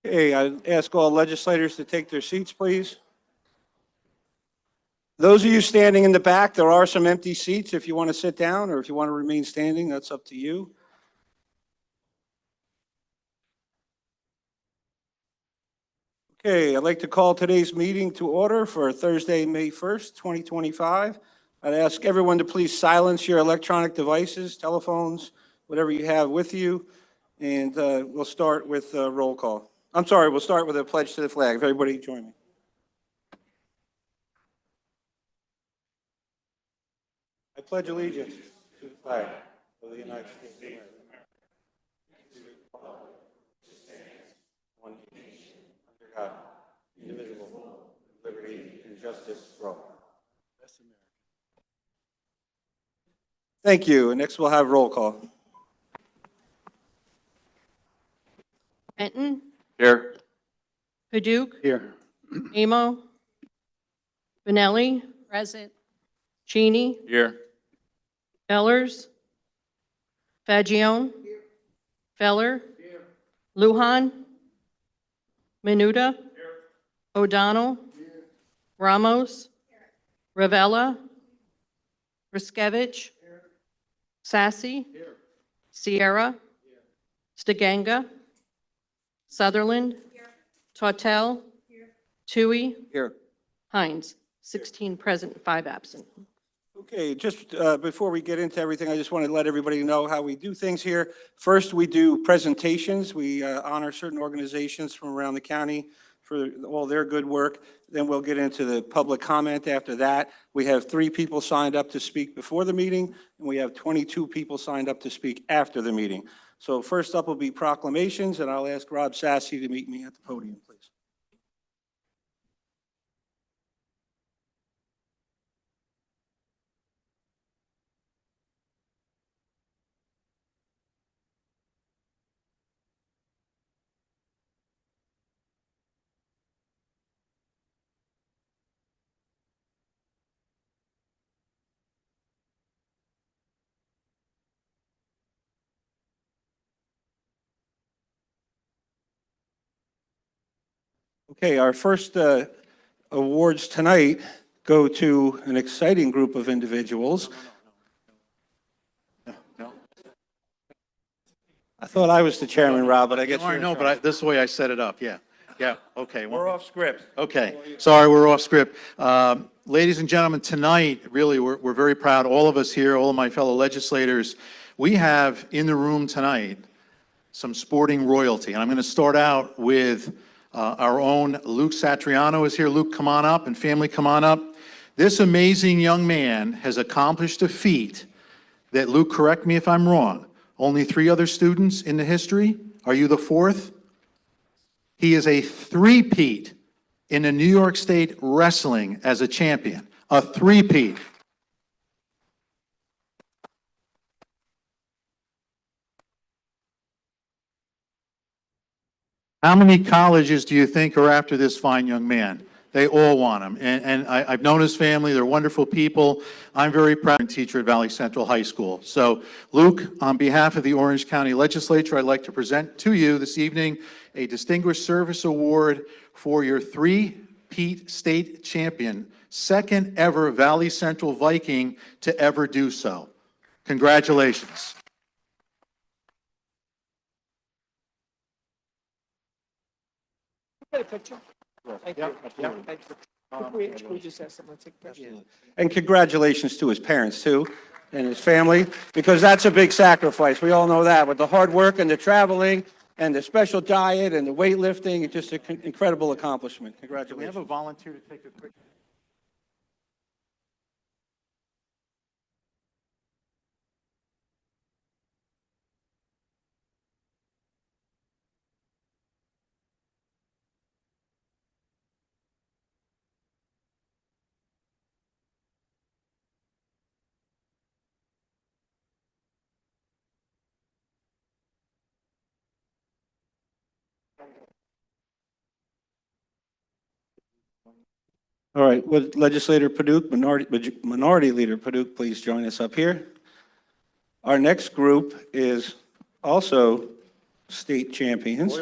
Okay, I ask all legislators to take their seats, please. Those of you standing in the back, there are some empty seats if you want to sit down, or if you want to remain standing, that's up to you. Okay, I'd like to call today's meeting to order for Thursday, May 1st, 2025. I'd ask everyone to please silence your electronic devices, telephones, whatever you have with you, and we'll start with a roll call. I'm sorry, we'll start with a pledge to the flag. If everybody join me. I pledge allegiance to the flag of the United States of America, to the republic which stands one nation under God, indivisible, with liberty and justice for all. Thank you. And next we'll have roll call. Benton, Here. Paduk, Here. Amo, Benelli, Present. Cheney, Here. Ellers, Fagione, Feller, Lujan, Menuda, O'Donnell, Ramos, Ravella, Riskevich, Sassy, Sierra, Stiganga, Sutherland, Tautel, Tui, Here. Hines, 16 present, 5 absent. Okay, just before we get into everything, I just want to let everybody know how we do things here. First, we do presentations. We honor certain organizations from around the county for all their good work. Then we'll get into the public comment after that. We have 3 people signed up to speak before the meeting, and we have 22 people signed up to speak after the meeting. So first up will be proclamations, and I'll ask Rob Sassy to meet me at the podium, please. Okay, our first awards tonight go to an exciting group of individuals. No. I thought I was the chairman, Rob, but I guess you're. No, but this is the way I set it up, yeah. Yeah, okay. We're off script. Okay, sorry, we're off script. Ladies and gentlemen, tonight, really, we're very proud, all of us here, all of my fellow legislators, we have in the room tonight some sporting royalty. And I'm going to start out with our own Luke Satriano is here. Luke, come on up, and family, come on up. This amazing young man has accomplished a feat that, Luke, correct me if I'm wrong, only 3 other students in the history. Are you the 4th? He is a 3-peat in the New York State wrestling as a champion. A 3-peat. How many colleges do you think are after this fine young man? They all want him. And I've known his family. They're wonderful people. I'm very proud of teacher at Valley Central High School. So, Luke, on behalf of the Orange County Legislature, I'd like to present to you this evening a Distinguished Service Award for your 3-peat state champion, 2nd ever Valley Central Viking to ever do so. Congratulations. Get a picture. Thank you. Thank you. We just have someone take a picture. And congratulations to his parents, too, and his family, because that's a big sacrifice. We all know that, with the hard work and the traveling and the special diet and the weightlifting. It's just an incredible accomplishment. Do we have Congratulations. a volunteer to take a quick? All right, would Legislator Paduk, Minority Leader Paduk, please join us up here. Our next group is also state champions.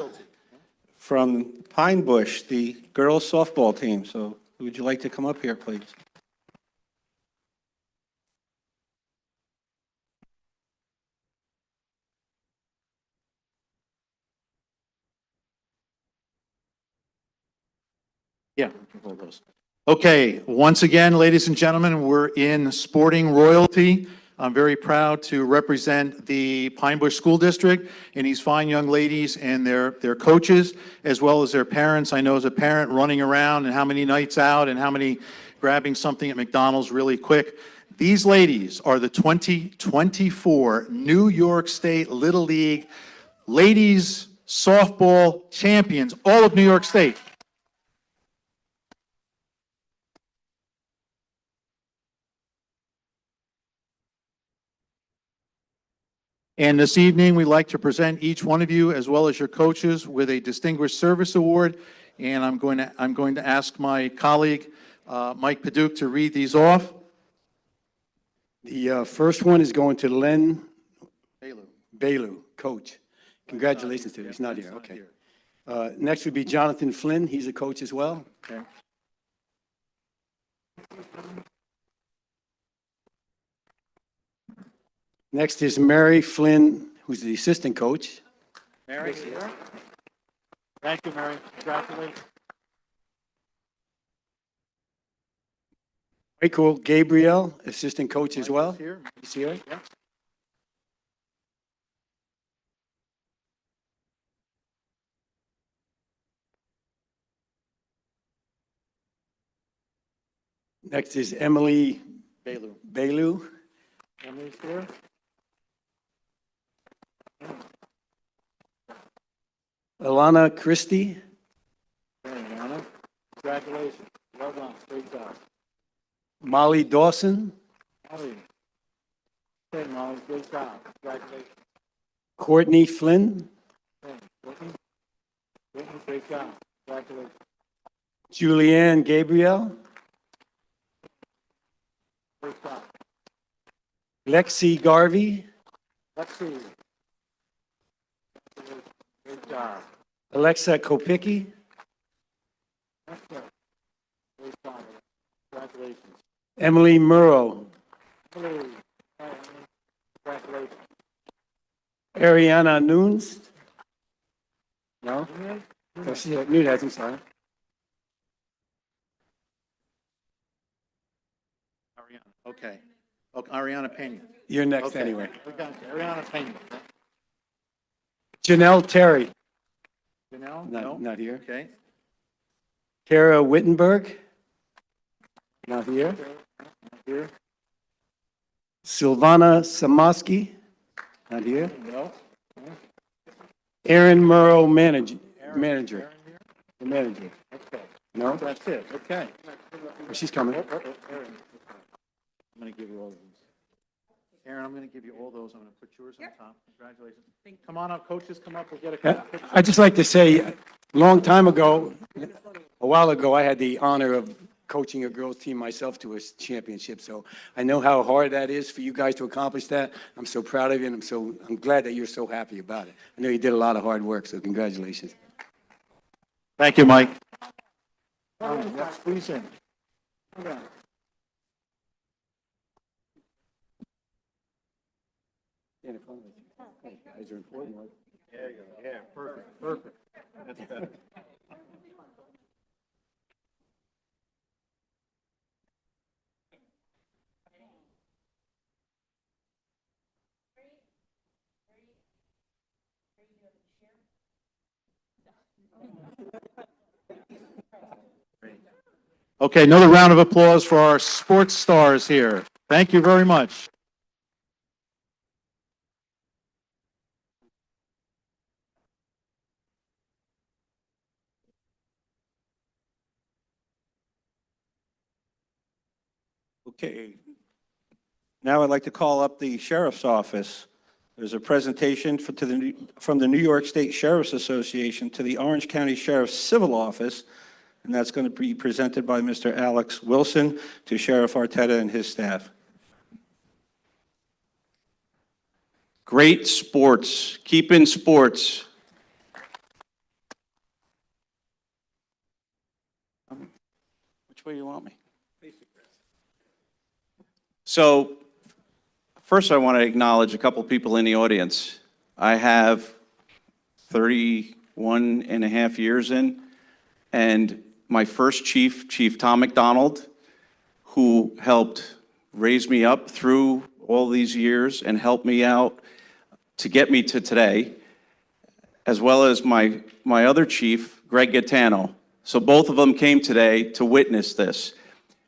from Pine Bush, the girls softball team. So would you like to come up here, please? Yeah, we can hold those. Okay, once again, ladies and gentlemen, we're in sporting royalty. I'm very proud to represent the Pine Bush School District and these fine young ladies and their coaches, as well as their parents. I know as a parent running around and how many nights out and how many grabbing something at McDonald's really quick. These ladies are the 2024 New York State Little League Ladies Softball Champions, all of New York State. And this evening, we'd like to present each one of you, as well as your coaches, with a Distinguished Service Award. And I'm going to ask my colleague, Mike Paduch, to read these off. The first one is going to Len Bailu. Bailu, coach. Congratulations to him. He's not here, okay. Next would be Jonathan Flynn. He's a coach as well. Okay. Next is Mary Flynn, who's the assistant coach. Mary? Thank you, Mary. Congratulations. Michael Gabriel, assistant coach as well. Here. He's here. Yeah. Next is Emily Bailu. Bailu. Emily's here. Alana Christie. Okay, Anna. Congratulations. Well done. Great job. Molly Dawson. Molly. Okay, Molly. Great job. Congratulations. Courtney Flynn. Okay, Whitney. Whitney, great job. Congratulations. Julianne Gabriel. Great job. Lexi Garvey. Let's see. Great job. Alexa Kopicki. Excellent. Great job. Congratulations. Emily Murrow. Emily. Congratulations. Ariana Nunes. No? Nunez? Oh, she had Nunez, I'm sorry. Ariana. Okay. Okay, Ariana Pena. You're next Okay. anyway. We got you. Ariana Pena. Janelle Terry. Janelle? No? Not here. Okay. Kara Wittenberg. Not here. Okay. Not here. Silvana Samoski. Not here. No. Aaron Murrow, manager. Aaron here? The manager. Okay. No? That's it. Okay. Oh, she's coming. Aaron. I'm going to give you all of these. Aaron, I'm going to give you all those. I'm going to put yours on top. Congratulations. Come on up, coaches, come up. We'll get a couple pictures. I'd just like to say, a long time ago, a while ago, I had the honor of coaching a girls' team myself to a championship. So I know how hard that is for you guys to accomplish that. I'm so proud of you, and I'm glad that you're so happy about it. I know you did a lot of hard work, so congratulations. Thank you, Mike. Let's squeeze in. Yeah. Guys are important. There you go. Yeah, perfect, perfect. That's better. Okay, another round of applause for our sports stars here. Thank you very much. Okay. Now I'd like to call up the Sheriff's Office. There's a presentation from the New York State Sheriff's Association to the Orange County Sheriff's Civil Office, and that's going to be presented by Mr. Alex Wilson to Sheriff Arteta and his staff. Great sports. Keep in sports. Which way you want me? So, first I want to acknowledge a couple people in the audience. I have 31 and a half years in, and my first chief, Chief Tom McDonald, who helped raise me up through all these years and helped me out to get me to today, as well as my other chief, Greg Gaetano. So both of them came today to witness this.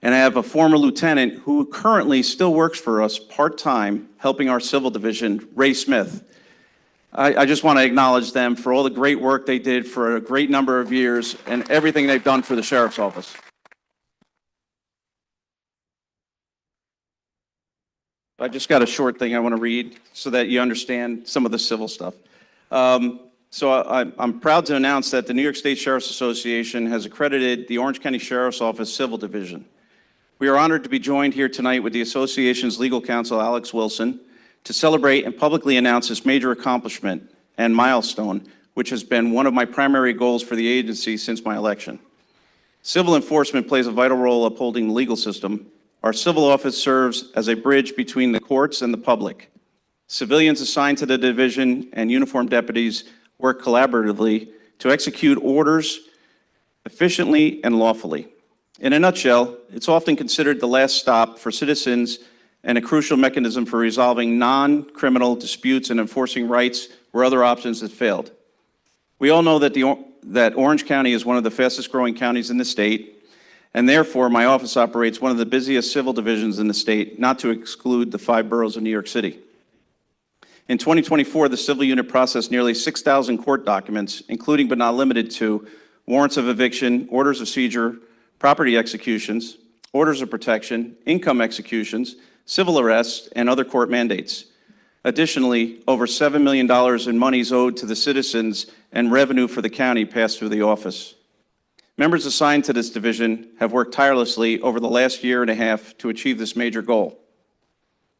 And I have a former lieutenant who currently still works for us part-time, helping our civil division, Ray Smith. I just want to acknowledge them for all the great work they did for a great number of years and everything they've done for the sheriff's office. I just got a short thing I want to read so that you understand some of the civil stuff. I'm proud to announce that the New York State Sheriff's Association has accredited the Orange County Sheriff's Office Civil Division. We are honored to be joined here tonight with the association's legal counsel, Alex Wilson, to celebrate and publicly announce this major accomplishment and milestone, which has been one of my primary goals for the agency since my election. Civil enforcement plays a vital role upholding the legal system. Our civil office serves as a bridge between the courts and the public. Civilians assigned to the division and uniformed deputies work collaboratively to execute orders efficiently and lawfully. In a nutshell, it's often considered the last stop for citizens and a crucial mechanism for resolving non-criminal disputes and enforcing rights where other options have failed. We all know that Orange County is one of the fastest growing counties in the state, and therefore my office operates one of the busiest civil divisions in the state, not to exclude the 5 boroughs of New York City. In 2024, the civil unit processed nearly 6,000 court documents, including but not limited to warrants of eviction, orders of seizure, property executions, orders of protection, income executions, civil arrests, and other court mandates. Additionally, over $7 million in monies owed to the citizens and revenue for the county passed through the office. Members assigned to this division have worked tirelessly over the last year and a half to achieve this major goal,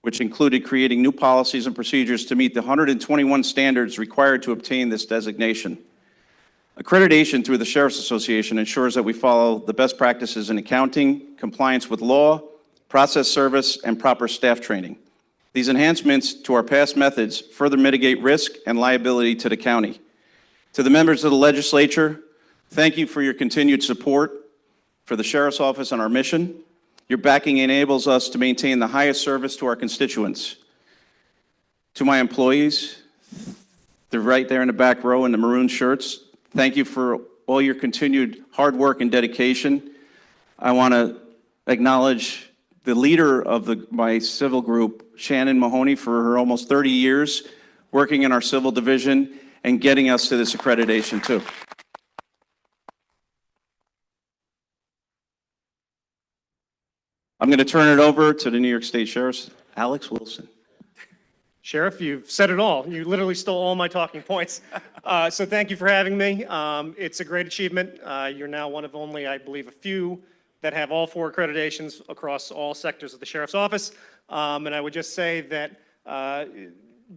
which included creating new policies and procedures to meet the 121 standards required to obtain this designation. Accreditation through the Sheriff's Association ensures that we follow the best practices in accounting, compliance with law, process service, and proper staff training. These enhancements to our past methods further mitigate risk and liability to the county. To the members of the legislature, thank you for your continued support for the Sheriff's Office and our mission. Your backing enables us to maintain the highest service to our constituents. To my employees, they're right there in the back row in the maroon shirts. Thank you for all your continued hard work and dedication. I want to acknowledge the leader of my civil group, Shannon Mahoney, for her almost 30 years working in our civil division and getting us to this accreditation too. I'm going to turn it over to the New York State Sheriff's, Alex Wilson. Sheriff, you've said it all. You literally stole all my talking points. So thank you for having me. It's a great achievement. You're now one of only, I believe, a few that have all 4 accreditations across all sectors of the Sheriff's Office. And I would just say that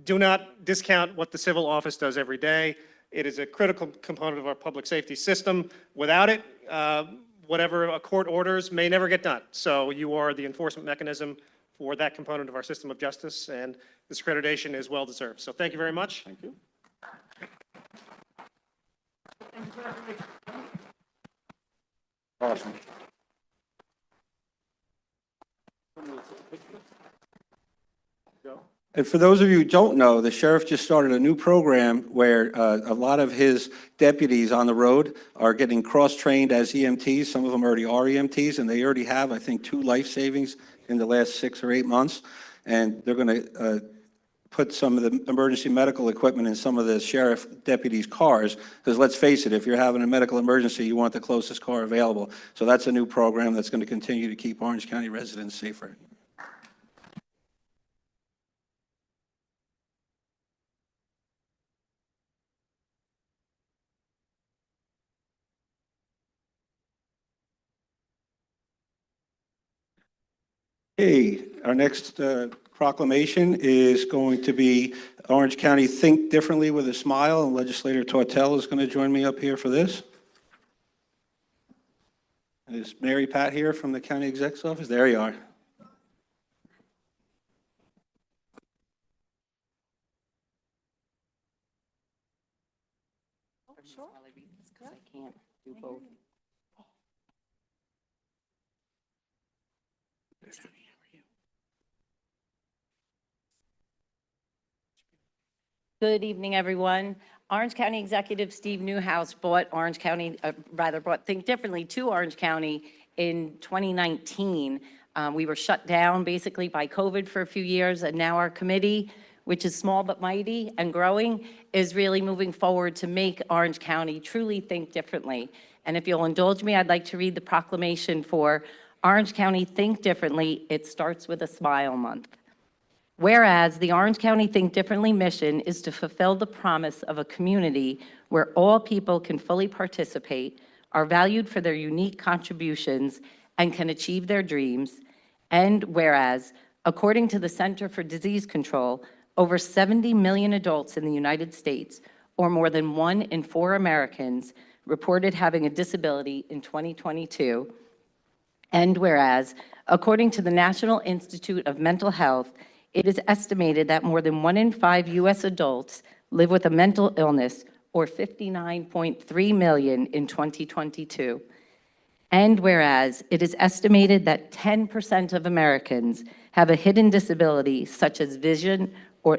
do not discount what the civil office does every day. It is a critical component of our public safety system. Without it, whatever a court orders may never get done. So you are the enforcement mechanism for that component of our system of justice, and this accreditation is well deserved. So thank you very much. Thank you. Awesome. And for those of you who don't know, the sheriff just started a new program where a lot of his deputies on the road are getting cross-trained as EMTs. Some of them already are EMTs, and they already have, I think, 2 life savings in the last 6 or 8 months. And they're going to put some of the emergency medical equipment in some of the sheriff deputies' cars, because let's face it, if you're having a medical emergency, you want the closest car available. So that's a new program that's going to continue to keep Orange County residents safer. Okay, our next proclamation is going to be Orange County Think Differently with a Smile, and Legislator Tortel is going to join me up here for this. Is Mary Pat here from the county exec's office? There you are. Because I can't do both. Good evening, everyone. Orange County Executive Steve Newhouse brought Think Differently to Orange County in 2019. We were shut down basically by COVID for a few years, and now our committee, which is small but mighty and growing, is really moving forward to make Orange County truly think differently. And if you'll indulge me, I'd like to read the proclamation for Orange County Think Differently. It starts with a smile month. Whereas the Orange County Think Differently mission is to fulfill the promise of a community where all people can fully participate, are valued for their unique contributions, and can achieve their dreams. And whereas, according to the Center for Disease Control, over 70 million adults in the United States, or more than 1 in 4 Americans, reported having a disability in 2022. And whereas, according to the National Institute of Mental Health, it is estimated that more than 1 in 5 U.S. adults live with a mental illness, or 59.3 million in 2022. And whereas it is estimated that 10% of Americans have a hidden disability, such as vision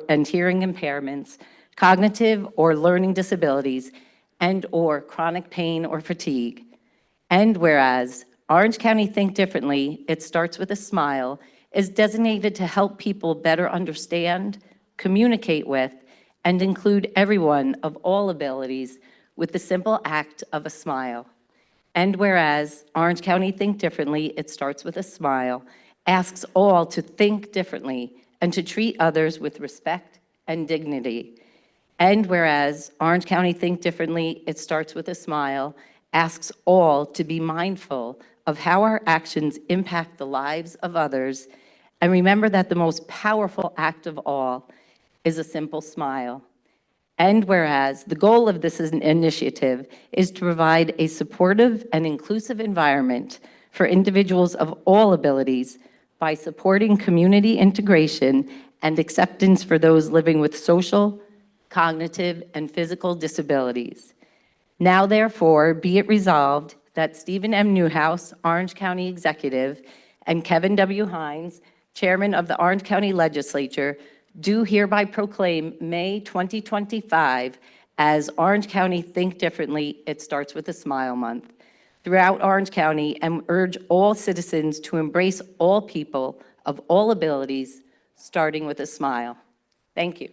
and hearing impairments, cognitive or learning disabilities, and/or chronic pain or fatigue. And whereas Orange County Think Differently, it starts with a smile, is designated to help people better understand, communicate with, and include everyone of all abilities with the simple act of a smile. And whereas Orange County Think Differently, it starts with a smile, asks all to think differently and to treat others with respect and dignity. And whereas Orange County Think Differently, it starts with a smile, asks all to be mindful of how our actions impact the lives of others, and remember that the most powerful act of all is a simple smile. And whereas the goal of this initiative is to provide a supportive and inclusive environment for individuals of all abilities by supporting community integration and acceptance for those living with social, cognitive, and physical disabilities. Now, therefore, be it resolved that Stephen M. Newhouse, Orange County Executive, and Kevin W. Hines, Chairman of the Orange County Legislature, do hereby proclaim May 2025 as Orange County Think Differently, it starts with a smile month throughout Orange County, and urge all citizens to embrace all people of all abilities, starting with a smile. Thank you.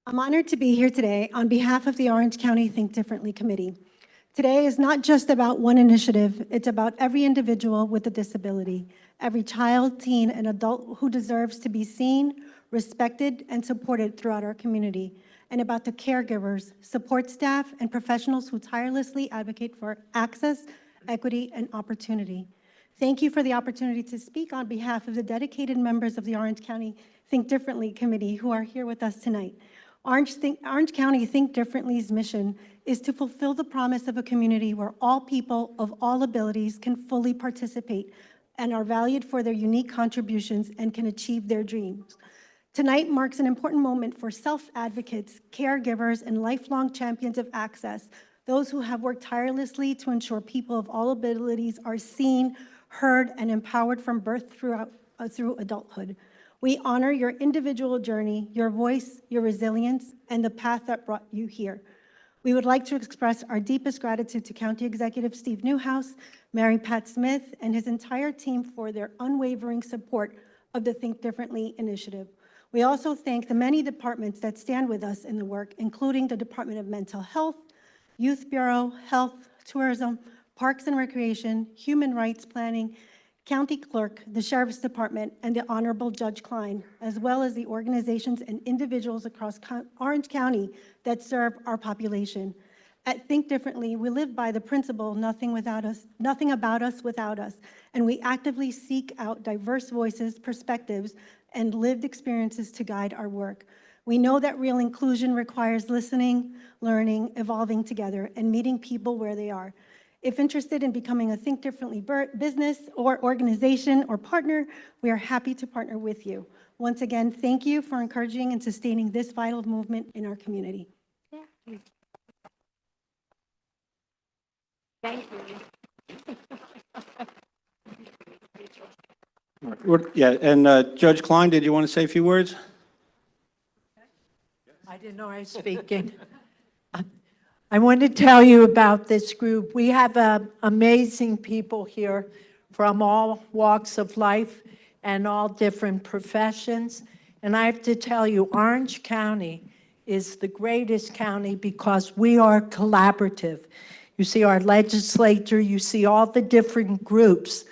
I'm honored to be here today on behalf of the Orange County Think Differently Committee. Today is not just about one initiative, it's about every individual with a disability, every child, teen, and adult who deserves to be seen, respected, and supported throughout our community, and about the caregivers, support staff, and professionals who tirelessly advocate for access, equity, and opportunity. Thank you for the opportunity to speak on behalf of the dedicated members of the Orange County Think Differently Committee who are here with us tonight. Orange County Think Differently's mission is to fulfill the promise of a community where all people of all abilities can fully participate and are valued for their unique contributions and can achieve their dreams. Tonight marks an important moment for self-advocates, caregivers, and lifelong champions of access, those who have worked tirelessly to ensure people of all abilities are seen, heard, and empowered from birth through adulthood. We honor your individual journey, your voice, your resilience, and the path that brought you here. We would like to express our deepest gratitude to County Executive Steve Newhouse, Mary Pat Smith, and his entire team for their unwavering support of the Think Differently initiative. We also thank the many departments that stand with us in the work, including the Department of Mental Health, Youth Bureau, Health, Tourism, Parks and Recreation, Human Rights Planning, County Clerk, the Sheriff's Department, and the Honorable Judge Klein, as well as the organizations and individuals across Orange County that serve our population. At Think Differently, we live by the principle, nothing about us without us, and we actively seek out diverse voices, perspectives, and lived experiences to guide our work. We know that real inclusion requires listening, learning, evolving together, and meeting people where they are. If interested in becoming a Think Differently business or organization or partner, we are happy to partner with you. Once again, thank you for encouraging and sustaining this vital movement in our community. Thank you. Yeah, and Judge Klein, did you want to say a few words? I didn't know I was speaking. I want to tell you about this group. We have amazing people here from all walks of life and all different professions. And I have to tell you, Orange County is the greatest county because we are collaborative. You see our legislature, you see all the different groups,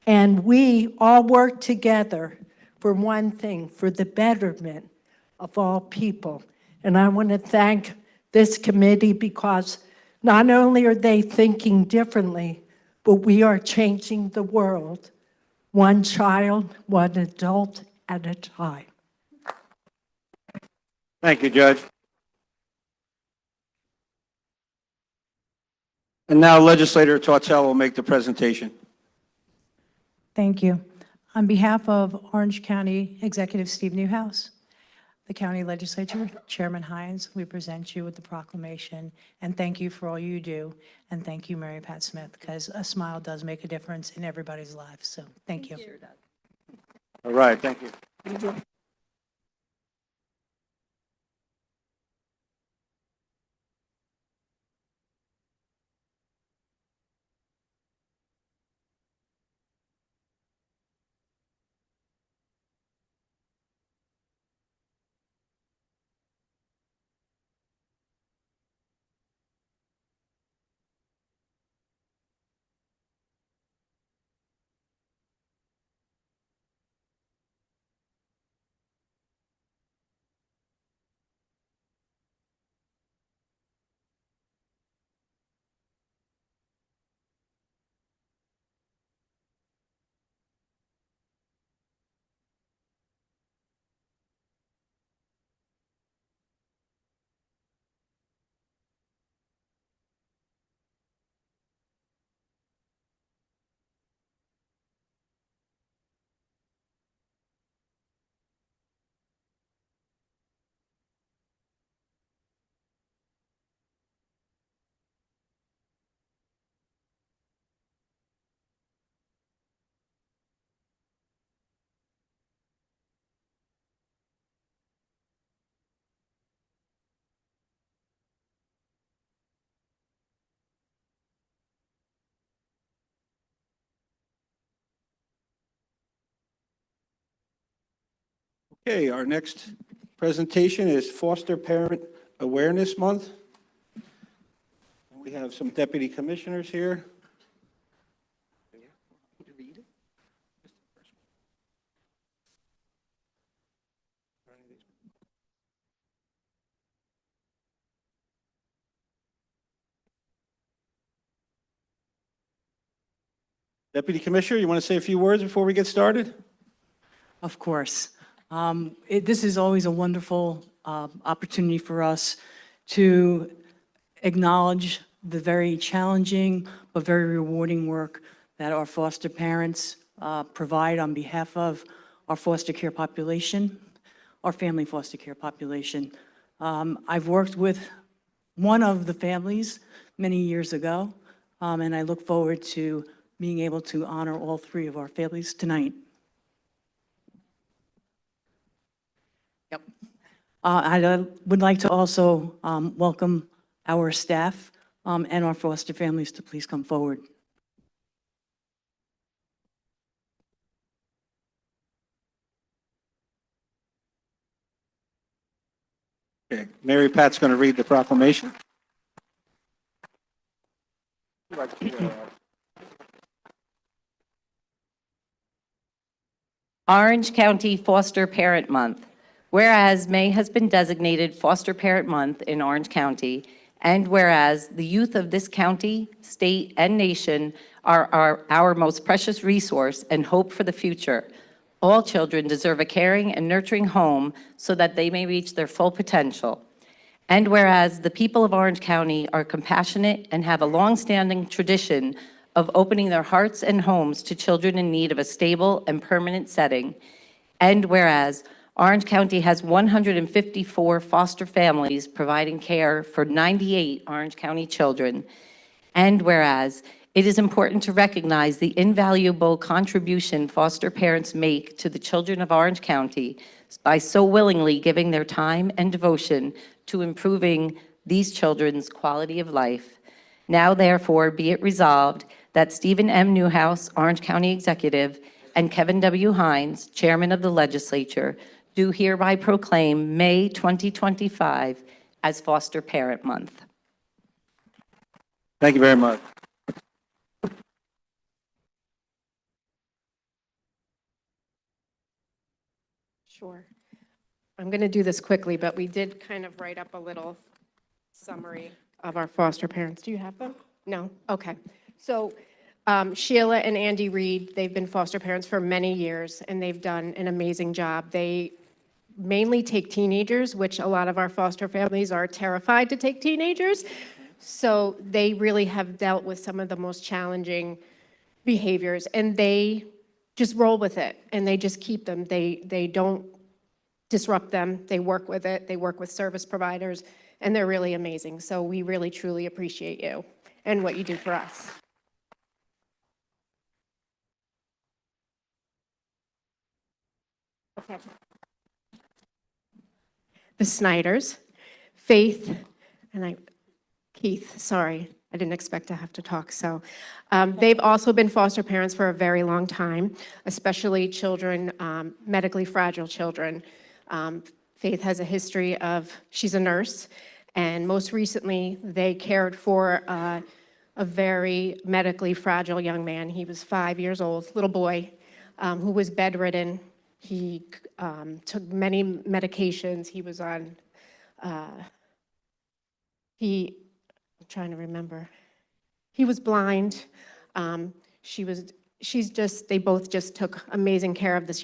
and we all work together for one thing, for the betterment of all people. And I want to thank this committee because not only are they thinking differently, but we are changing the world, one child, one adult at a time. Thank you, Judge. And now Legislator Tortel will make the presentation. Thank you. On behalf of Orange County Executive Steve Newhouse, the County Legislature, Chairman Hines, we present you with the proclamation, and thank you for all you do, and thank you, Mary Pat Smith, because a smile does make a difference in everybody's lives, so thank you. All right, thank you. Okay, our next presentation is Foster Parent Awareness Month. We have some deputy commissioners here. Deputy Commissioner, you want to say a few words before we get started? Of course. This is always a wonderful opportunity for us to acknowledge the very challenging but very rewarding work that our foster parents provide on behalf of our foster care population, our family foster care population. I've worked with one of the families many years ago, and I look forward to being able to honor all three of our families tonight. Yep. I would like to also welcome our staff and our foster families to please come forward. Okay, Mary Pat's going to read the proclamation. Orange County Foster Parent Month. Whereas May has been designated Foster Parent Month in Orange County, and whereas the youth of this county, state, and nation are our most precious resource and hope for the future. All children deserve a caring and nurturing home so that they may reach their full potential. And whereas the people of Orange County are compassionate and have a longstanding tradition of opening their hearts and homes to children in need of a stable and permanent setting, and whereas Orange County has 154 foster families providing care for 98 Orange County children, and whereas it is important to recognize the invaluable contribution foster parents make to the children of Orange County by so willingly giving their time and devotion to improving these children's quality of life. Now, therefore, be it resolved that Stephen M. Newhouse, Orange County Executive, and Kevin W. Hines, Chairman of the Legislature, do hereby proclaim May 2025 as Foster Parent Month. Thank you very much. Sure. I'm going to do this quickly, but we did kind of write up a little summary of our foster parents. Do you have them? No? Okay. So Sheila and Andy Reed, they've been foster parents for many years, and they've done an amazing job. They mainly take teenagers, which a lot of our foster families are terrified to take teenagers. So they really have dealt with some of the most challenging behaviors, and they just roll with it, and they just keep them. They don't disrupt them. They work with it. They work with service providers, and they're really amazing. So we really, truly appreciate you and what you do for us. Okay. The Snyders, Faith, and Keith, sorry, I didn't expect to have to talk. So they've also been foster parents for a very long time, especially children, medically fragile children. Faith has a history of, she's a nurse, and most recently they cared for a very medically fragile young man. He was 5 years old, little boy, who was bedridden. He took many medications. He was on, I'm trying to remember. He was blind. They both just took amazing care of this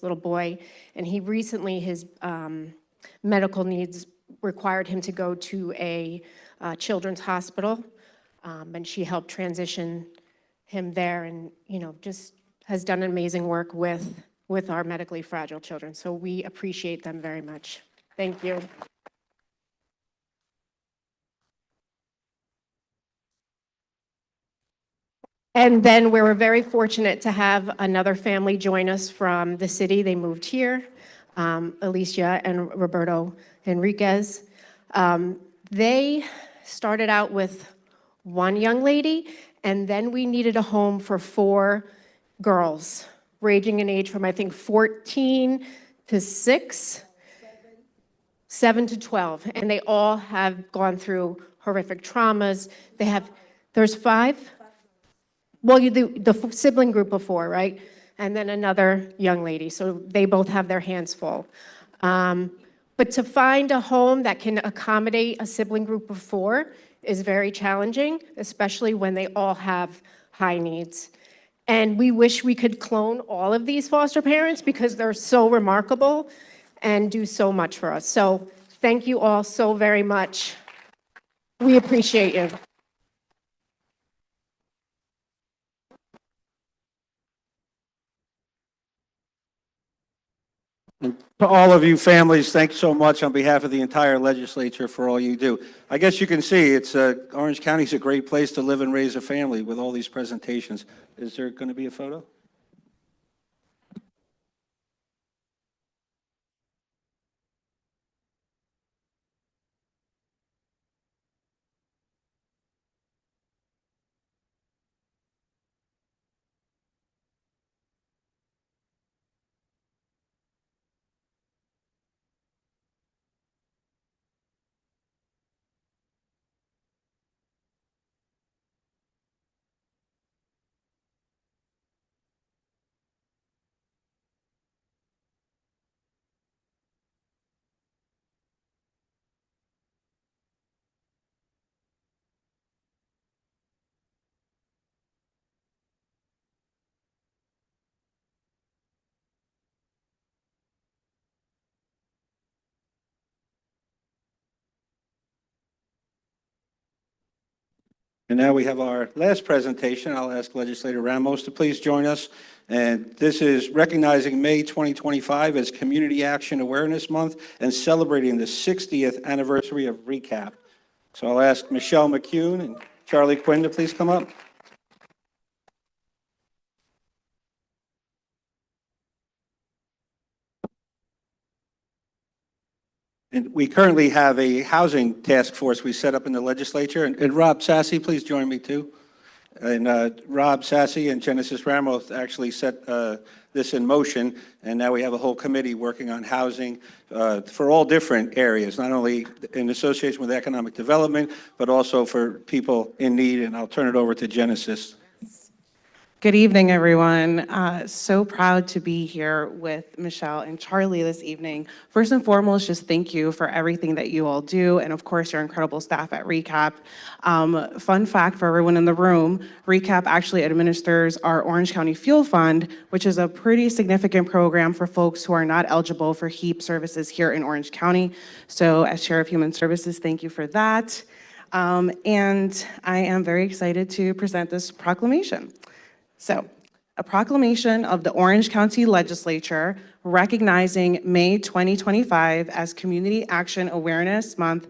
little boy. And he recently, his medical needs required him to go to a children's hospital. And she helped transition him there, and, just has done amazing work with our medically fragile children. So we appreciate them very much. Thank you. And then we were very fortunate to have another family join us from the city. They moved here, Alicia and Roberto Enriquez. They started out with one young lady, and then we needed a home for 4 girls, ranging in age from, I think, 14 to 6, 7 to 12. And they all have gone through horrific traumas. There's 5? Well, you do the sibling group of 4, right? And then another young lady. So they both have their hands full. But to find a home that can accommodate a sibling group of 4 is very challenging, especially when they all have high needs. And we wish we could clone all of these foster parents because they're so remarkable and do so much for us. So thank you all so very much. We appreciate you. To all of you families, thanks so much on behalf of the entire legislature for all you do. I guess you can see Orange County's a great place to live and raise a family with all these presentations. Is there going to be a photo? And now we have our last presentation. I'll ask Legislator Ramos to please join us. And this is recognizing May 2025 as Community Action Awareness Month and celebrating the 60th anniversary of RECAP. So I'll ask Michelle McCune and Charlie Quinn to please come up. And we currently have a housing task force we set up in the legislature. And Rob Sassy, please join me too. And Rob Sassy and Genesis Ramos actually set this in motion. And now we have a whole committee working on housing for all different areas, not only in association with economic development, but also for people in need. And I'll turn it over to Genesis. Good evening, everyone. So proud to be here with Michelle and Charlie this evening. First and foremost, just thank you for everything that you all do, and of course, your incredible staff at RECAP. Fun fact for everyone in the room, RECAP actually administers our Orange County Fuel Fund, which is a pretty significant program for folks who are not eligible for HEAP services here in Orange County. So as Chair of Human Services, thank you for that. And I am very excited to present this proclamation. So, a proclamation of the Orange County Legislature recognizing May 2025 as Community Action Awareness Month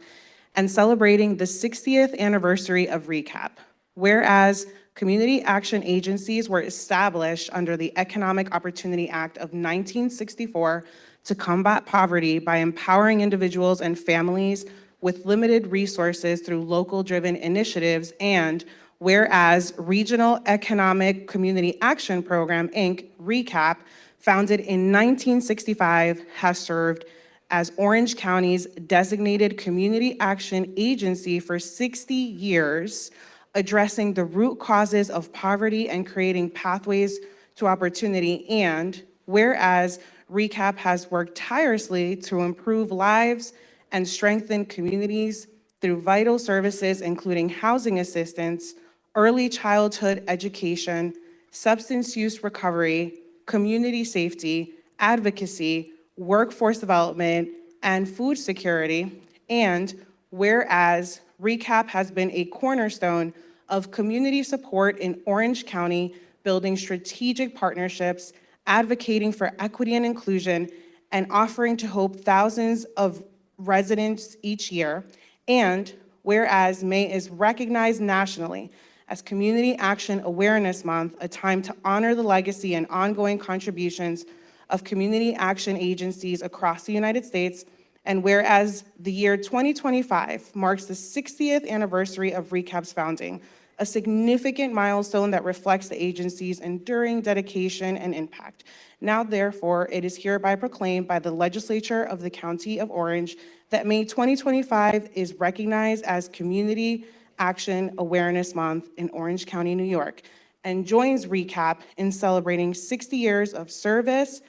and celebrating the 60th anniversary of RECAP. Whereas community action agencies were established under the Economic Opportunity Act of 1964 to combat poverty by empowering individuals and families with limited resources through local-driven initiatives, and whereas Regional Economic Community Action Program, Inc., RECAP, founded in 1965, has served as Orange County's designated community action agency for 60 years, addressing the root causes of poverty and creating pathways to opportunity. And whereas RECAP has worked tirelessly to improve lives and strengthen communities through vital services, including housing assistance, early childhood education, substance use recovery, community safety, advocacy, workforce development, and food security. And whereas RECAP has been a cornerstone of community support in Orange County, building strategic partnerships, advocating for equity and inclusion, and offering to hope thousands of residents each year. And whereas May is recognized nationally as Community Action Awareness Month, a time to honor the legacy and ongoing contributions of community action agencies across the United States, and whereas the year 2025 marks the 60th anniversary of RECAP's founding, a significant milestone that reflects the agency's enduring dedication and impact. Now, therefore, it is hereby proclaimed by the Legislature of the County of Orange that May 2025 is recognized as Community Action Awareness Month in Orange County, New York, and joins RECAP in celebrating 60 years of service,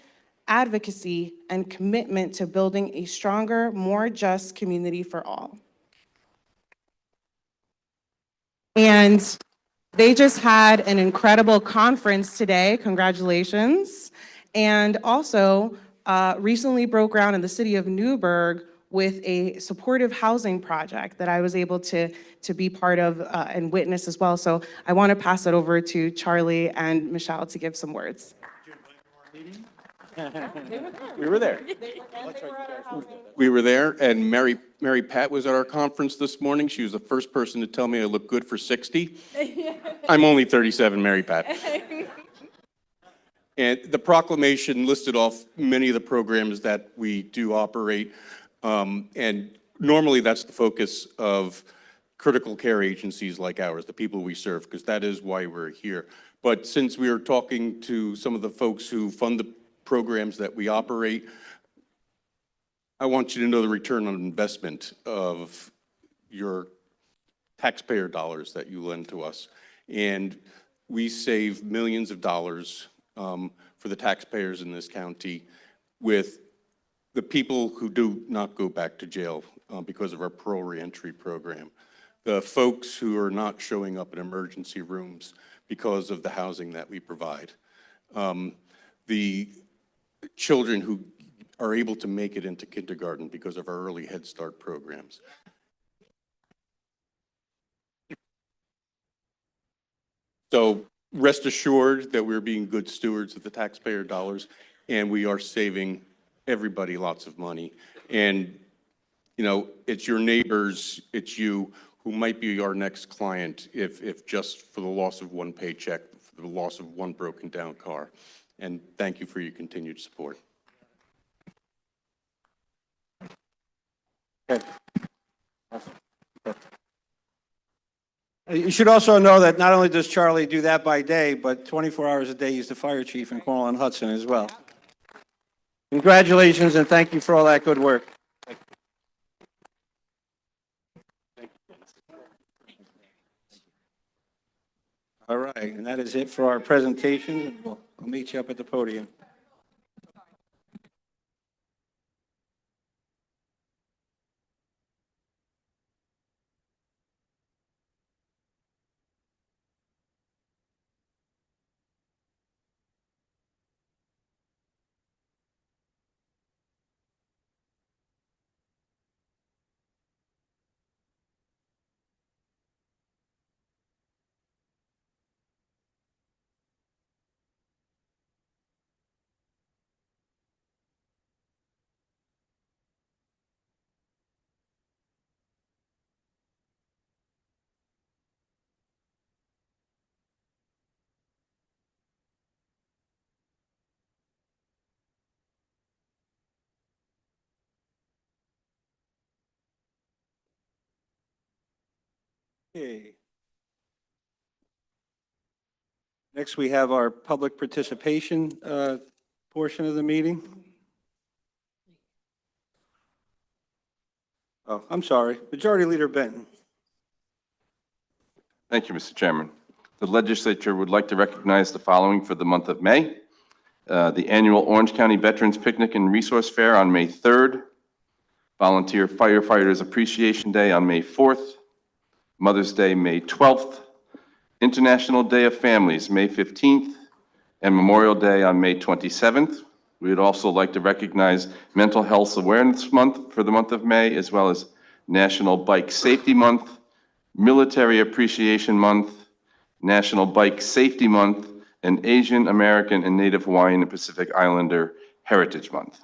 advocacy, and commitment to building a stronger, more just community for all. And they just had an incredible conference today, congratulations, and also recently broke ground in the city of Newburgh with a supportive housing project that I was able to be part of and witness as well. So I want to pass it over to Charlie and Michelle to give some words. We were there. We were there, and Mary Pat was at our conference this morning. She was the first person to tell me I look good for 60. I'm only 37, Mary Pat. And the proclamation listed off many of the programs that we do operate. And normally that's the focus of critical care agencies like ours, the people we serve, because that is why we're here. But since we are talking to some of the folks who fund the programs that we operate, I want you to know the return on investment of your taxpayer dollars that you lend to us. And we save millions of dollars for the taxpayers in this county with the people who do not go back to jail because of our parole reentry program, the folks who are not showing up in emergency rooms because of the housing that we provide, the children who are able to make it into kindergarten because of our early Head Start programs. So rest assured that we're being good stewards of the taxpayer dollars, and we are saving everybody lots of money. And, you know, it's your neighbors, it's you who might be our next client if just for the loss of one paycheck, for the loss of one broken down car. And thank you for your continued support. Okay. You should also know that not only does Charlie do that by day, but 24 hours a day, he's the fire chief in Cornwall and Hudson as well. Congratulations, and thank you for all that good work. All right, and that is it for our presentation. We'll meet you up at the podium. Okay. Next, we have our public participation portion of the meeting. Oh, I'm sorry. Majority Leader Benton. Thank you, Mr. Chairman. The legislature would like to recognize the following for the month of May. The annual Orange County Veterans Picnic and Resource Fair on May 3rd, Volunteer Firefighters Appreciation Day on May 4th, Mother's Day, May 12th, International Day of Families, May 15th, and Memorial Day on May 27th. We would also like to recognize Mental Health Awareness Month for the month of May, as well as National Bike Safety Month, Military Appreciation Month, National Bike Safety Month, and Asian American and Native Hawaiian and Pacific Islander Heritage Month.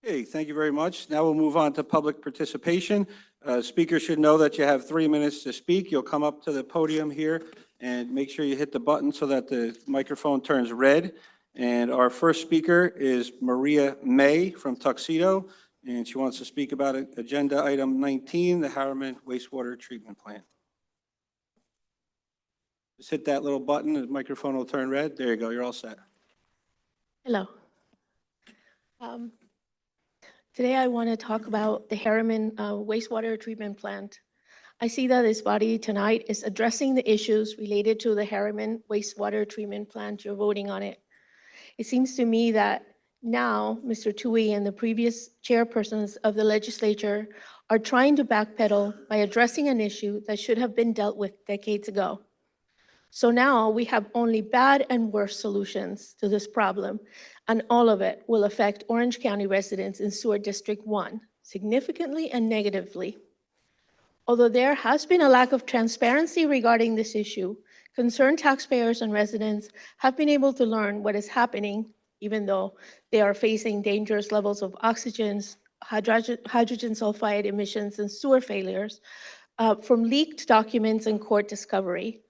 Okay, thank you very much. Now we'll move on to public participation. Speakers should know that you have 3 minutes to speak. You'll come up to the podium here and make sure you hit the button so that the microphone turns red. And our first speaker is Maria May from Tuxedo, and she wants to speak about agenda item 19, the Harriman wastewater treatment plant. Just hit that little button, and the microphone will turn red. There you go, you're all set. Hello. Today I want to talk about the Harriman wastewater treatment plant. I see that this body tonight is addressing the issues related to the Harriman wastewater treatment plant. You're voting on it. It seems to me that now Mr. Tui and the previous chairpersons of the legislature are trying to backpedal by addressing an issue that should have been dealt with decades ago. So now we have only bad and worse solutions to this problem, and all of it will affect Orange County residents in Sewer District 1 significantly and negatively. Although there has been a lack of transparency regarding this issue, concerned taxpayers and residents have been able to learn what is happening, even though they are facing dangerous levels of oxygens, hydrogen sulfide emissions, and sewer failures from leaked documents and court discovery.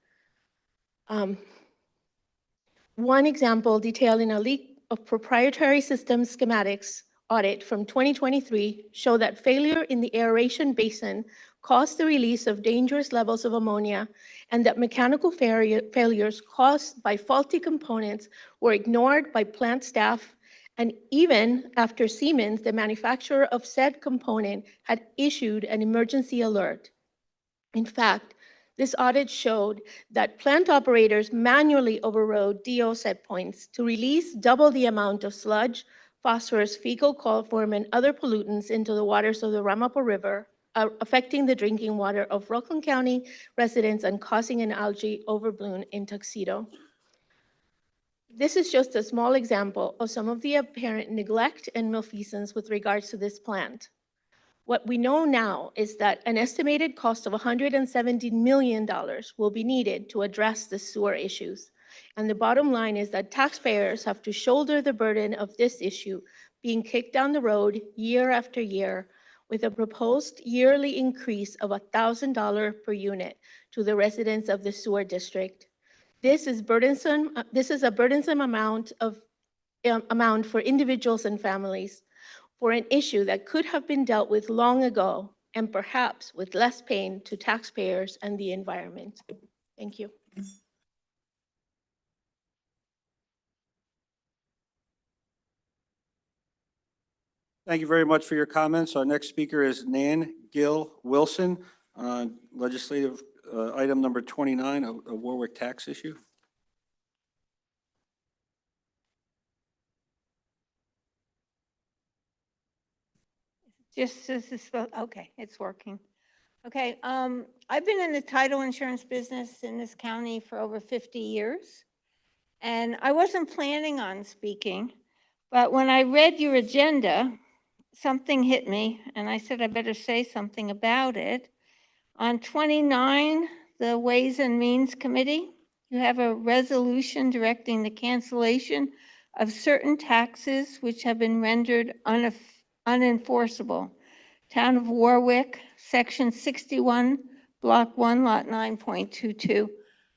One example detailing a leak of proprietary system schematics audit from 2023 show that failure in the aeration basin caused the release of dangerous levels of ammonia, and that mechanical failures caused by faulty components were ignored by plant staff, and even after Siemens, the manufacturer of said component, had issued an emergency alert. In fact, this audit showed that plant operators manually overrode DO set points to release double the amount of sludge, phosphorus, fecal coliform, and other pollutants into the waters of the Ramapo River, affecting the drinking water of Rockland County residents and causing an algae overbloom in Tuxedo. This is just a small example of some of the apparent neglect and malfeasance with regards to this plant. What we know now is that an estimated cost of $170 million will be needed to address the sewer issues. And the bottom line is that taxpayers have to shoulder the burden of this issue being kicked down the road year after year with a proposed yearly increase of $1,000 per unit to the residents of the sewer district. This is burdensome. This is a burdensome amount for individuals and families for an issue that could have been dealt with long ago and perhaps with less pain to taxpayers and the environment. Thank you. Thank you very much for your comments. Our next speaker is Nan Gill Wilson, legislative item number 29, a Warwick tax issue. Just as this, okay, it's working. Okay, I've been in the title insurance business in this county for over 50 years, and I wasn't planning on speaking, but when I read your agenda, something hit me, and I said I better say something about it. On 29, the Ways and Means Committee, you have a resolution directing the cancellation of certain taxes which have been rendered unenforceable. Town of Warwick, Section 61, Block 1, Lot 9.22.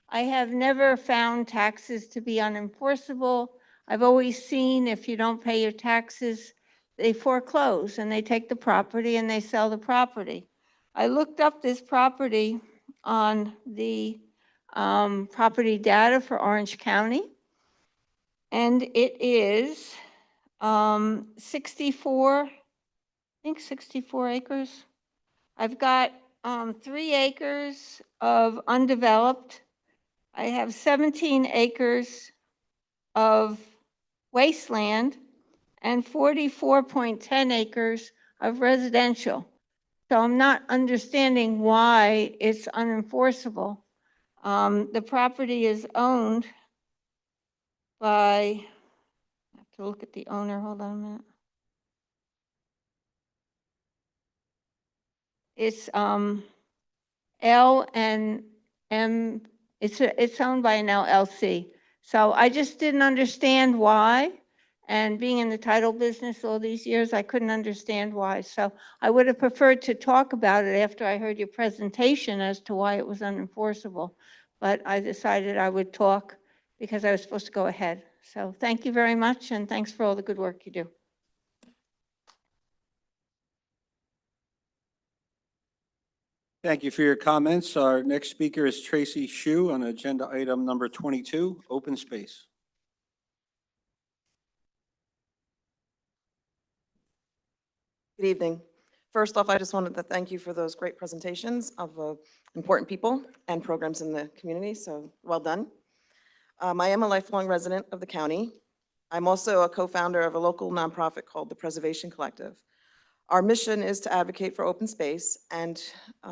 I have never found taxes to be unenforceable. I've always seen if you don't pay your taxes, they foreclose and they take the property and they sell the property. I looked up this property on the property data for Orange County, and it is 64 acres. I've got 3 acres of undeveloped. I have 17 acres of wasteland and 44.10 acres of residential. So I'm not understanding why it's unenforceable. The property is owned by, I have to look at the owner, hold on a minute. It's L and M, it's owned by an LLC. So I just didn't understand why. And being in the title business all these years, I couldn't understand why. So I would have preferred to talk about it after I heard your presentation as to why it was unenforceable. But I decided I would talk because I was supposed to go ahead. So thank you very much, and thanks for all the good work you do. Thank you for your comments. Our next speaker is Tracy Shu on agenda item number 22, open space. Good evening. First off, I just wanted to thank you for those great presentations of important people and programs in the community, so well done. I am a lifelong resident of the county. I'm also a co-founder of a local nonprofit called the Preservation Collective. Our mission is to advocate for open space and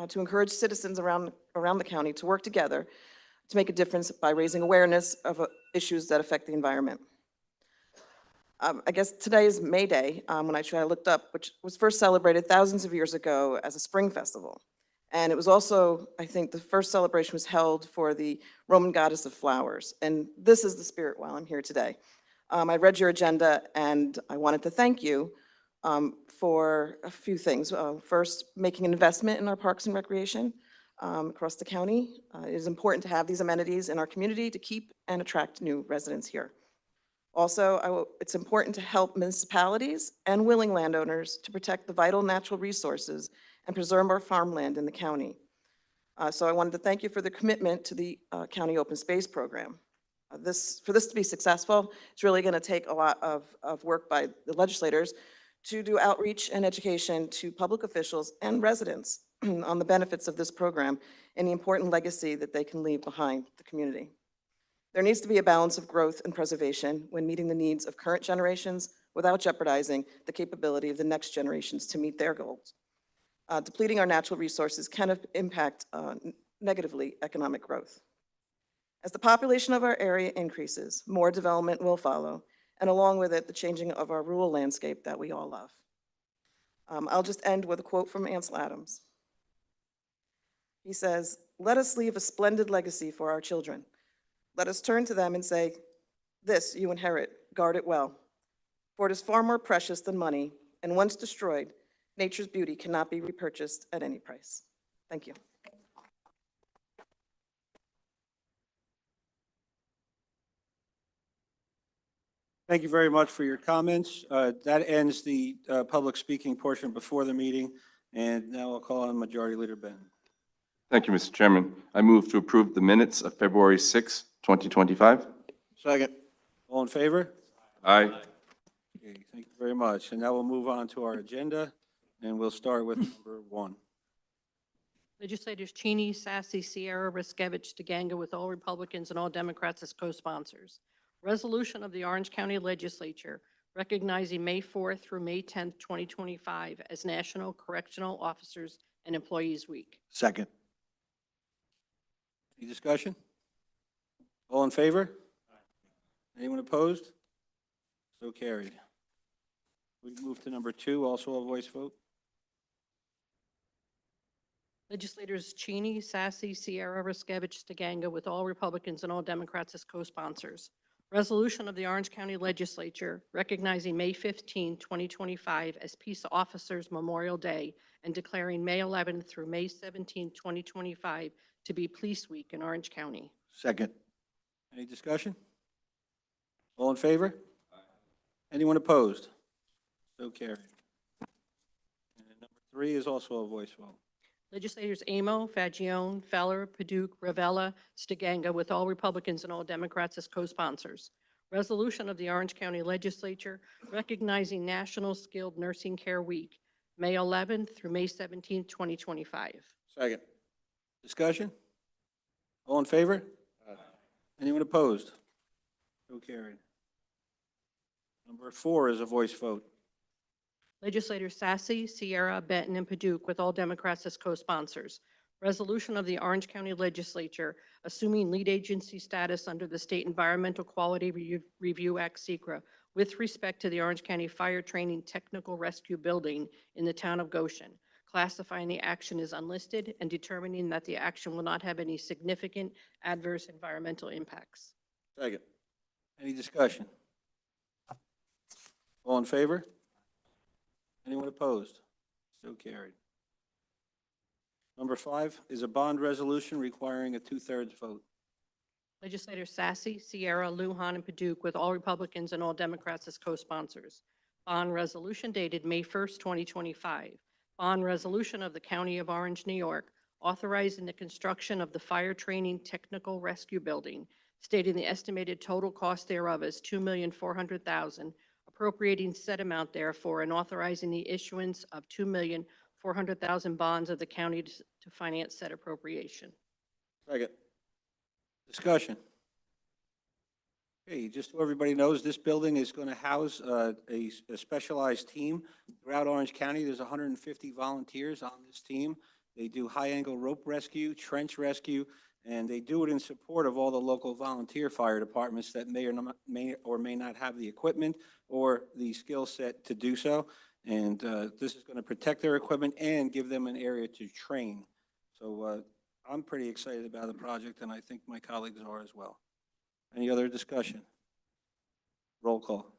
to encourage citizens around the county to work together to make a difference by raising awareness of issues that affect the environment. I guess today is May Day, when I looked up, which was first celebrated thousands of years ago as a spring festival. And it was also, I think, the first celebration was held for the Roman goddess of flowers. And this is the spirit while I'm here today. I read your agenda and I wanted to thank you for a few things. First, making an investment in our parks and recreation across the county. It is important to have these amenities in our community to keep and attract new residents here. Also, it's important to help municipalities and willing landowners to protect the vital natural resources and preserve our farmland in the county. So I wanted to thank you for the commitment to the county open space program. For this to be successful, it's really going to take a lot of work by the legislators to do outreach and education to public officials and residents on the benefits of this program and the important legacy that they can leave behind the community. There needs to be a balance of growth and preservation when meeting the needs of current generations without jeopardizing the capability of the next generations to meet their goals. Depleting our natural resources can impact negatively economic growth. As the population of our area increases, more development will follow, and along with it, the changing of our rural landscape that we all love. I'll just end with a quote from Ansel Adams. He says, "Let us leave a splendid legacy for our children. Let us turn to them and say, 'This you inherit, guard it well. For it is far more precious than money, and once destroyed, nature's beauty cannot be repurchased at any price.'" Thank you. Thank you very much for your comments. That ends the public speaking portion before the meeting, and now I'll call on Majority Leader Benton. Thank you, Mr. Chairman. I move to approve the minutes of February 6, 2025. Second. All in favor? Aye. Okay, thank you very much. And now we'll move on to our agenda, and we'll start with number 1. Legislators Cheney, Sassy, Sierra, Riskevich, DeGanga, with all Republicans and all Democrats as co-sponsors. Resolution of the Orange County Legislature recognizing May 4th through May 10th, 2025 as National Correctional Officers and Employees Week. Second. Any discussion? All in favor? Anyone opposed? So carried. We move to number 2, also a voice vote. Legislators Cheney, Sassy, Sierra, Riskevich, DeGanga, with all Republicans and all Democrats as co-sponsors. Resolution of the Orange County Legislature recognizing May 15, 2025 as Peace Officers Memorial Day and declaring May 11th through May 17, 2025 to be Police Week in Orange County. Second. Any discussion? All in favor? Anyone opposed? So carried. And number 3 is also a voice vote. Legislators Amo, Fagione, Feller, Paduk, Ravella, Stiganga, with all Republicans and all Democrats as co-sponsors. Resolution of the Orange County Legislature recognizing National Skilled Nursing Care Week, May 11th through May 17th, 2025. Second. Discussion? All in favor? Anyone opposed? So carried. Number 4 is a voice vote. Legislators Sassy, Sierra, Benton, and Paduk, with all Democrats as co-sponsors. Resolution of the Orange County Legislature assuming lead agency status under the State Environmental Quality Review Act, SECRA, with respect to the Orange County Fire Training Technical Rescue Building in the town of Goshen, classifying the action as unlisted and determining that the action will not have any significant adverse environmental impacts. Second. Any discussion? All in favor? Anyone opposed? So carried. Number 5 is a bond resolution requiring a 2/3 vote. Legislators Sassy, Sierra, Lujan, and Paduk, with all Republicans and all Democrats as co-sponsors. Bond resolution dated May 1st, 2025. Bond resolution of the County of Orange, New York, authorizing the construction of the Fire Training Technical Rescue Building, stating the estimated total cost thereof is $2,400,000, appropriating said amount therefore, and authorizing the issuance of $2,400,000 bonds of the county to finance said appropriation. Second. Discussion. Okay, just so everybody knows, this building is going to house a specialized team. Throughout Orange County, there's 150 volunteers on this team. They do high-angle rope rescue, trench rescue, and they do it in support of all the local volunteer fire departments that may or may not have the equipment or the skill set to do so. And this is going to protect their equipment and give them an area to train. So I'm pretty excited about the project, and I think my colleagues are as well. Any other discussion? Roll call.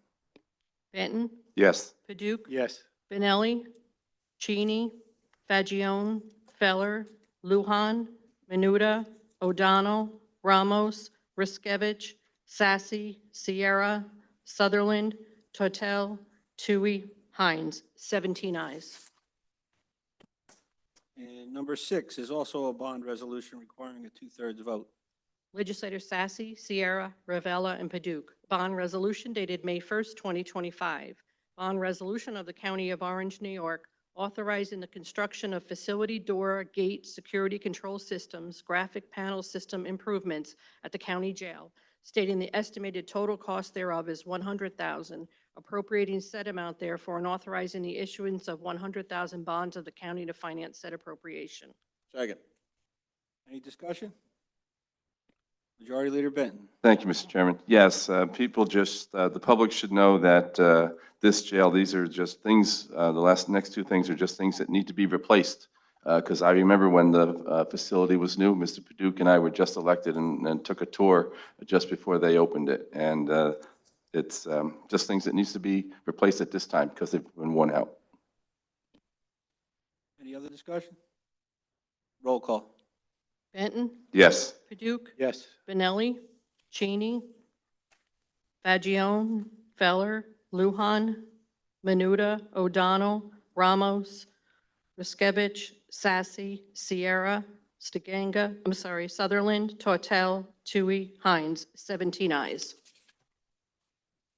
Benton? Yes. Paduk? Yes. Benelli? Cheney? Fagione? Feller? Lujan? Menuda? O'Donnell? Ramos? Riskevich? Sassy? Sierra? Sutherland? Tortel? Tui? Hines. 17 ayes. And number 6 is also a bond resolution requiring a 2/3 vote. Legislators Sassy, Sierra, Ravella, and Paduk. Bond resolution dated May 1st, 2025. Bond resolution of the County of Orange, New York, authorizing the construction of facility door, gate, security control systems, graphic panel system improvements at the county jail, stating the estimated total cost thereof is $100,000, appropriating said amount therefore, and authorizing the issuance of 100,000 bonds of the county to finance said appropriation. Second. Any discussion? Majority Leader Benton. Thank you, Mr. Chairman. Yes, people just, the public should know that this jail, these are just things, next two things are just things that need to be replaced. Because I remember when the facility was new, Mr. Paduke and I were just elected and took a tour just before they opened it. And it's just things that needs to be replaced at this time because they've been worn out. Any other discussion? Roll call. Benton, Yes. Paduk, Yes. Benelli, Cheney, Fagione, Feller, Lujan, Menuda, O'Donnell, Ramos, Riskevich, Sassy, Sierra, Sutherland, Tortel, Tui, Hines, 17 ayes.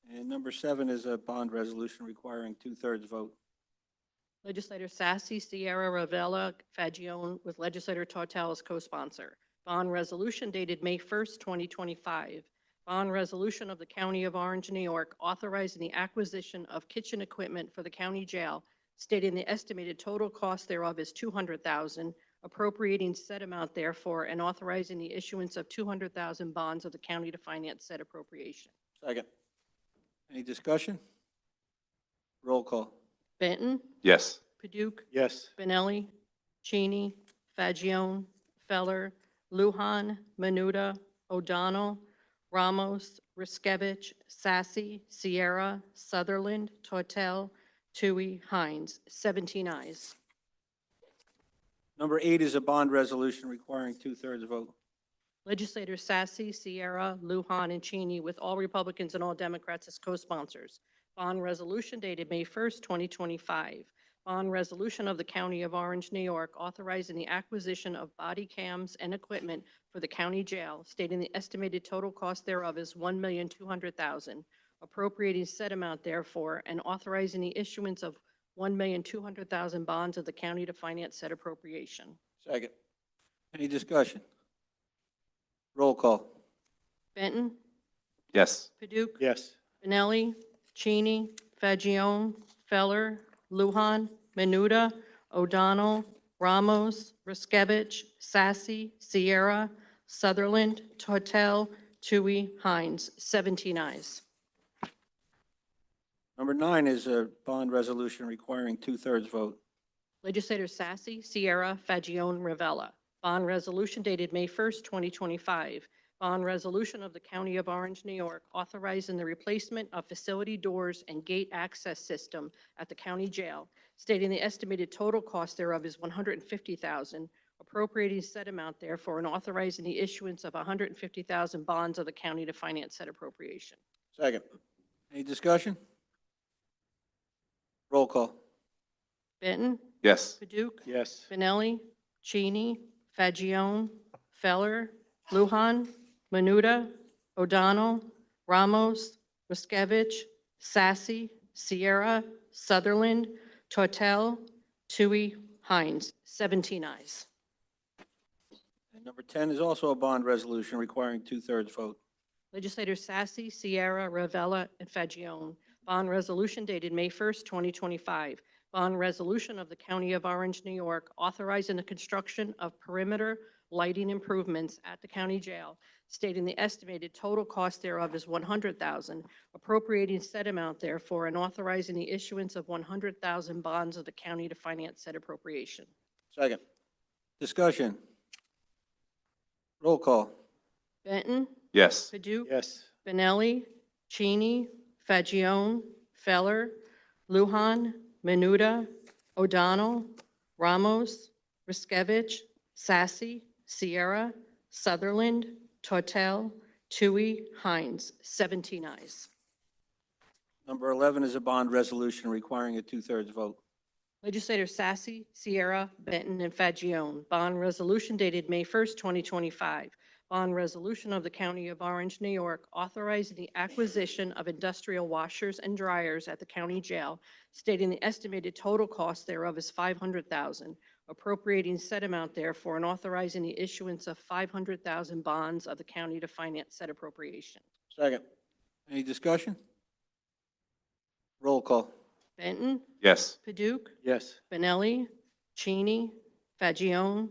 And number 7 is a bond resolution requiring 2/3 vote. Legislator Sassy, Sierra, Ravella, Fagione, with Legislator Tortel as co-sponsor. Bond resolution dated May 1st, 2025. Bond resolution of the County of Orange, New York, authorizing the acquisition of kitchen equipment for the county jail, stating the estimated total cost thereof is $200,000, appropriating said amount therefore, and authorizing the issuance of $200,000 bonds of the county to finance said appropriation. Second. Any discussion? Roll call. Benton, Yes. Paduk, Yes. Benelli, Cheney, Fagione, Feller, Lujan, Menuda, O'Donnell, Ramos, Riskevich, Sassy, Sierra, Sutherland, Tortel, Tui, Hines, 17 ayes. Number 8 is a bond resolution requiring 2/3 vote. Legislators Sassy, Sierra, Lujan, and Cheney, with all Republicans and all Democrats as co-sponsors. Bond resolution dated May 1st, 2025. Bond resolution of the County of Orange, New York, authorizing the acquisition of body cams and equipment for the county jail, stating the estimated total cost thereof is $1,200,000, appropriating said amount therefore, and authorizing the issuance of $1,200,000 bonds of the county to finance said appropriation. Second. Any discussion? Roll call. Benton, Yes. Paduk, Yes. Benelli, Cheney, Fagione, Feller, Lujan, Menuda, O'Donnell, Ramos, Riskevich, Sassy, Sierra, Sutherland, Tortel, Tui, Hines, 17 ayes. Number 9 is a bond resolution requiring 2/3 vote. Legislator Sassy, Sierra, Fagione, Ravella. Bond resolution dated May 1st, 2025. Bond resolution of the County of Orange, New York, authorizing the replacement of facility doors and gate access system at the county jail, stating the estimated total cost thereof is $150,000, appropriating said amount therefore, and authorizing the issuance of $150,000 bonds of the county to finance said appropriation. Second. Any discussion? Roll call. Benton, Yes. Paduk, Yes. Benelli, Cheney, Fagione, Feller, Lujan, Menuda, O'Donnell, Ramos, Riskevich, Sassy, Sierra, Sutherland, Tortel, Tui, Hines, 17 ayes. And number 10 is also a bond resolution requiring 2/3 vote. Legislators Sassy, Sierra, Ravella, and Fagione. Bond resolution dated May 1st, 2025. Bond resolution of the County of Orange, New York, authorizing the construction of perimeter lighting improvements at the county jail, stating the estimated total cost thereof is $100,000, appropriating said amount therefore, and authorizing the issuance of $100,000 bonds of the county to finance said appropriation. Second. Discussion. Roll call. Benton, Yes. Paduk, Yes. Benelli, Cheney, Fagione, Feller, Lujan, Menuda, O'Donnell, Ramos, Riskevich, Sassy, Sierra, Sutherland, Tortel, Tui, Hines, 17 ayes. Number 11 is a bond resolution requiring a 2/3 vote. Legislator Sassy, Sierra, Benton, and Fagione. Bond resolution dated May 1st, 2025. Bond resolution of the County of Orange, New York, authorizing the acquisition of industrial washers and dryers at the county jail, stating the estimated total cost thereof is $500,000, appropriating said amount therefore, and authorizing the issuance of $500,000 bonds of the county to finance said appropriation. Second. Any discussion? Roll call. Benton, Yes. Paduk, Yes. Benelli, Cheney, Fagione,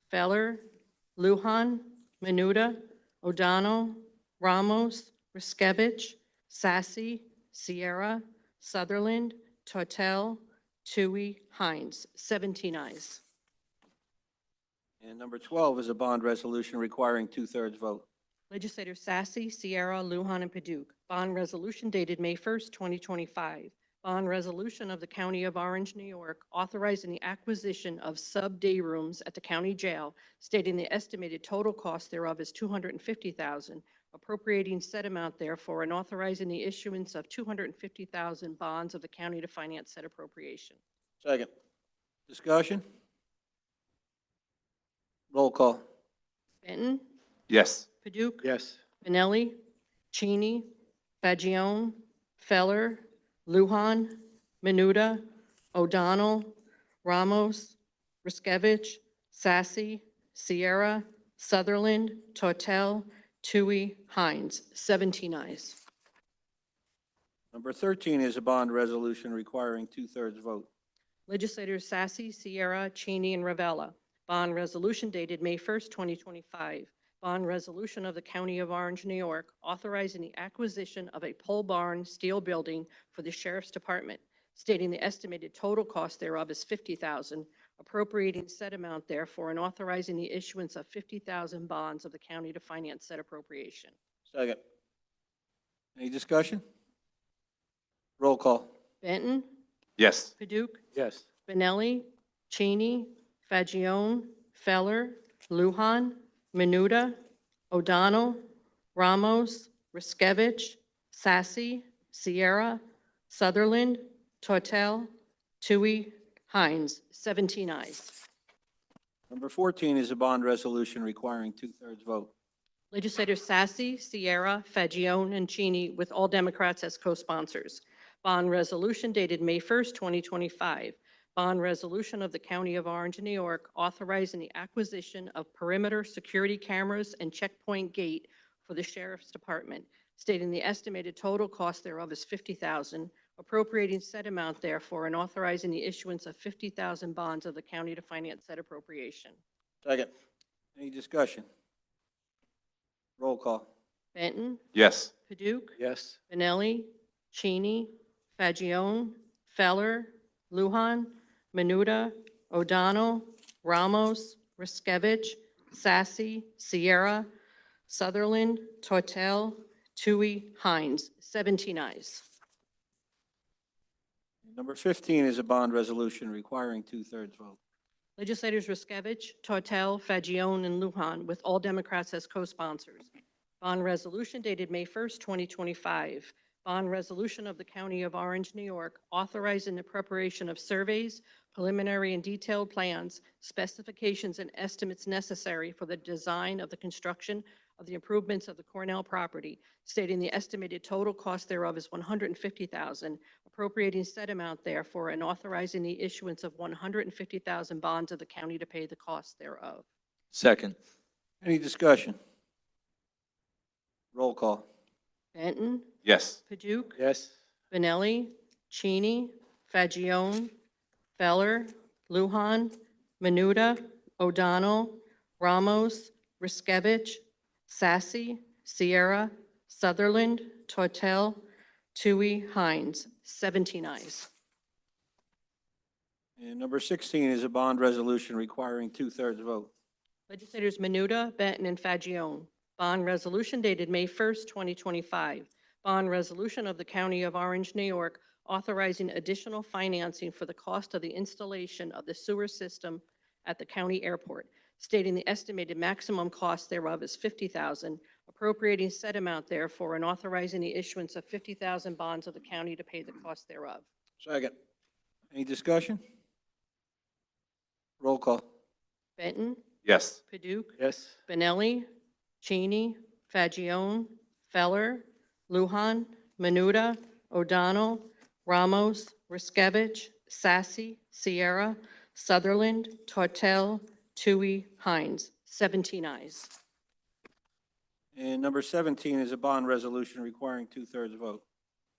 Feller, Lujan, Menuda, O'Donnell, Ramos, Riskevich, Sassy, Sierra, Sutherland, Tortel, Tui, Hines. 17 ayes. And number 12 is a bond resolution requiring two-thirds vote. Legislators Sassy, Sierra, Lujan, and Paduk. Bond resolution dated May 1st, 2025. Bond resolution of the County of Orange, New York, authorizing the acquisition of sub-day rooms at the county jail, stating the estimated total cost thereof is $250,000, appropriating said amount therefore, and authorizing the issuance of $250,000 bonds of the county to finance said appropriation. Second. Discussion? Roll call. Benton, Yes. Paduk, Yes. Benelli, Cheney, Fagione, Feller, Lujan, Menuda, O'Donnell, Ramos, Riskevich, Sassy, Sierra, Sutherland, Tortel, Tui, Hines. 17 ayes. Number 13 is a bond resolution requiring two-thirds vote. Legislators Sassy, Sierra, Cheney, and Ravella. Bond resolution dated May 1st, 2025. Bond resolution of the County of Orange, New York, authorizing the acquisition of a pole barn steel building for the Sheriff's Department, stating the estimated total cost thereof is $50,000, appropriating said amount therefore, and authorizing the issuance of 50,000 bonds of the county to finance said appropriation. Second. Any discussion? Roll call. Benton, Yes. Paduk, Yes. Benelli, Cheney, Fagione, Feller, Lujan, Menuda, O'Donnell, Ramos, Riskevich, Sassy, Sierra, Sutherland, Tortel, Tui, Hines. 17 ayes. Number 14 is a bond resolution requiring two-thirds vote. Legislators Sassy, Sierra, Fagione, and Cheney, with all Democrats as co-sponsors. Bond resolution dated May 1st, 2025. Bond resolution of the County of Orange, New York, authorizing the acquisition of perimeter security cameras and checkpoint gate for the Sheriff's Department, stating the estimated total cost thereof is $50,000, appropriating said amount therefore, and authorizing the issuance of 50,000 bonds of the county to finance said appropriation. Second. Any discussion? Roll call. Benton, Yes. Paduk, Yes. Benelli, Cheney, Fagione, Feller, Lujan, Menuda, O'Donnell, Ramos, Riskevich, Sassy, Sierra, Sutherland, Tortel, Tui, Hines. 17 ayes. Number 15 is a bond resolution requiring two-thirds vote. Legislators Riskevich, Tortel, Fagione, and Lujan, with all Democrats as co-sponsors. Bond resolution dated May 1st, 2025. Bond resolution of the County of Orange, New York, authorizing the preparation of surveys, preliminary and detailed plans, specifications, and estimates necessary for the design of the construction of the improvements of the Cornell property, stating the estimated total cost thereof is $150,000, appropriating said amount therefore, and authorizing the issuance of 150,000 bonds of the county to pay the cost thereof. Second. Any discussion? Roll call. Benton, Yes. Paduk, Yes. Benelli, Cheney, Fagione, Feller, Lujan, Menuda, O'Donnell, Ramos, Riskevich, Sassy, Sierra, Sutherland, Tortel, Tui, Hines. 17 ayes. And number 16 is a bond resolution requiring two-thirds vote. Legislators Menuda, Benton, and Fagione. Bond resolution dated May 1st, 2025. Bond resolution of the County of Orange, New York, authorizing additional financing for the cost of the installation of the sewer system at the county airport, stating the estimated maximum cost thereof is $50,000, appropriating said amount therefore, and authorizing the issuance of 50,000 bonds of the county to pay the cost thereof. Second. Any discussion? Roll call. Benton, Yes. Paduk, Yes. Benelli, Cheney, Fagione, Feller, Lujan, Menuda, O'Donnell, Ramos, Riskevich, Sassy, Sierra, Sutherland, Tortel, Tui, Hines. 17 ayes. And number 17 is a bond resolution requiring two-thirds vote.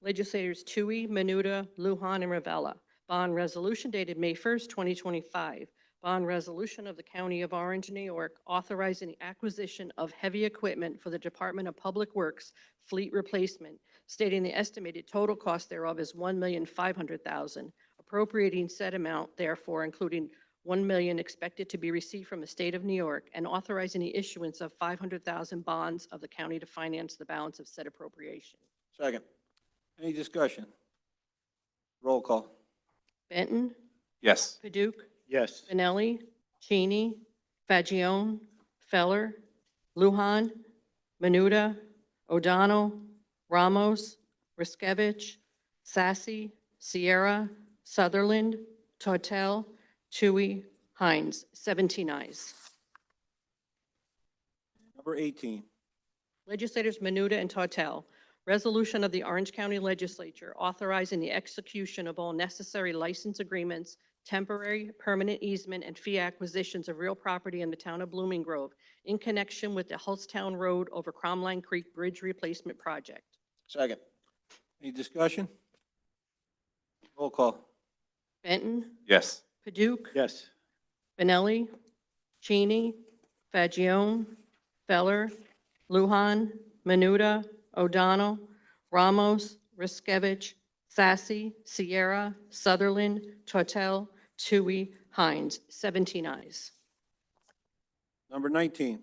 Legislators Tui, Menuda, Lujan, and Ravella. Bond resolution dated May 1st, 2025. Bond resolution of the County of Orange, New York, authorizing the acquisition of heavy equipment for the Department of Public Works fleet replacement, stating the estimated total cost thereof is $1,500,000, appropriating said amount, therefore, including $1 million expected to be received from the state of New York, and authorizing the issuance of 500,000 bonds of the county to finance the balance of said appropriation. Second. Any discussion? Roll call. Benton, Yes. Paduk, Yes. Benelli, Cheney, Fagione, Feller, Lujan, Menuda, O'Donnell, Ramos, Riskevich, Sassy, Sierra, Sutherland, Tortel, Tui, Hines, 17 ayes. Number 18. Legislators Menuda and Tortel, resolution of the Orange County Legislature authorizing the execution of all necessary license agreements, temporary, permanent easement, and fee acquisitions of real property in the town of Blooming Grove in connection with the Hullstown Road over Cromline Creek Bridge Replacement Project. Second. Any discussion? Roll call. Benton, Yes. Paduk, Yes. Benelli, Cheney, Fagione, Feller, Lujan, Menuda, O'Donnell, Ramos, Riskevich, Sassy, Sierra, Sutherland, Tortel, Tui, Hines, 17 ayes. Number 19.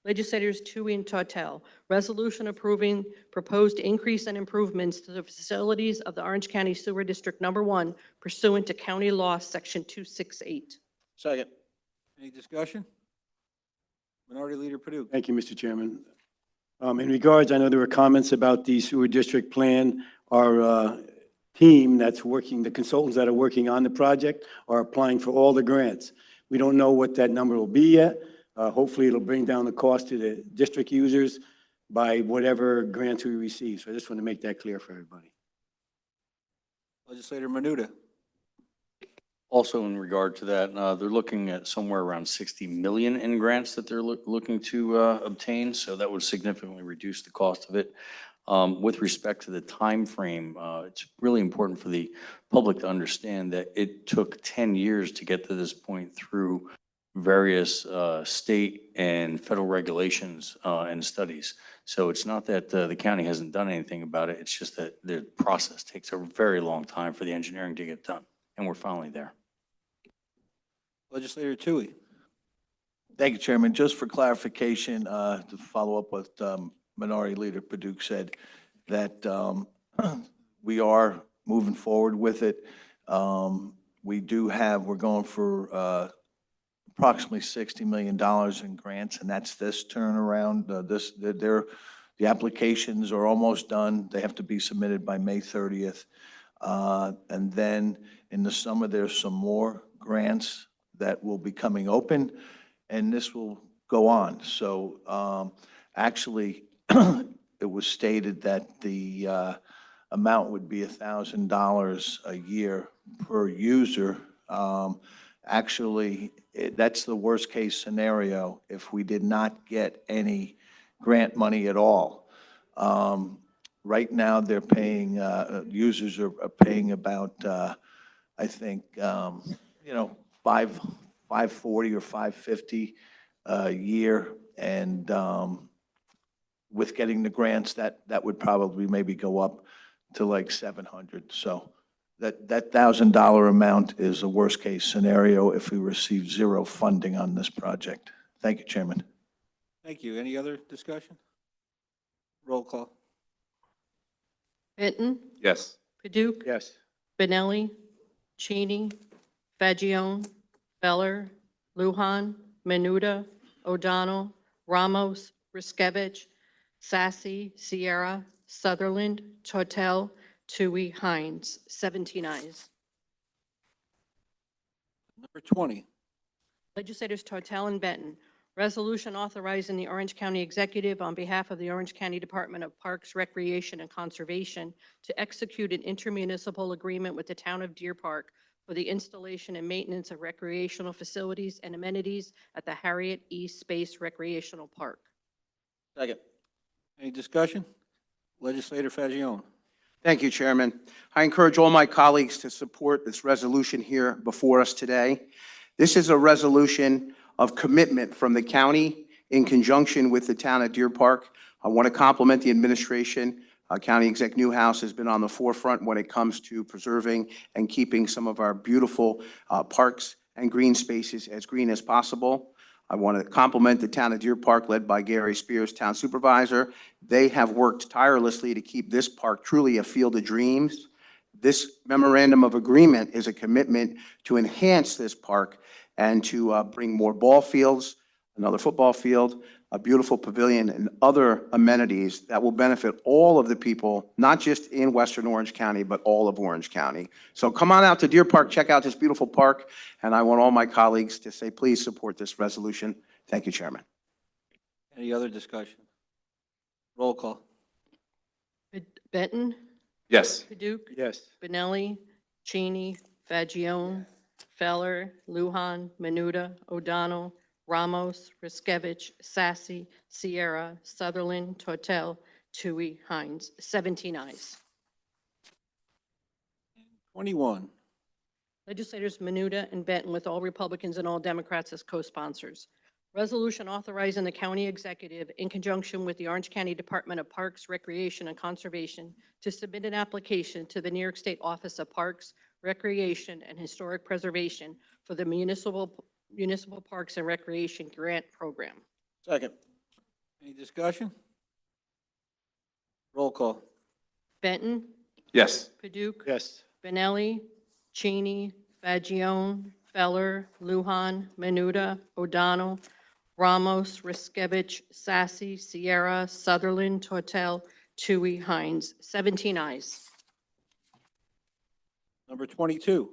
Legislators Tui and Tortel, resolution approving proposed increase and improvements to the facilities of the Orange County Sewer District Number 1 pursuant to County Law, Section 268. Second. Any discussion? Minority Leader Paduk. Thank you, Mr. Chairman. In regards, I know there were comments about the sewer district plan. Our team that's working, the consultants that are working on the project are applying for all the grants. We don't know what that number will be yet. Hopefully, it'll bring down the cost to the district users by whatever grants we receive. So I just want to make that clear for everybody. Legislator Menuda. Also, in regard to that, they're looking at somewhere around 60 million in grants that they're looking to obtain, so that would significantly reduce the cost of it. With respect to the time frame, it's really important for the public to understand that it took 10 years to get to this point through various state and federal regulations and studies. So it's not that the county hasn't done anything about it, it's just that the process takes a very long time for the engineering to get done, and we're finally there. Legislator Tui. Thank you, Chairman. Just for clarification, to follow up what Minority Leader Paduk said, that we are moving forward with it. We're going for approximately $60 million in grants, and that's this turnaround. The applications are almost done. They have to be submitted by May 30th. And then in the summer, there's some more grants that will be coming open, and this will go on. So actually, it was stated that the amount would be $1,000 a year per user. Actually, that's the worst-case scenario if we did not get any grant money at all. Right now, they're paying, users are paying about, I think, $540 or $550 a year, and with getting the grants, that would probably maybe go up to like $700. So that $1,000 amount is a worst-case scenario if we receive zero funding on this project. Thank you, Chairman. Thank you. Any other discussion? Roll call. Benton, Yes. Paduk, Yes. Benelli, Cheney, Fagione, Feller, Lujan, Menuda, O'Donnell, Ramos, Riskevich, Sassy, Sierra, Sutherland, Tortel, Tui, Hines, 17 ayes. Number 20. Legislators Tortel and Benton, resolution authorizing the Orange County Executive on behalf of the Orange County Department of Parks, Recreation, and Conservation to execute an intermunicipal agreement with the town of Deer Park for the installation and maintenance of recreational facilities and amenities at the Harriet E. Space Recreational Park. Second. Any discussion? Legislator Fagione. Thank you, Chairman. I encourage all my colleagues to support this resolution here before us today. This is a resolution of commitment from the county in conjunction with the town of Deer Park. I want to compliment the administration. County Exec Newhouse has been on the forefront when it comes to preserving and keeping some of our beautiful parks and green spaces as green as possible. I want to compliment the town of Deer Park, led by Gary Spears, town supervisor. They have worked tirelessly to keep this park truly a field of dreams. This memorandum of agreement is a commitment to enhance this park and to bring more ball fields, another football field, a beautiful pavilion, and other amenities that will benefit all of the people, not just in Western Orange County, but all of Orange County. So come on out to Deer Park, check out this beautiful park, and I want all my colleagues to say, please support this resolution. Thank you, Chairman. Any other discussion? Roll call. Benton, Yes. Paduk, Yes. Benelli, Cheney, Fagione, Feller, Lujan, Menuda, O'Donnell, Ramos, Riskevich, Sassy, Sierra, Sutherland, Tortel, Tui, Hines. 17 ayes. 21. Legislators Menuda and Benton, with all Republicans and all Democrats as co-sponsors. Resolution authorizing the county executive, in conjunction with the Orange County Department of Parks, Recreation, and Conservation, to submit an application to the New York State Office of Parks, Recreation, and Historic Preservation for the Municipal Parks and Recreation Grant Program. Second. Any discussion? Roll call. Benton, Yes. Paduk, Yes. Benelli, Cheney, Fagione, Feller, Lujan, Menuda, O'Donnell, Ramos, Riskevich, Sassy, Sierra, Sutherland, Tortel, Tui, Hines. 17 ayes. Number 22.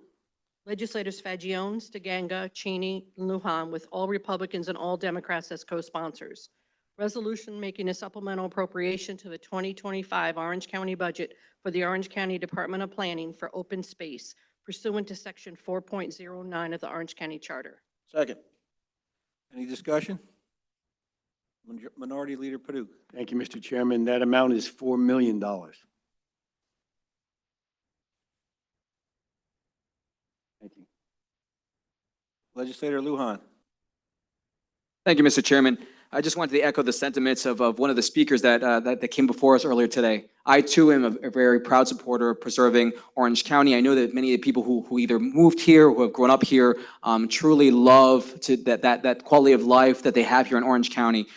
Legislators Fagione, Stiganga, Cheney, and Lujan, with all Republicans and all Democrats as co-sponsors. Resolution making a supplemental appropriation to the 2025 Orange County budget for the Orange County Department of Planning for open space pursuant to Section 4.09 of the Orange County Charter. Second. Any discussion? Minority Leader Paduk. Thank you, Mr. Chairman. That amount is $4 million. Thank you. Legislator Lujan. Thank you, Mr. Chairman. I just wanted to echo the sentiments of one of the speakers that came before us earlier today. I, too, am a very proud supporter of preserving Orange County. I know that many of the people who either moved here, who have grown up here, truly love that quality of life that they have here in Orange County.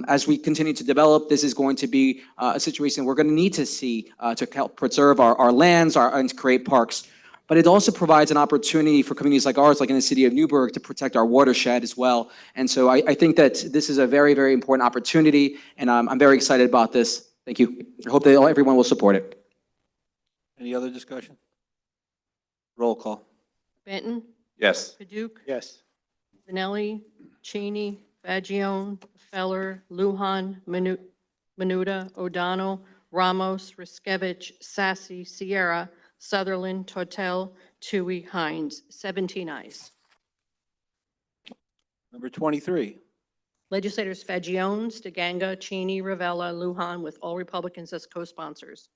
As we continue to develop, this is going to be a situation we're going to need to see to help preserve our lands and to create parks. But it also provides an opportunity for communities like ours, like in the city of Newburgh, to protect our watershed as well. And so I think that this is a very, very important opportunity, and I'm very excited about this. Thank you. I hope that everyone will support it. Any other discussion? Roll call. Benton, Yes. Paduk, Yes. Benelli, Cheney, Fagione, Feller, Lujan, Menuda, O'Donnell, Ramos, Riskevich, Sassy, Sierra, Sutherland, Tortel, Tui, Hines. 17 ayes. Number 23. Legislators Fagione, Stiganga, Cheney, Ravella, Lujan, with all Republicans as co-sponsors.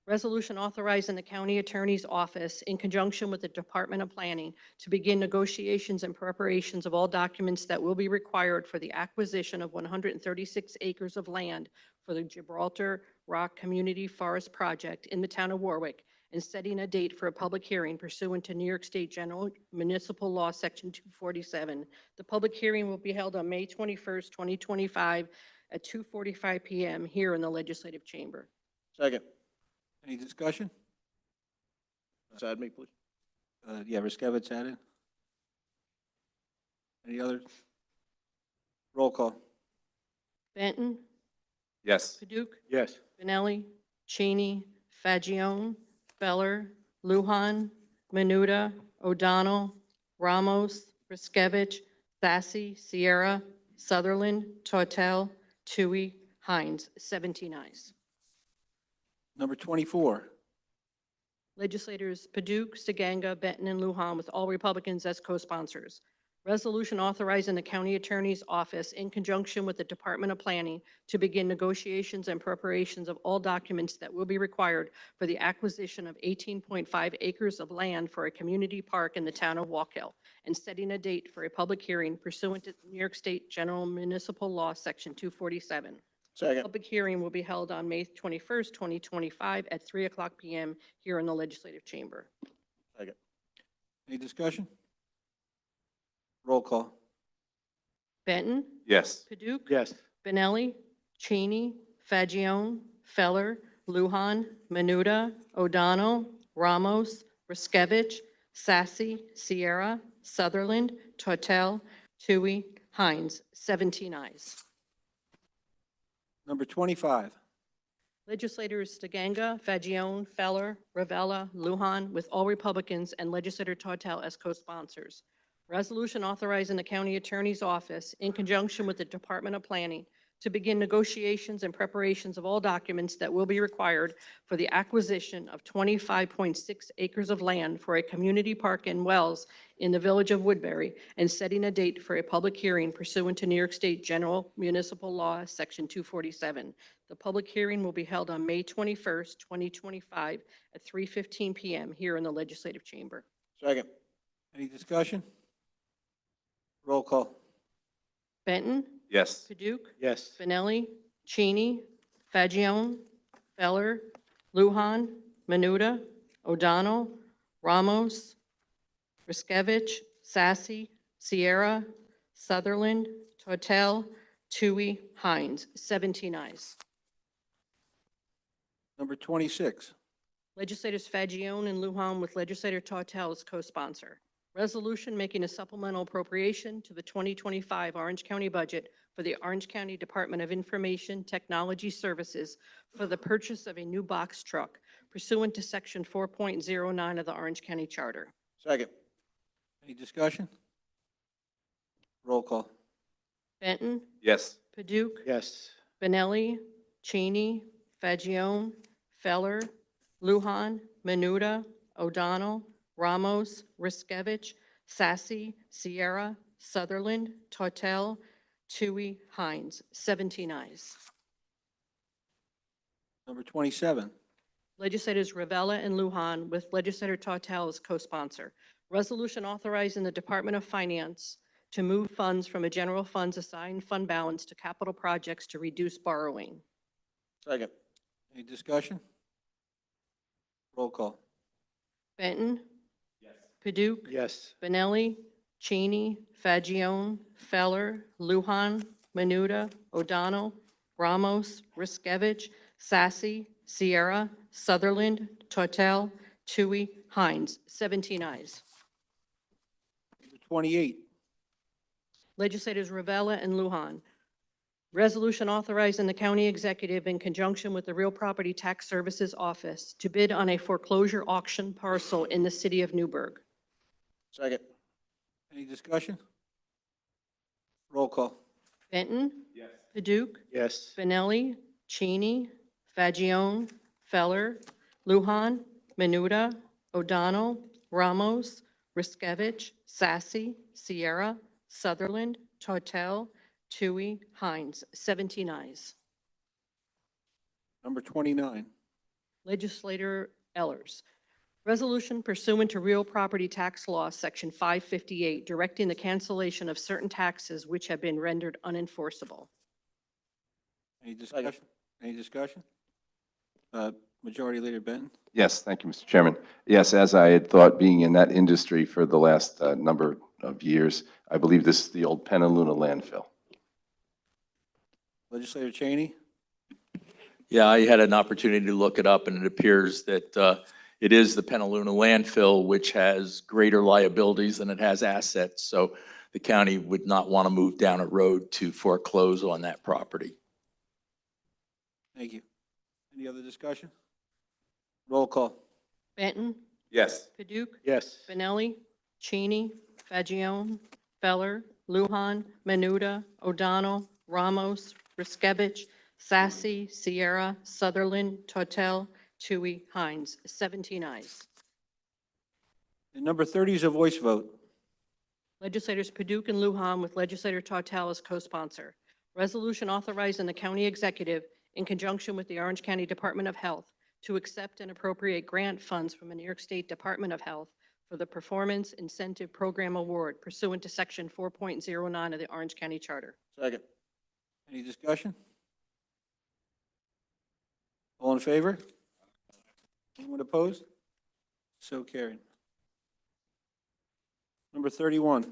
Resolution authorizing the county attorney's office, in conjunction with the Department of Planning, to begin negotiations and preparations of all documents that will be required for the acquisition of 136 acres of land for the Gibraltar Rock Community Forest Project in the town of Warwick, and setting a date for a public hearing pursuant to New York State General Municipal Law, Section 247. The public hearing will be held on May 21st, 2025 at 2:45 p.m. here in the Legislative Chamber. Second. Any discussion? Add me, please. Yeah, Riskevich added. Any others? Roll call. Benton, Yes. Paduk, Yes. Benelli, Cheney, Fagione, Feller, Lujan, Menuda, O'Donnell, Ramos, Riskevich, Sassy, Sierra, Sutherland, Tortel, Tui, Hines. 17 ayes. Number 24. Legislators Paduk, Stiganga, Benton, and Lujan, with all Republicans as co-sponsors. Resolution authorizing the county attorney's office in conjunction with the Department of Planning to begin negotiations and preparations of all documents that will be required for the acquisition of 18.5 acres of land for a community park in the town of Walk Hill, and setting a date for a public hearing pursuant to New York State General Municipal Law, Section 247. Second. Public hearing will be held on May 21st, 2025 at 3:00 p.m. here in the Legislative Chamber. Second. Any discussion? Roll call. Benton. Yes. Paduk. Yes. Benelli. Cheney. Fagione. Feller. Lujan. Menuda. O'Donnell. Ramos. Riskevich. Sassy. Sierra. Sutherland. Tortel. Tui. Hines. 17 ayes. Number 25. Legislators Stiganga, Fagione, Feller, Ravella, Lujan, with all Republicans, and Legislator Tortel as co-sponsors. Resolution authorizing the county attorney's office, in conjunction with the Department of Planning, to begin negotiations and preparations of all documents that will be required for the acquisition of 25.6 acres of land for a community park in Wells in the village of Woodbury, and setting a date for a public hearing pursuant to New York State General Municipal Law, Section 247. The public hearing will be held on May 21st, 2025 at 3:15 p.m. here in the Legislative Chamber. Second. Any discussion? Roll call. Benton. Yes. Paduk. Yes. Benelli. Cheney. Fagione. Feller. Lujan. Menuda. O'Donnell. Ramos. Riskevich. Sassy. Sierra. Sutherland. Tortel. Tui. Hines. 17 ayes. Number 26. Legislators Fagione and Lujan, with Legislator Tortel as co-sponsor. Resolution making a supplemental appropriation to the 2025 Orange County budget for the Orange County Department of Information Technology Services for the purchase of a new box truck pursuant to Section 4.09 of the Orange County Charter. Second. Any discussion? Roll call. Benton. Yes. Paduk. Yes. Benelli. Cheney. Fagione. Feller. Lujan. Menuda. O'Donnell. Ramos. Riskevich. Sassy. Sierra. Sutherland. Tortel. Tui. Hines. 17 ayes. Number 27. Legislators Ravella and Lujan, with Legislator Tortel as co-sponsor. Resolution authorizing the Department of Finance to move funds from a general fund's assigned fund balance to capital projects to reduce borrowing. Second. Any discussion? Roll call. Benton. Yes. Paduk. Yes. Benelli. Cheney. Fagione. Feller. Lujan. Menuda. O'Donnell. Ramos. Riskevich. Sassy. Sierra. Sutherland. Tortel. Tui. Hines. 17 ayes. Number 28. Legislators Ravella and Lujan. Resolution authorizing the county executive, in conjunction with the Real Property Tax Services Office, to bid on a foreclosure auction parcel in the city of Newburgh. Second. Any discussion? Roll call. Benton. Yes. Paduk. Yes. Benelli. Cheney. Fagione. Feller. Lujan. Menuda. O'Donnell. Ramos. Riskevich. Sassy. Sierra. Sutherland. Tortel. Tui. Hines. 17 ayes. Number 29. Legislator Ellers. Resolution pursuant to Real Property Tax Law, Section 558, directing the cancellation of certain taxes which have been rendered unenforceable. Any discussion? Any discussion? Majority Leader Benton. Yes, thank you, Mr. Chairman. Yes, as I had thought, being in that industry for the last number of years, I believe this is the old Penaluna landfill. Legislator Cheney. Yeah, I had an opportunity to look it up, and it appears that it is the Penaluna landfill, which has greater liabilities than it has assets. So the county would not want to move down a road to foreclose on that property. Thank you. Any other discussion? Roll call. Benton. Yes. Paduk. Yes. Benelli. Cheney. Fagione. Feller. Lujan. Menuda. O'Donnell. Ramos. Riskevich. Sassy. Sierra. Sutherland. Tortel. Tui. Hines. 17 ayes. And number 30 is a voice vote. Legislators Paduk and Lujan with Legislator Tortel as co-sponsor. Resolution authorizing the county executive, in conjunction with the Orange County Department of Health, to accept and appropriate grant funds from the New York State Department of Health for the Performance Incentive Program Award pursuant to Section 4.09 of the Orange County Charter. Second. Any discussion? All in favor? Anyone opposed? So carried. Number 31.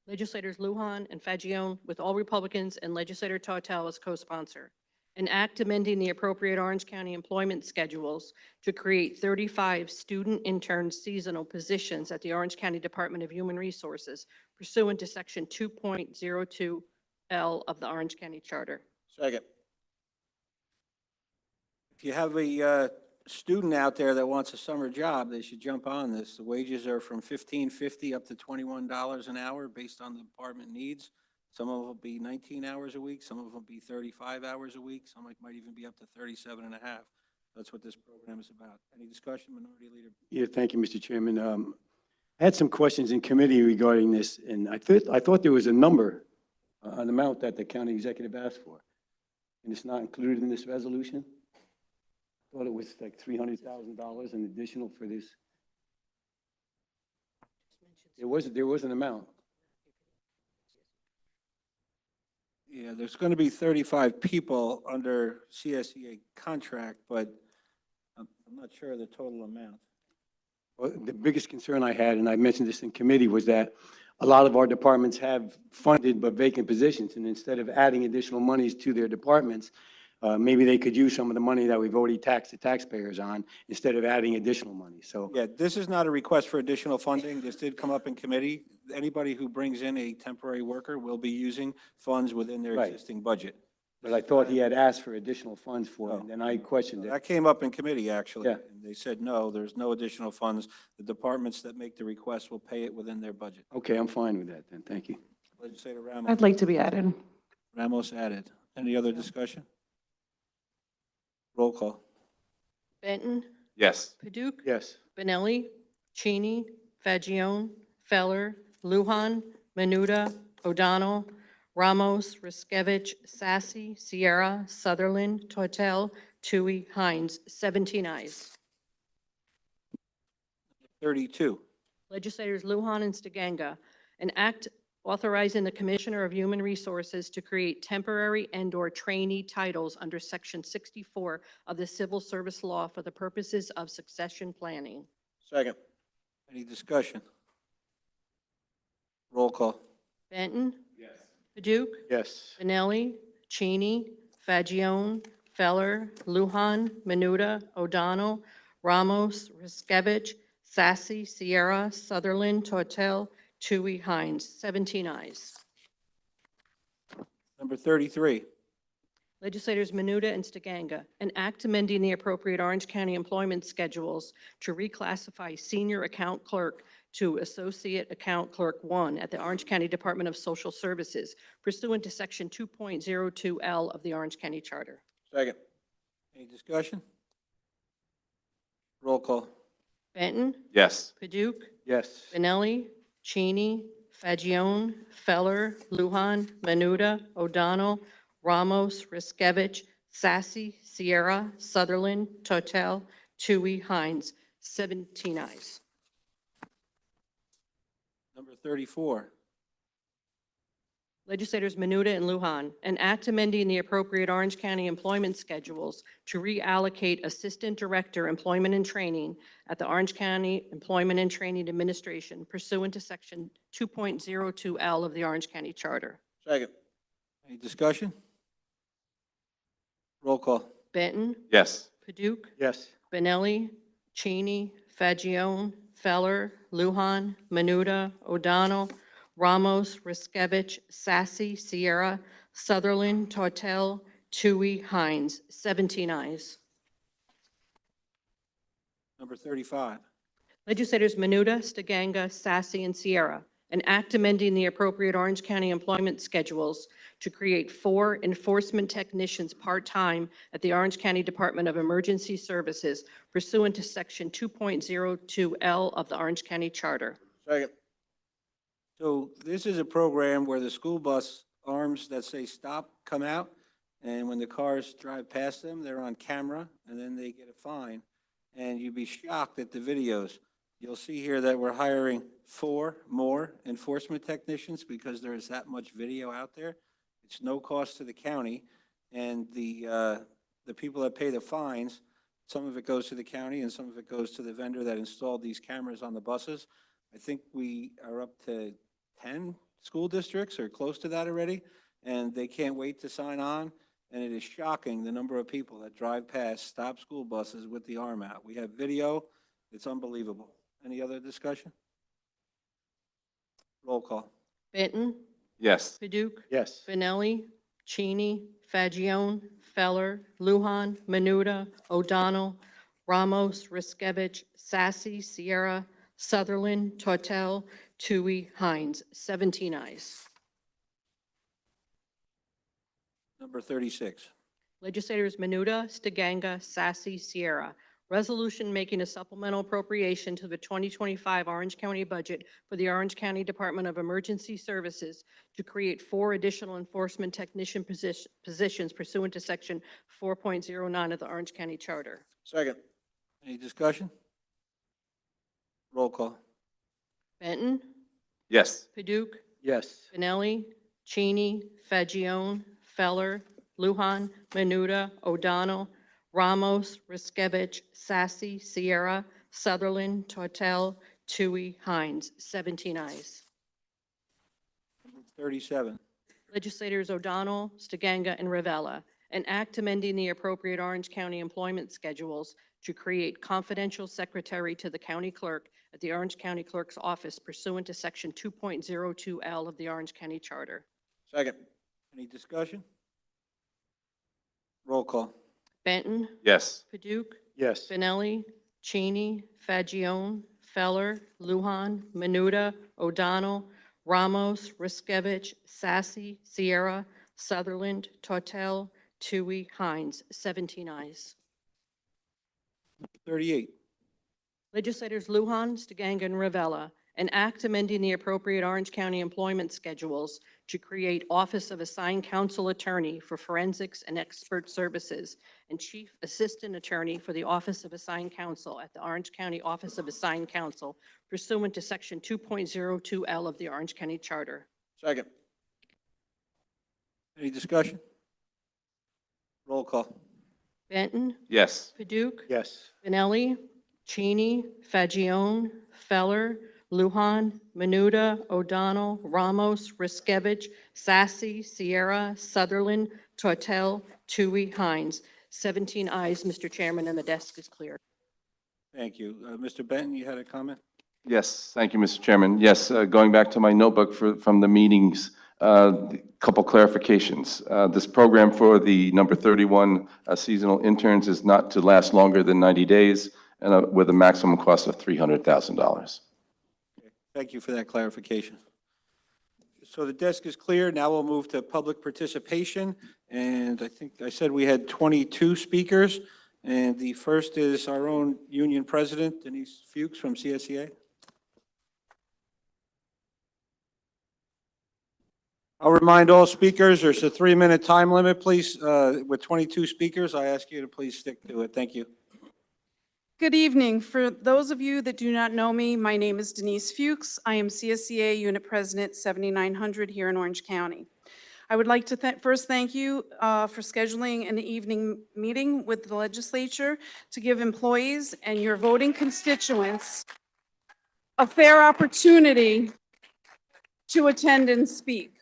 Legislators Lujan and Fagione with all Republicans and Legislator Tortel as co-sponsor. An act amending the appropriate Orange County employment schedules to create 35 student intern seasonal positions at the Orange County Department of Human Resources pursuant to Section 2.02L of the Orange County Charter. Second. If you have a student out there that wants a summer job, they should jump on this. The wages are from $15.50 up to $21 an hour based on the department needs. Some of them will be 19 hours a week, some of them will be 35 hours a week, some might even be up to 37 and a half. That's what this program is about. Any discussion, Minority Leader? Yeah, thank you, Mr. Chairman. I had some questions in committee regarding this, and I thought there was a number, an amount that the county executive asked for, and it's not included in this resolution. I thought it was like $300,000 an additional for this. There was an amount. Yeah, there's going to be 35 people under CSEA contract, but I'm not sure of the total amount. Well, the biggest concern I had, and I mentioned this in committee, was that a lot of our departments have funded but vacant positions, and instead of adding additional monies to their departments, maybe they could use some of the money that we've already taxed the taxpayers on instead of adding additional money. So, Yeah, this is not a request for additional funding. This did come up in committee. Anybody who brings in a temporary worker will be using funds within their Right. existing budget. but I thought he had asked for additional funds for it, and then I questioned it. That came up in committee, actually. Yeah. And they said, no, there's no additional funds. The departments that make the request will pay it within their budget. Okay, I'm fine with that then, thank you. Legislator Ramos. I'd like to be added. Ramos added. Any other discussion? Roll call. Benton, Yes. Paduk, Yes. Benelli, Cheney, Fagione, Feller, Lujan, Menuda, O'Donnell, Ramos, Riskevich, Sassy, Sierra, Sutherland, Tortel, Tui, Hines, 17 ayes. 32. Legislators Lujan and Stiganga, an act authorizing the Commissioner of Human Resources to create temporary and/or trainee titles under Section 64 of the Civil Service Law for the purposes of succession planning. Second. Any discussion? Roll call. Benton. Yes. Paduk. Yes. Benelli, Cheney, Fagione, Feller, Lujan, Menuda, O'Donnell, Ramos, Riskevich, Sassy, Sierra, Sutherland, Tortel, Tui, Hines, 17 ayes. Number 33. Legislators Menuda and Stiganga, an act amending the appropriate Orange County employment schedules to reclassify senior account clerk to associate account clerk 1 at the Orange County Department of Social Services pursuant to Section 2.02L of the Orange County Charter. Second. Any discussion? Roll call. Benton. Yes. Paduk. Yes. Benelli, Cheney, Fagione, Feller, Lujan, Menuda, O'Donnell, Ramos, Riskevich, Sassy, Sierra, Sutherland, Tortel, Tui, Hines, 17 ayes. Number 34. Legislators Menuda and Lujan, an act amending the appropriate Orange County employment schedules to reallocate Assistant Director Employment and Training at the Orange County Employment and Training Administration pursuant to Section 2.02L of the Orange County Charter. Second. Any discussion? Roll call. Benton. Yes. Paduk. Yes. Benelli, Cheney, Fagione, Feller, Lujan, Menuda, O'Donnell, Ramos, Riskevich, Sassy, Sierra, Sutherland, Tortel, Tui, Hines, 17 ayes. Number 35. Legislators Menuda, Stiganga, Sassy, and Sierra, an act amending the appropriate Orange County employment schedules to create 4 enforcement technicians part-time at the Orange County Department of Emergency Services pursuant to Section 2.02L of the Orange County Charter. Second. So this is a program where the school bus arms that say stop come out, and when the cars drive past them, they're on camera, and then they get a fine. And you'd be shocked at the videos. You'll see here that we're hiring 4 more enforcement technicians because there's that much video out there. It's no cost to the county, and the people that pay the fines, some of it goes to the county and some of it goes to the vendor that installed these cameras on the buses. I think we are up to 10 school districts or close to that already, and they can't wait to sign on. And it is shocking the number of people that drive past stop school buses with the arm out. We have video. It's unbelievable. Any other discussion? Roll call. Benton. Yes. Paduk. Yes. Benelli. Cheney. Fagione. Feller. Lujan. Menuda. O'Donnell. Ramos. Riskevich. Sassy. Sierra. Sutherland. Tortel. Tui. Hines. 17 ayes. Number 36. Legislators Menuda, Stiganga, Sassy, Sierra. Resolution making a supplemental appropriation to the 2025 Orange County budget for the Orange County Department of Emergency Services to create 4 additional enforcement technician positions pursuant to Section 4.09 of the Orange County Charter. Second. Any discussion? Roll call. Benton. Yes. Paduk. Yes. Benelli. Cheney. Fagione. Feller. Lujan. Menuda. O'Donnell. Ramos. Riskevich. Sassy. Sierra. Sutherland. Tortel. Tui. Hines. 17 ayes. 37. Legislators O'Donnell, Stiganga, and Ravella. An act amending the appropriate Orange County employment schedules to create confidential secretary to the county clerk at the Orange County Clerk's office pursuant to Section 2.02L of the Orange County Charter. Second. Any discussion? Roll call. Benton. Yes. Paduk. Yes. Benelli. Cheney. Fagione. Feller. Lujan. Menuda. O'Donnell. Ramos. Riskevich. Sassy. Sierra. Sutherland. Tortel. Tui. Hines. 17 ayes. 38. Legislators Lujan, Stiganga, and Ravella. An act amending the appropriate Orange County employment schedules to create Office of Assigned Counsel Attorney for Forensics and Expert Services and Chief Assistant Attorney for the Office of Assigned Counsel at the Orange County Office of Assigned Counsel pursuant to Section 2.02L of the Orange County Charter. Second. Any discussion? Roll call. Benton. Yes. Paduk. Yes. Benelli. Cheney. Fagione. Feller. Lujan. Menuda. O'Donnell. Ramos. Riskevich. Sassy. Sierra. Sutherland. Tortel. Tui. Hines. 17 ayes, Mr. Chairman, and the desk is clear. Thank you. Mr. Benton, you had a comment? Yes, thank you, Mr. Chairman. Yes, going back to my notebook from the meetings, couple clarifications. This program for the number 31 seasonal interns is not to last longer than 90 days and with a maximum cost of $300,000. Thank you for that clarification. So the desk is clear. Now we'll move to public participation. And I think I said we had 22 speakers. And the first is our own union president, Denise Fuchs from CSEA. I'll remind all speakers, there's a 3-minute time limit, please. With 22 speakers, I ask you to please stick to it. Thank you. Good evening. For those of you that do not know me, my name is Denise Fuchs. I am CSEA Unit President 7900 here in Orange County. I would like to first thank you for scheduling an evening meeting with the legislature to give employees and your voting constituents a fair opportunity to attend and speak.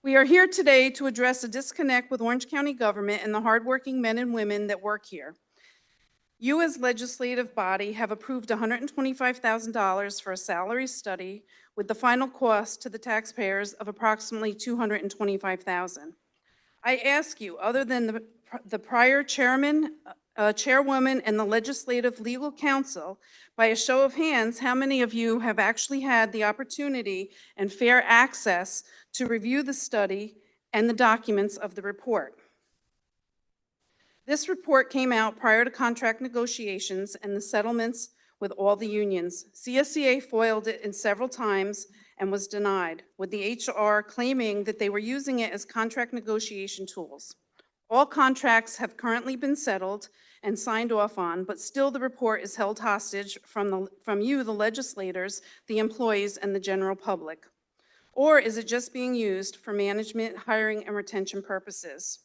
We are here today to address a disconnect with Orange County government and the hardworking men and women that work here. You as legislative body have approved $125,000 for a salary study with the final cost to the taxpayers of approximately $225,000. I ask you, other than the prior chairman, chairwoman, and the legislative legal counsel, by a show of hands, how many of you have actually had the opportunity and fair access to review the study and the documents of the report? This report came out prior to contract negotiations and the settlements with all the unions. CSCA foiled it in several times and was denied, with the HR claiming that they were using it as contract negotiation tools. All contracts have currently been settled and signed off on, but still the report is held hostage from you, the legislators, the employees, and the general public. Or is it just being used for management, hiring, and retention purposes?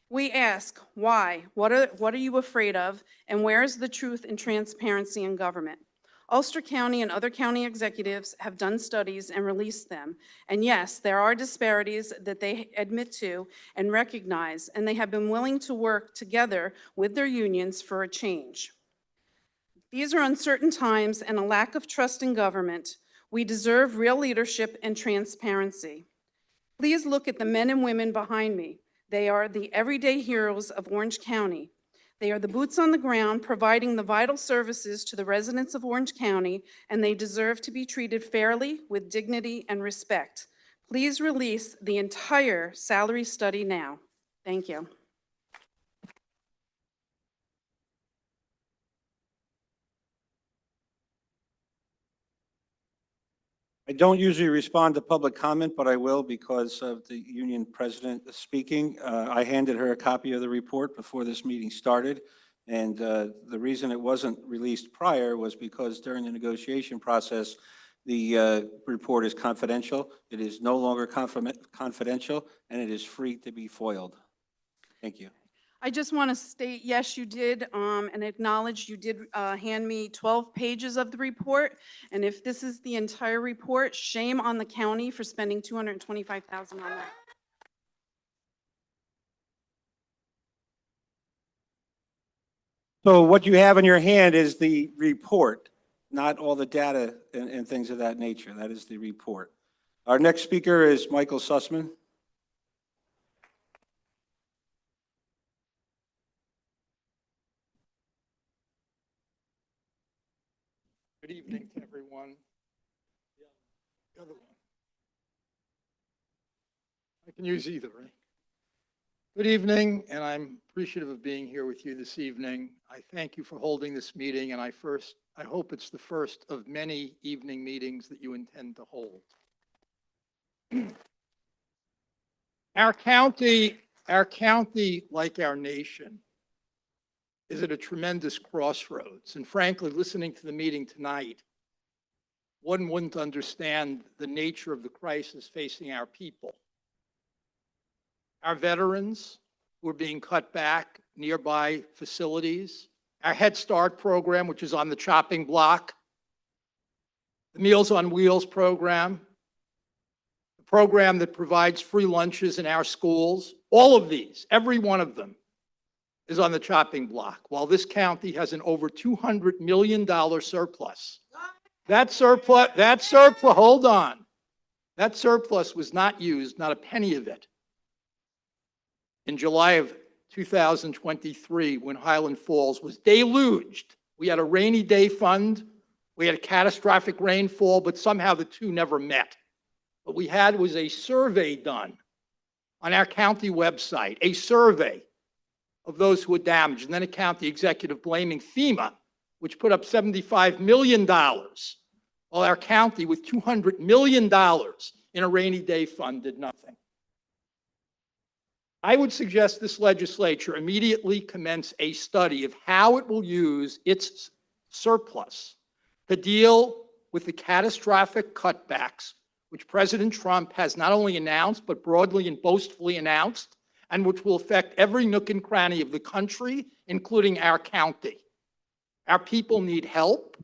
We ask, why? What are you afraid of? And where is the truth and transparency in government? Ulster County and other county executives have done studies and released them. And yes, there are disparities that they admit to and recognize, and they have been willing to work together with their unions for a change. These are uncertain times and a lack of trust in government. We deserve real leadership and transparency. Please look at the men and women behind me. They are the everyday heroes of Orange County. They are the boots on the ground providing the vital services to the residents of Orange County, and they deserve to be treated fairly with dignity and respect. Please release the entire salary study now. Thank you. I don't usually respond to public comment, but I will because of the union president speaking. I handed her a copy of the report before this meeting started. And the reason it wasn't released prior was because during the negotiation process, the report is confidential. It is no longer confidential, and it is free to be foiled. Thank you. I just want to state, yes, you did, and acknowledge you did hand me 12 pages of the report. And if this is the entire report, shame on the county for spending $225,000 on that. So what you have in your hand is the report, not all the data and things of that nature. That is the report. Our next speaker is Michael Sussman. Good evening to everyone. The other one. I can use either, right? Good evening, and I'm appreciative of being here with you this evening. I thank you for holding this meeting, and I hope it's the first of many evening meetings that you intend to hold. Our county, like our nation, is at a tremendous crossroads. And frankly, listening to the meeting tonight, one wouldn't understand the nature of the crisis facing our people. Our veterans who are being cut back nearby facilities, our Head Start program, which is on the chopping block, the Meals on Wheels program, the program that provides free lunches in our schools, all of these, every one of them, is on the chopping block, while this county has an over $200 million surplus. That surplus, hold on. That surplus was not used, not a penny of it. In July of 2023, when Highland Falls was deluged, we had a rainy day fund, we had a catastrophic rainfall, but somehow the two never met. What we had was a survey done on our county website, a survey of those who were damaged, and then a county executive blaming FEMA, which put up $75 million, while our county with $200 million in a rainy day fund did nothing. I would suggest this legislature immediately commence a study of how it will use its surplus to deal with the catastrophic cutbacks, which President Trump has not only announced, but broadly and boastfully announced, and which will affect every nook and cranny of the country, including our county. Our people need help,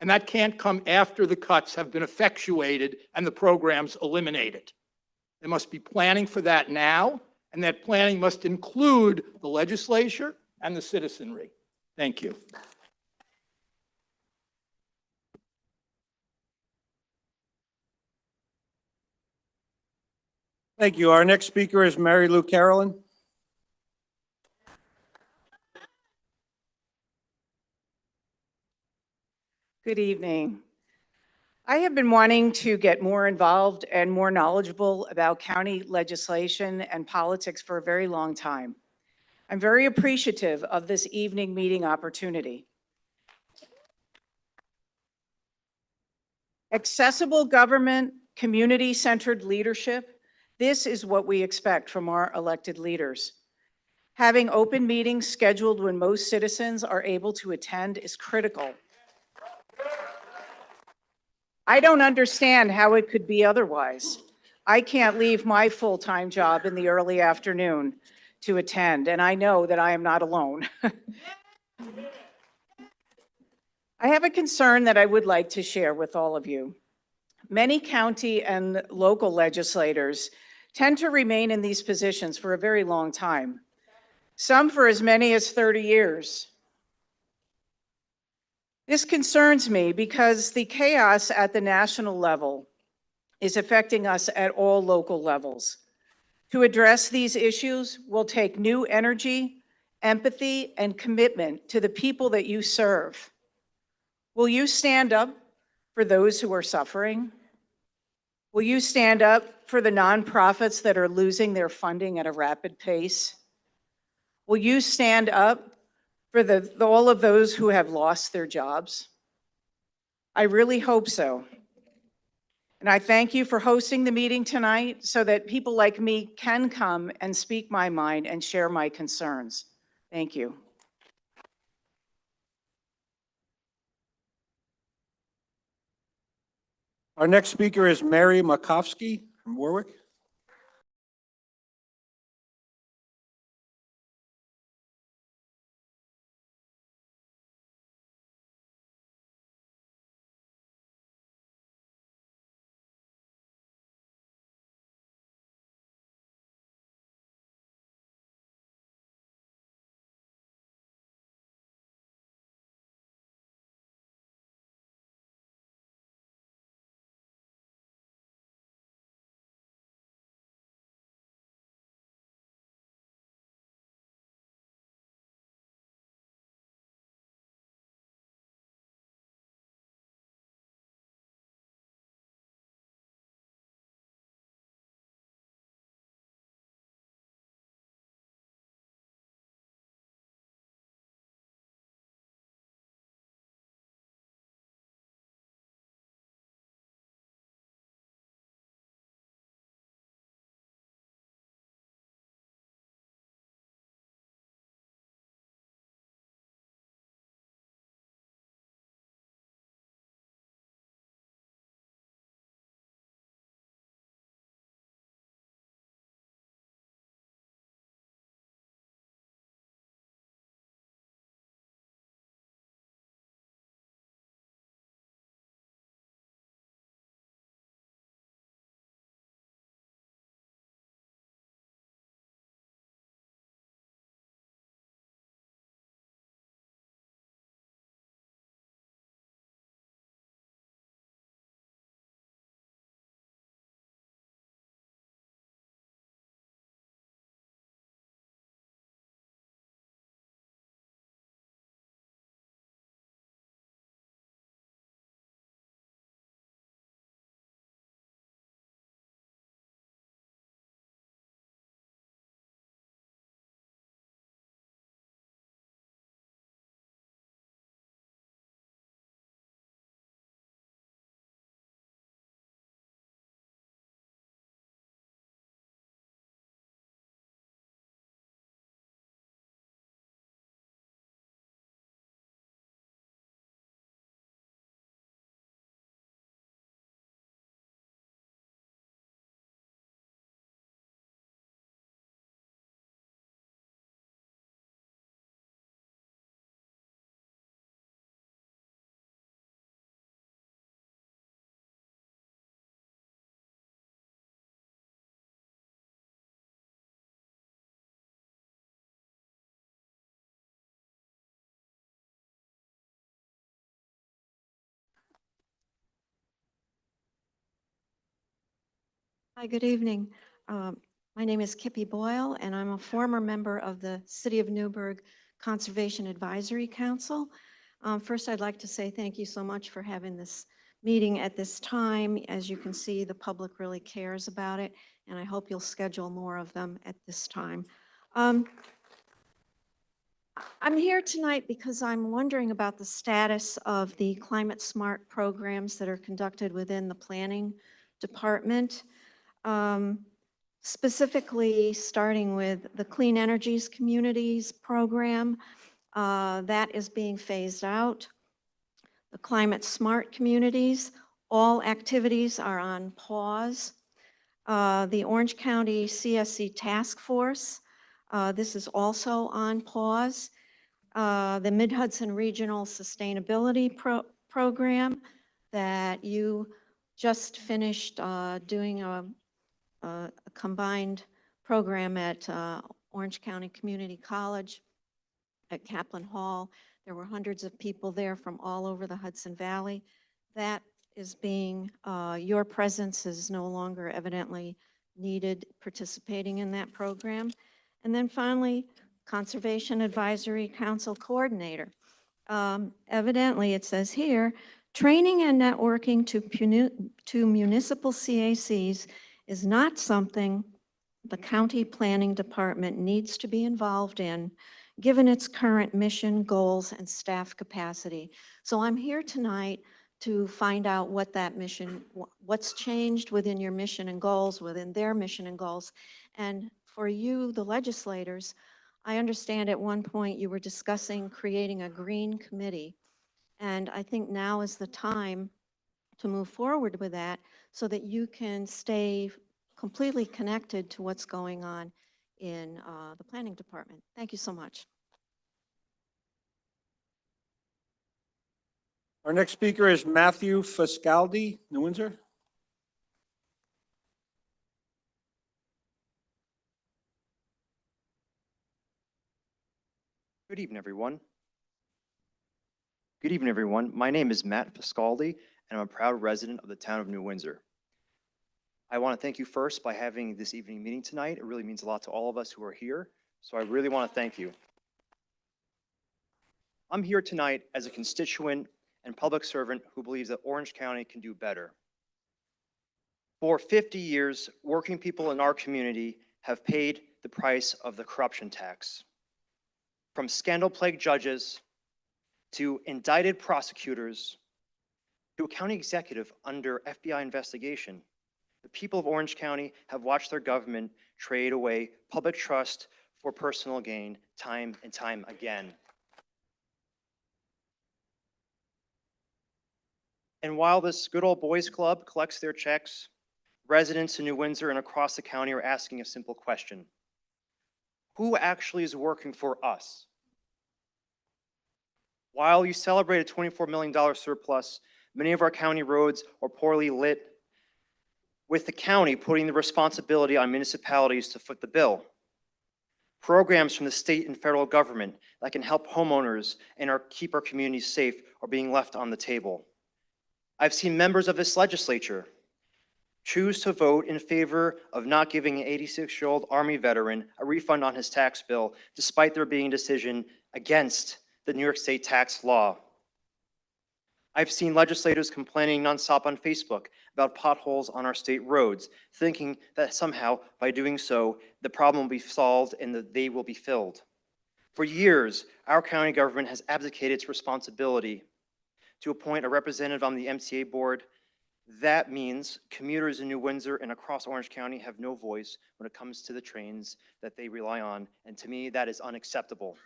and that can't come after the cuts have been effectuated and the programs eliminated. There must be planning for that now, and that planning must include the legislature and the citizenry. Thank you. Thank you. Our next speaker is Mary Lou Carolyn. Good evening. I have been wanting to get more involved and more knowledgeable about county legislation and politics for a very long time. I'm very appreciative of this evening meeting opportunity. Accessible government, community-centered leadership, this is what we expect from our elected leaders. Having open meetings scheduled when most citizens are able to attend is critical. I don't understand how it could be otherwise. I can't leave my full-time job in the early afternoon to attend, and I know that I am not alone. I have a concern that I would like to share with all of you. Many county and local legislators tend to remain in these positions for a very long time, some for as many as 30 years. This concerns me because the chaos at the national level is affecting us at all local levels. To address these issues will take new energy, empathy, and commitment to the people that you serve. Will you stand up for those who are suffering? Will you stand up for the nonprofits that are losing their funding at a rapid pace? Will you stand up for all of those who have lost their jobs? I really hope so. And I thank you for hosting the meeting tonight so that people like me can come and speak my mind and share my concerns. Thank you. Our next speaker is Mary Makovsky from Warwick. Hi, good evening. My name is Kippy Boyle, and I'm a former member of the City of Newburgh Conservation Advisory Council. First, I'd like to say thank you so much for having this meeting at this time. As you can see, the public really cares about it, and I hope you'll schedule more of them at this time. I'm here tonight because I'm wondering about the status of the climate smart programs that are conducted within the planning department. Um, Specifically, starting with the Clean Energies Communities program, that is being phased out. The Climate Smart Communities, all activities are on pause. The Orange County CSC Task Force, this is also on pause. The Mid-Hudson Regional Sustainability Program that you just finished doing a combined program at Orange County Community College at Kaplan Hall. There were hundreds of people there from all over the Hudson Valley. That is being, your presence is no longer evidently needed participating in that program. And then finally, Conservation Advisory Council Coordinator. Evidently, it says here, training and networking to municipal CACs is not something the county planning department needs to be involved in, given its current mission, goals, and staff capacity. So I'm here tonight to find out what that mission, what's changed within your mission and goals, within their mission and goals. And for you, the legislators, I understand at one point you were discussing creating a green committee. And I think now is the time to move forward with that so that you can stay completely connected to what's going on in the planning department. Thank you so much. Our next speaker is Matthew Fiscaldi, New Windsor. Good evening, everyone. Good evening, everyone. My name is Matt Fiscaldi, and I'm a proud resident of the town of New Windsor. I want to thank you first by having this evening meeting tonight. It really means a lot to all of us who are here, so I really want to thank you. I'm here tonight as a constituent and public servant who believes that Orange County can do better. For 50 years, working people in our community have paid the price of the corruption tax. From scandal-plagued judges to indicted prosecutors to a county executive under FBI investigation, the people of Orange County have watched their government trade away public trust for personal gain time and time again. And while this good old boys club collects their checks, residents in New Windsor and across the county are asking a simple question. Who actually is working for us? While you celebrate a $24 million surplus, many of our county roads are poorly lit, with the county putting the responsibility on municipalities to foot the bill. Programs from the state and federal government that can help homeowners and keep our communities safe are being left on the table. I've seen members of this legislature choose to vote in favor of not giving an 86-year-old Army veteran a refund on his tax bill, despite there being a decision against the New York State tax law. I've seen legislators complaining nonstop on Facebook about potholes on our state roads, thinking that somehow by doing so, the problem will be solved and that they will be filled. For years, our county government has abdicated its responsibility to appoint a representative on the MTA board. That means commuters in New Windsor and across Orange County have no voice when it comes to the trains that they rely on, and to me, that is unacceptable.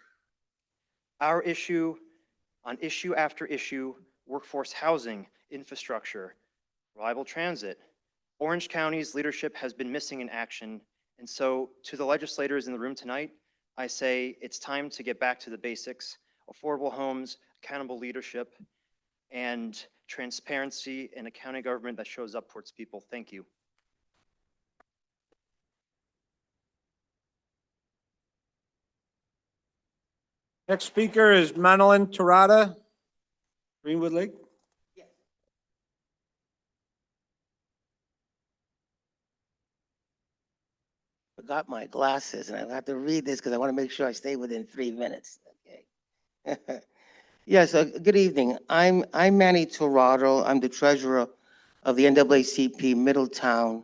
Our issue after issue, workforce housing, infrastructure, reliable transit. Orange County's leadership has been missing in action, and so to the legislators in the room tonight, I say it's time to get back to the basics, affordable homes, accountable leadership, and transparency in a county government that shows up for its people. Thank you. Next speaker is Manolin Tarada, Greenwood Lake. Forgot my glasses, and I have to read this because I want to make sure I stay within 3 minutes. Okay. Yes, good evening. I'm Manny Torado. I'm the treasurer of the NAACP Middletown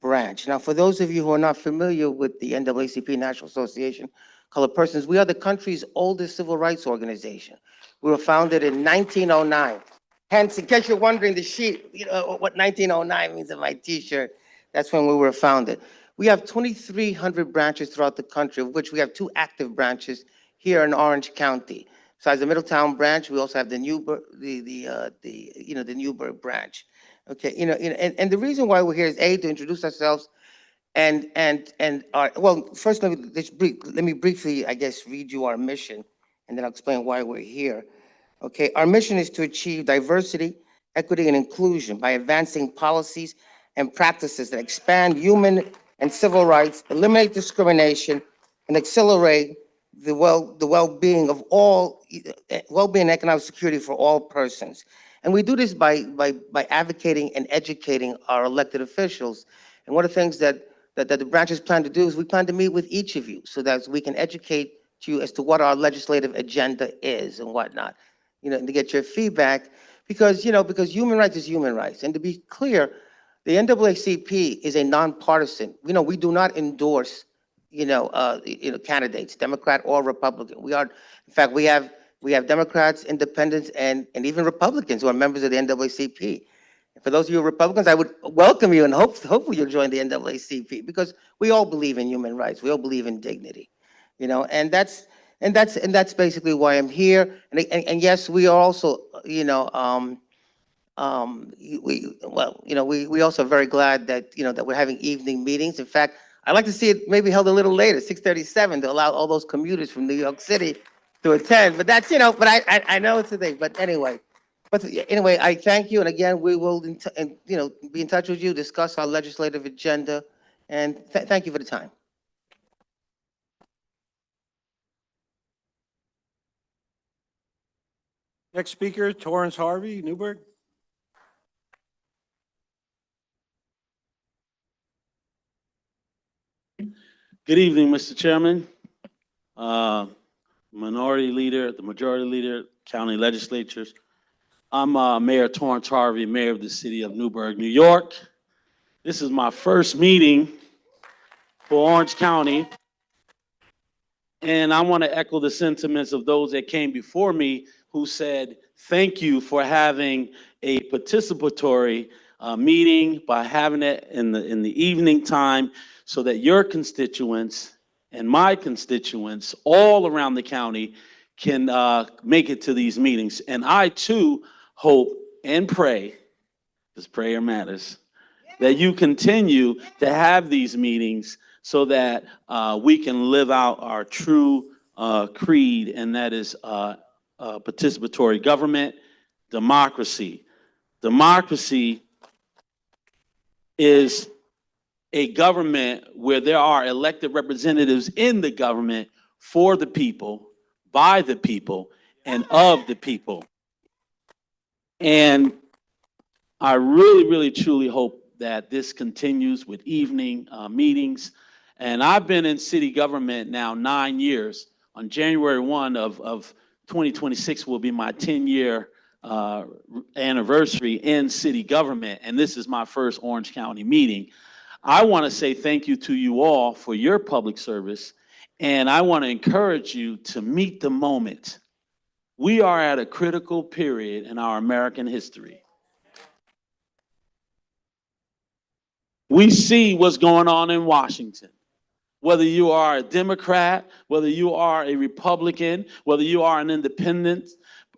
branch. Now, for those of you who are not familiar with the NAACP National Association, colored persons. We are the country's oldest civil rights organization. We were founded in 1909. Hence, in case you're wondering, the sheet, what 1909 means on my T-shirt, that's when we were founded. We have 2,300 branches throughout the country, of which we have 2 active branches here in Orange County. Besides the Middletown branch, we also have the Newburgh, the Newburgh branch. Okay, and the reason why we're here is A, to introduce ourselves, well, first let me briefly, I guess, read you our mission, and then I'll explain why we're here. Okay, our mission is to achieve diversity, equity, and inclusion by advancing policies and practices that expand human and civil rights, eliminate discrimination, and accelerate the well-being of all, well-being and economic security for all persons. And we do this by advocating and educating our elected officials. And one of the things that the branches plan to do is we plan to meet with each of you so that we can educate you as to what our legislative agenda is and whatnot, and to get your feedback, because human rights is human rights. And to be clear, the NAACP is a nonpartisan. We do not endorse, candidates, Democrat or Republican. We are, in fact, we have Democrats, independents, and even Republicans who are members of the NAACP. For those of you who are Republicans, I would welcome you and hopefully you'll join the NAACP, because we all believe in human rights. We all believe in dignity, and that's basically why I'm here. And yes, we are also, we also are very glad that, that we're having evening meetings. In fact, I'd like to see it maybe held a little later, 6:37, to allow all those commuters from New York City to attend. But that's, but I know it's a thing. But anyway, I thank you. And again, we will, be in touch with you, discuss our legislative agenda. And thank you for the time. Next speaker, Torrance Harvey, Newburgh. Good evening, Mr. Chairman, Minority Leader, the Majority Leader, County Legislatures. I'm Mayor Torrance Harvey, Mayor of the City of Newburgh, New York. This is my first meeting for Orange County, and I want to echo the sentiments of those that came before me who said, thank you for having a participatory meeting, by having it in the evening time, so that your constituents and my constituents all around the county can make it to these meetings. And I too hope and pray, because prayer matters, that you continue to have these meetings so that we can live out our true creed, and that is participatory government, democracy. Democracy is a government where there are elected representatives in the government for the people, by the people, and of the people. And I really, really, truly hope that this continues with evening meetings. And I've been in city government now 9 years. On January 1 of 2026 will be my 10-year anniversary in city government, and this is my first Orange County meeting. I want to say thank you to you all for your public service, and I want to encourage you to meet the moment. We are at a critical period in our American history. We see what's going on in Washington. Whether you are a Democrat, whether you are a Republican, whether you are an independent,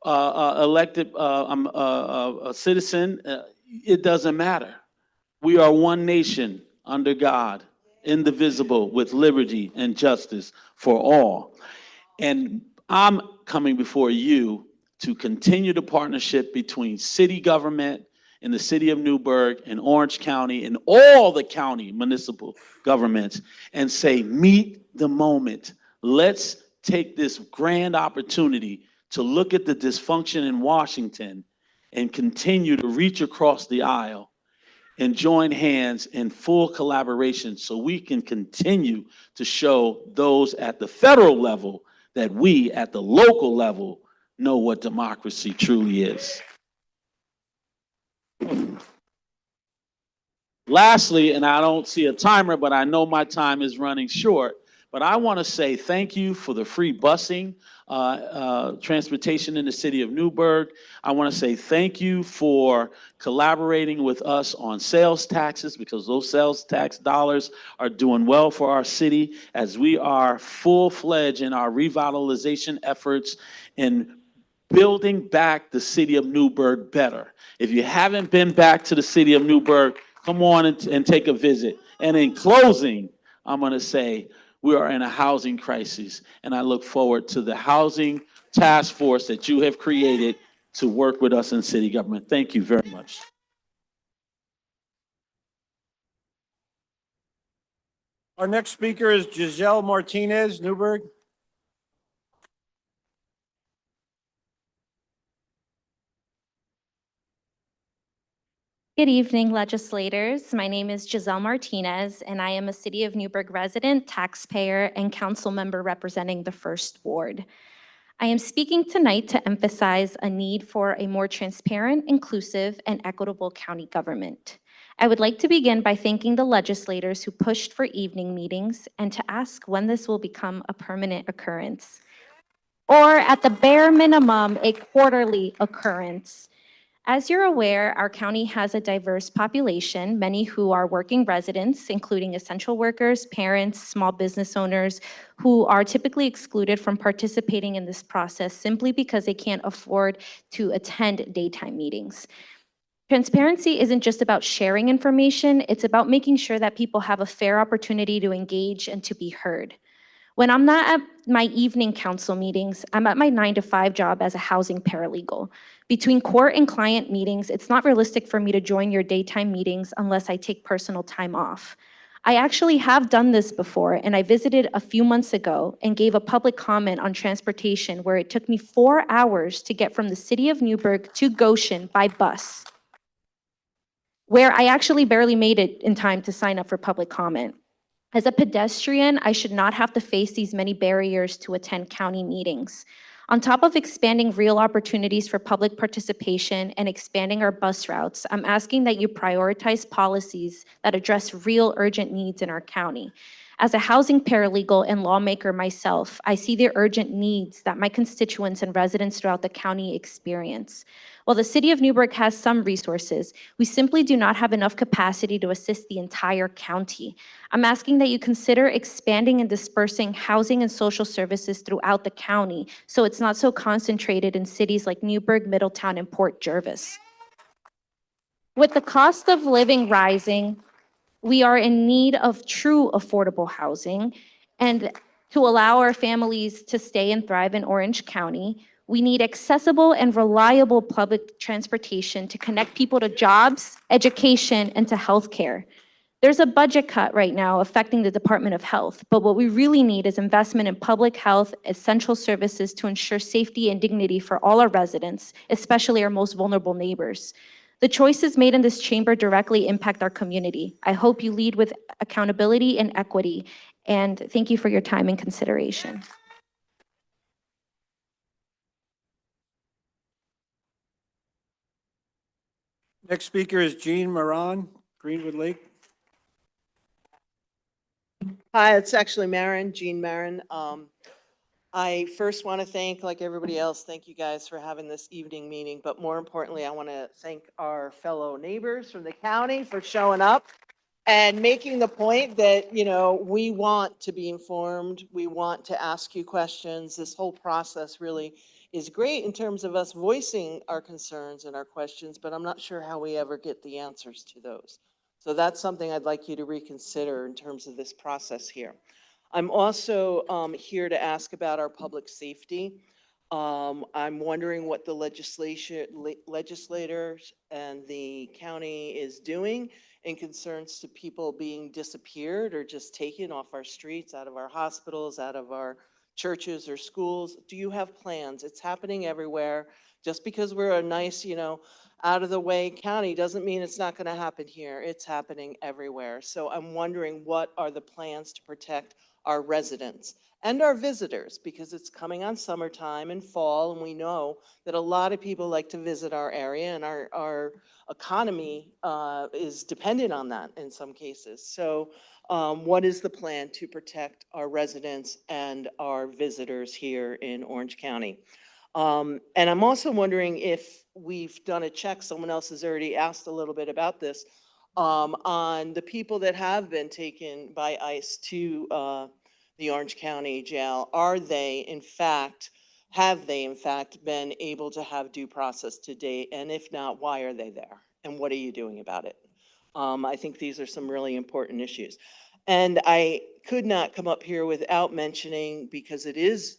elected a citizen, it doesn't matter. We are one nation under God, indivisible, with liberty and justice for all. And I'm coming before you to continue the partnership between city government in the city of Newburgh and Orange County and all the county municipal governments, and say, meet the moment. Let's take this grand opportunity to look at the dysfunction in Washington and continue to reach across the aisle and join hands in full collaboration so we can continue to show those at the federal level that we at the local level know what democracy truly is. Lastly, and I don't see a timer, but I know my time is running short, But I want to say thank you for the free busing, transportation in the city of Newburgh. I want to say thank you for collaborating with us on sales taxes, because those sales tax dollars are doing well for our city as we are full-fledged in our revitalization efforts in building back the city of Newburgh better. If you haven't been back to the city of Newburgh, come on and take a visit. And in closing, I'm going to say we are in a housing crisis, and I look forward to the housing task force that you have created to work with us in city government. Thank you very much. Our next speaker is Giselle Martinez, Newburgh. Good evening, legislators. My name is Giselle Martinez, and I am a City of Newburgh resident, taxpayer, and council member representing the First Ward. I am speaking tonight to emphasize a need for a more transparent, inclusive, and equitable county government. I would like to begin by thanking the legislators who pushed for evening meetings and to ask when this will become a permanent occurrence, or at the bare minimum, a quarterly occurrence. As you're aware, our county has a diverse population, many who are working residents, including essential workers, parents, small business owners, who are typically excluded from participating in this process simply because they can't afford to attend daytime meetings. Transparency isn't just about sharing information, it's about making sure that people have a fair opportunity to engage and to be heard. When I'm not at my evening council meetings, I'm at my 9-to-5 job as a housing paralegal. Between court and client meetings, it's not realistic for me to join your daytime meetings unless I take personal time off. I actually have done this before, and I visited a few months ago and gave a public comment on transportation where it took me 4 hours to get from the city of Newburgh to Goshen by bus, where I actually barely made it in time to sign up for public comment. As a pedestrian, I should not have to face these many barriers to attend county meetings. On top of expanding real opportunities for public participation and expanding our bus routes, I'm asking that you prioritize policies that address real urgent needs in our county. As a housing paralegal and lawmaker myself, I see the urgent needs that my constituents and residents throughout the county experience. While the city of Newburgh has some resources, we simply do not have enough capacity to assist the entire county. I'm asking that you consider expanding and dispersing housing and social services throughout the county so it's not so concentrated in cities like Newburgh, Middletown, and Port Jervis. With the cost of living rising, we are in need of true affordable housing, and to allow our families to stay and thrive in Orange County, we need accessible and reliable public transportation to connect people to jobs, education, and to healthcare. There's a budget cut right now affecting the Department of Health, but what we really need is investment in public health, essential services to ensure safety and dignity for all our residents, especially our most vulnerable neighbors. The choices made in this chamber directly impact our community. I hope you lead with accountability and equity, and thank you for your time and consideration. Next speaker is Jean Moran, Greenwood Lake. Hi, it's actually Marin, Jean Marin. I first want to thank, like everybody else, thank you guys for having this evening meeting. But more importantly, I want to thank our fellow neighbors from the county for showing up and making the point that, you know, we want to be informed. We want to ask you questions. This whole process really is great in terms of us voicing our concerns and our questions, but I'm not sure how we ever get the answers to those. So that's something I'd like you to reconsider in terms of this process here. I'm also here to ask about our public safety. I'm wondering what the legislators and the county is doing in concerns to people being disappeared or just taken off our streets, out of our hospitals, out of our churches or schools. Do you have plans? It's happening everywhere. Just because we're a nice, you know, out of the way county doesn't mean it's not going to happen here. It's happening everywhere. So I'm wondering, what are the plans to protect our residents and our visitors, because it's coming on summertime and fall, and we know that a lot of people like to visit our area, and our economy is dependent on that in some cases. So What is the plan to protect our residents and our visitors here in Orange County? And I'm also wondering if we've done a check, someone else has already asked a little bit about this, on the people that have been taken by ICE to the Orange County Jail. Have they in fact been able to have due process to date? And if not, why are they there? And what are you doing about it? I think these are some really important issues. And I could not come up here without mentioning, because it is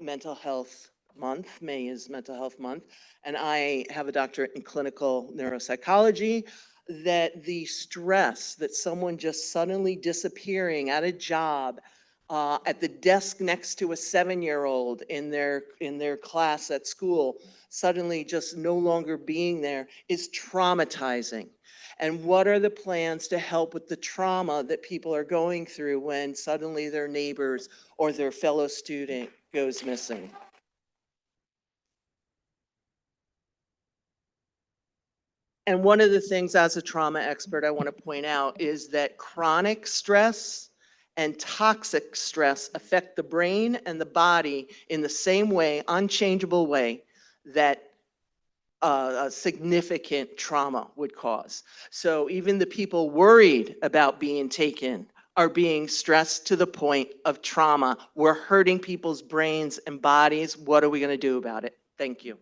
Mental Health Month, May is Mental Health Month, and I have a doctorate in clinical neuropsychology, that the stress that someone just suddenly disappearing at a job, at the desk next to a 7-year-old in their class at school, suddenly just no longer being there, is traumatizing. And what are the plans to help with the trauma that people are going through when suddenly their neighbors or their fellow student goes missing? And one of the things as a trauma expert I want to point out is that chronic stress and toxic stress affect the brain and the body in the same way, unchangeable way, that a significant trauma would cause. So even the people worried about being taken are being stressed to the point of trauma. We're hurting people's brains and bodies. What are we going to do about it? Thank you.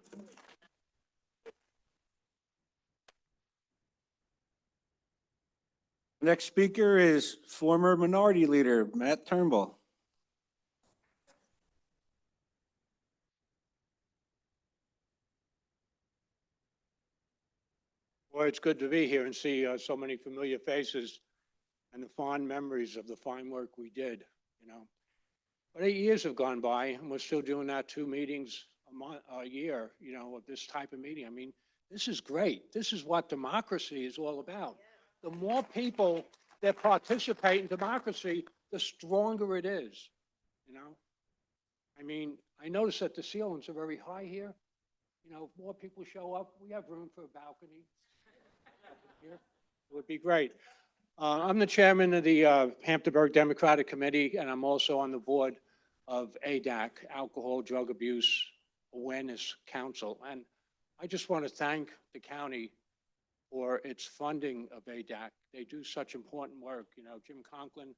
Next speaker is former Minority Leader Matt Turnbull. Boy, it's good to be here and see so many familiar faces and the fond memories of the fine work we did, you know. But 8 years have gone by and we're still doing that 2 meetings a year, you know, of this type of meeting. I mean, this is great. This is what democracy is all about. The more people that participate in democracy, the stronger it is, you know. I mean, I notice that the ceilings are very high here. You know, if more people show up, we have room for a balcony. Here. It would be great. I'm the chairman of the Hamptonburg Democratic Committee, and I'm also on the board of ADAC, Alcohol Drug Abuse Awareness Council. And I just want to thank the county for its funding of ADAC. They do such important work. You know, Jim Conklin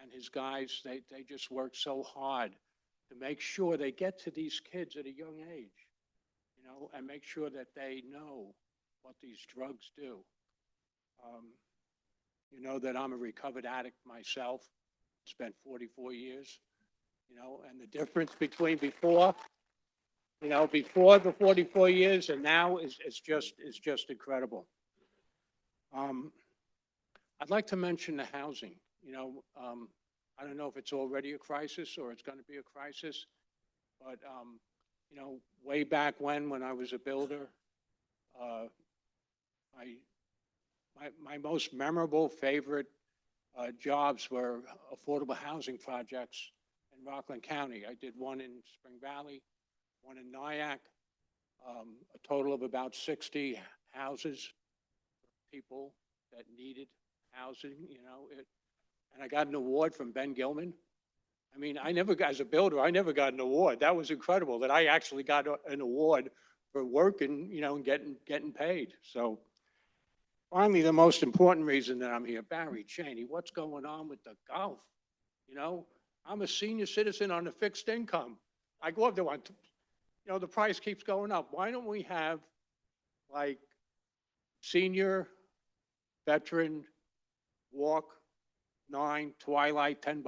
and his guys, they just work so hard to make sure they get to these kids at a young age, you know, and make sure that they know what these drugs do. You know that I'm a recovered addict myself. Spent 44 years, you know, and the difference between before the 44 years and now is just incredible. I'd like to mention the housing. You know, I don't know if it's already a crisis or it's going to be a crisis, but you know, way back when I was a builder, my most memorable, favorite jobs were affordable housing projects in Rockland County. I did one in Spring Valley, one in Nyack, a total of about 60 houses for people that needed housing, you know. And I got an award from Ben Gilman. I mean, as a builder, I never got an award. That was incredible that I actually got an award for working, you know, and getting paid. So finally, the most important reason that I'm here, Barry Cheney, what's going on with the golf? You know, I'm a senior citizen on a fixed income. I go up there, you know, the price keeps going up. Why don't we have like senior, veteran, walk, 9, twilight, $10?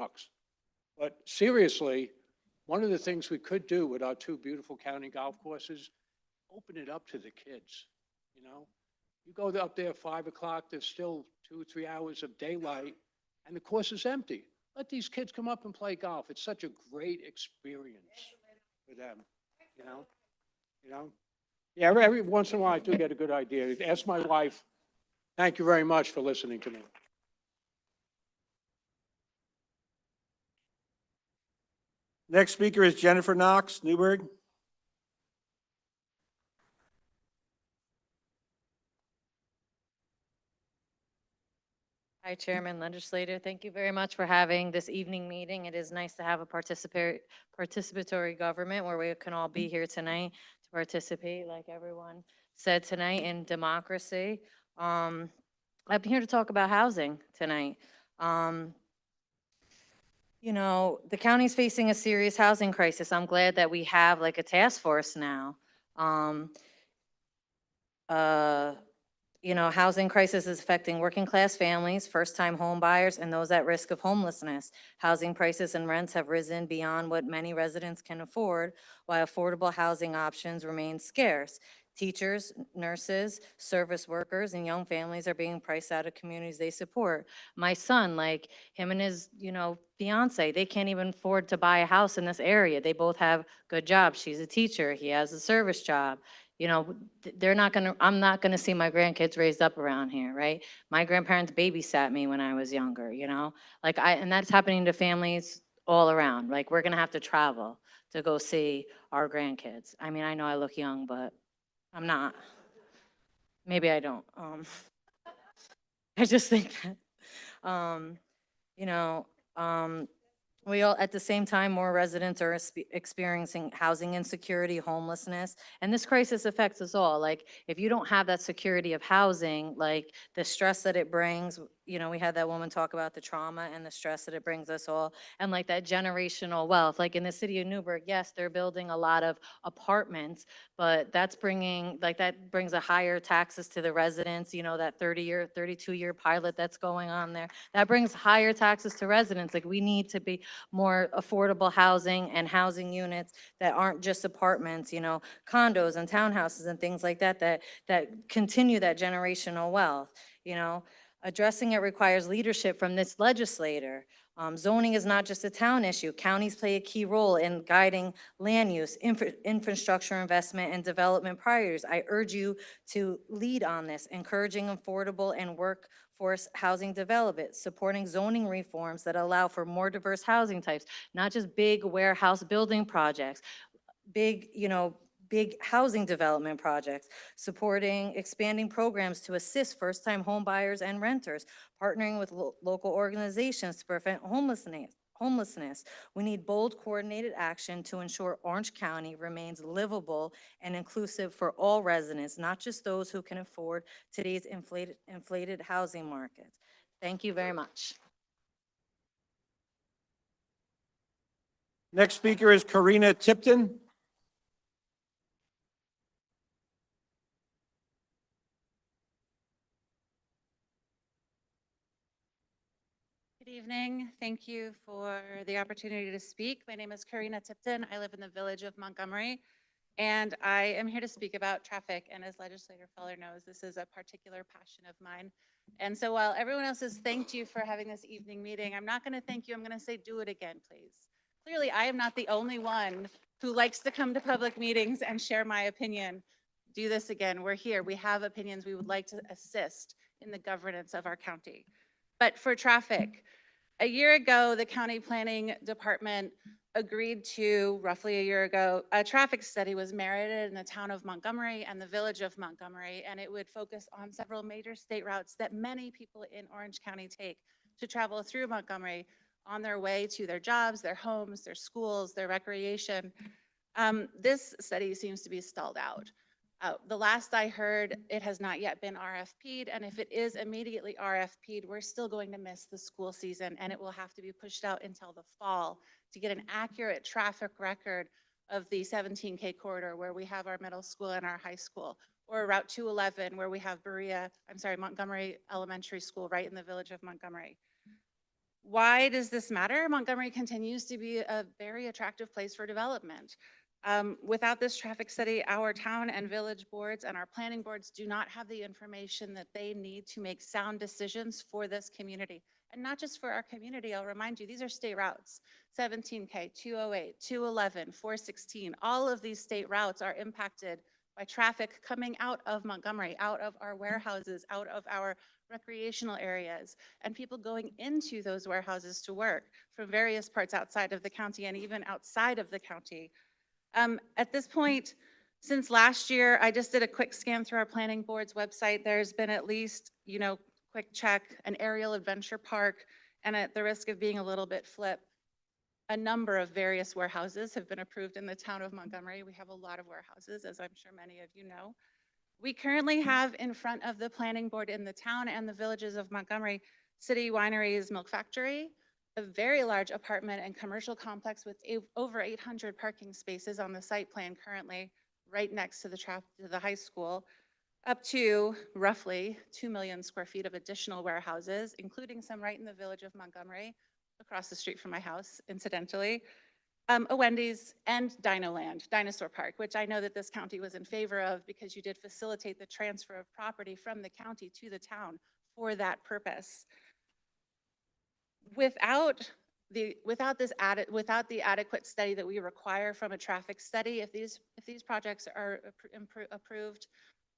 But seriously, one of the things we could do with our 2 beautiful county golf courses, open it up to the kids, you know? You go up there at 5 o'clock, there's still 2 or 3 hours of daylight, and the course is empty. Let these kids come up and play golf. It's such a great experience for them, you know? You know? Yeah, every once in a while I do get a good idea. Ask my wife. Thank you very much for listening to me. Next speaker is Jennifer Knox, Newburgh. Hi, Chairman, Legislator. Thank you very much for having this evening meeting. It is nice to have a participatory government where we can all be here tonight to participate, like everyone said tonight, in democracy. I'm here to talk about housing tonight. You know, the county's facing a serious housing crisis. I'm glad that we have like a task force now. You know, housing crisis is affecting working class families, first-time home buyers, and those at risk of homelessness. Housing prices and rents have risen beyond what many residents can afford, while affordable housing options remain scarce. Teachers, nurses, service workers, and young families are being priced out of communities they support. My son, like him and his, you know, fiance, they can't even afford to buy a house in this area. They both have good jobs. She's a teacher. He has a service job. You know, I'm not gonna see my grandkids raised up around here, right? My grandparents babysat me when I was younger, you know? And that's happening to families all around. Like, we're gonna have to travel to go see our grandkids. I mean, I know I look young, but I'm not. Maybe I don't. I just think that, you know, we all, at the same time, more residents are experiencing housing insecurity, homelessness, and this crisis affects us all. Like, if you don't have that security of housing, like the stress that it brings, you know, we had that woman talk about the trauma and the stress that it brings us all, and like that generational wealth. Like in the city of Newburgh, yes, they're building a lot of apartments, but that's bringing, like that brings a higher taxes to the residents, you know, that 30-year, 32-year pilot that's going on there. That brings higher taxes to residents. Like, we need to be more affordable housing and housing units that aren't just apartments, you know, condos and townhouses and things like that, that continue that generational wealth, you know. Addressing it requires leadership from this legislator. Zoning is not just a town issue. Counties play a key role in guiding land use, infrastructure investment, and development priorities. I urge you to lead on this, encouraging affordable and workforce housing development, supporting zoning reforms that allow for more diverse housing types, not just big warehouse building projects, big, you know, big housing development projects, supporting expanding programs to assist first-time home buyers and renters, partnering with local organizations to prevent homelessness. We need bold, coordinated action to ensure Orange County remains livable and inclusive for all residents, not just those who can afford today's inflated housing markets. Thank you very much. Next speaker is Karina Tipton. Good evening. Thank you for the opportunity to speak. My name is Karina Tipton. I live in the village of Montgomery, and I am here to speak about traffic. And as Legislator Feller knows, this is a particular passion of mine. And so while everyone else has thanked you for having this evening meeting, I'm not going to thank you. I'm going to say, do it again, please. Clearly, I am not the only one who likes to come to public meetings and share my opinion. Do this again. We're here. We have opinions. We would like to assist in the governance of our county. But for traffic, a year ago, the county planning department agreed to, roughly a year ago, a traffic study was merited in the town of Montgomery and the village of Montgomery, and it would focus on several major state routes that many people in Orange County take to travel through Montgomery on their way to their jobs, their homes, their schools, their recreation. This study seems to be stalled out. The last I heard, it has not yet been RFP'd, and if it is immediately RFP'd, we're still going to miss the school season, and it will have to be pushed out until the fall to get an accurate traffic record of the 17K corridor where we have our middle school and our high school, or Route 211 where we have Montgomery Elementary School right in the village of Montgomery. Why does this matter? Montgomery continues to be a very attractive place for development. Without this traffic study, our town and village boards and our planning boards do not have the information that they need to make sound decisions for this community. And not just for our community, I'll remind you, these are state routes. 17K, 208, 211, 416, all of these state routes are impacted by traffic coming out of Montgomery, out of our warehouses, out of our recreational areas, and people going into those warehouses to work from various parts outside of the county and even outside of the county. At this point, since last year, I just did a quick scan through our planning board's website. There's been at least, quick check, an aerial adventure park, and at the risk of being a little bit flip, a number of various warehouses have been approved in the town of Montgomery. We have a lot of warehouses, as I'm sure many of you know. We currently have in front of the planning board in the town and the villages of Montgomery, City Winery's Milk Factory, a very large apartment and commercial complex with over 800 parking spaces on the site plan currently, right next to the high school, up to roughly 2 million square feet of additional warehouses, including some right in the village of Montgomery, across the street from my house, incidentally, a Wendy's, and Dino Land, Dinosaur Park, which I know that this county was in favor of because you did facilitate the transfer of property from the county to the town for that purpose. Without the adequate study that we require from a traffic study, if these projects are approved,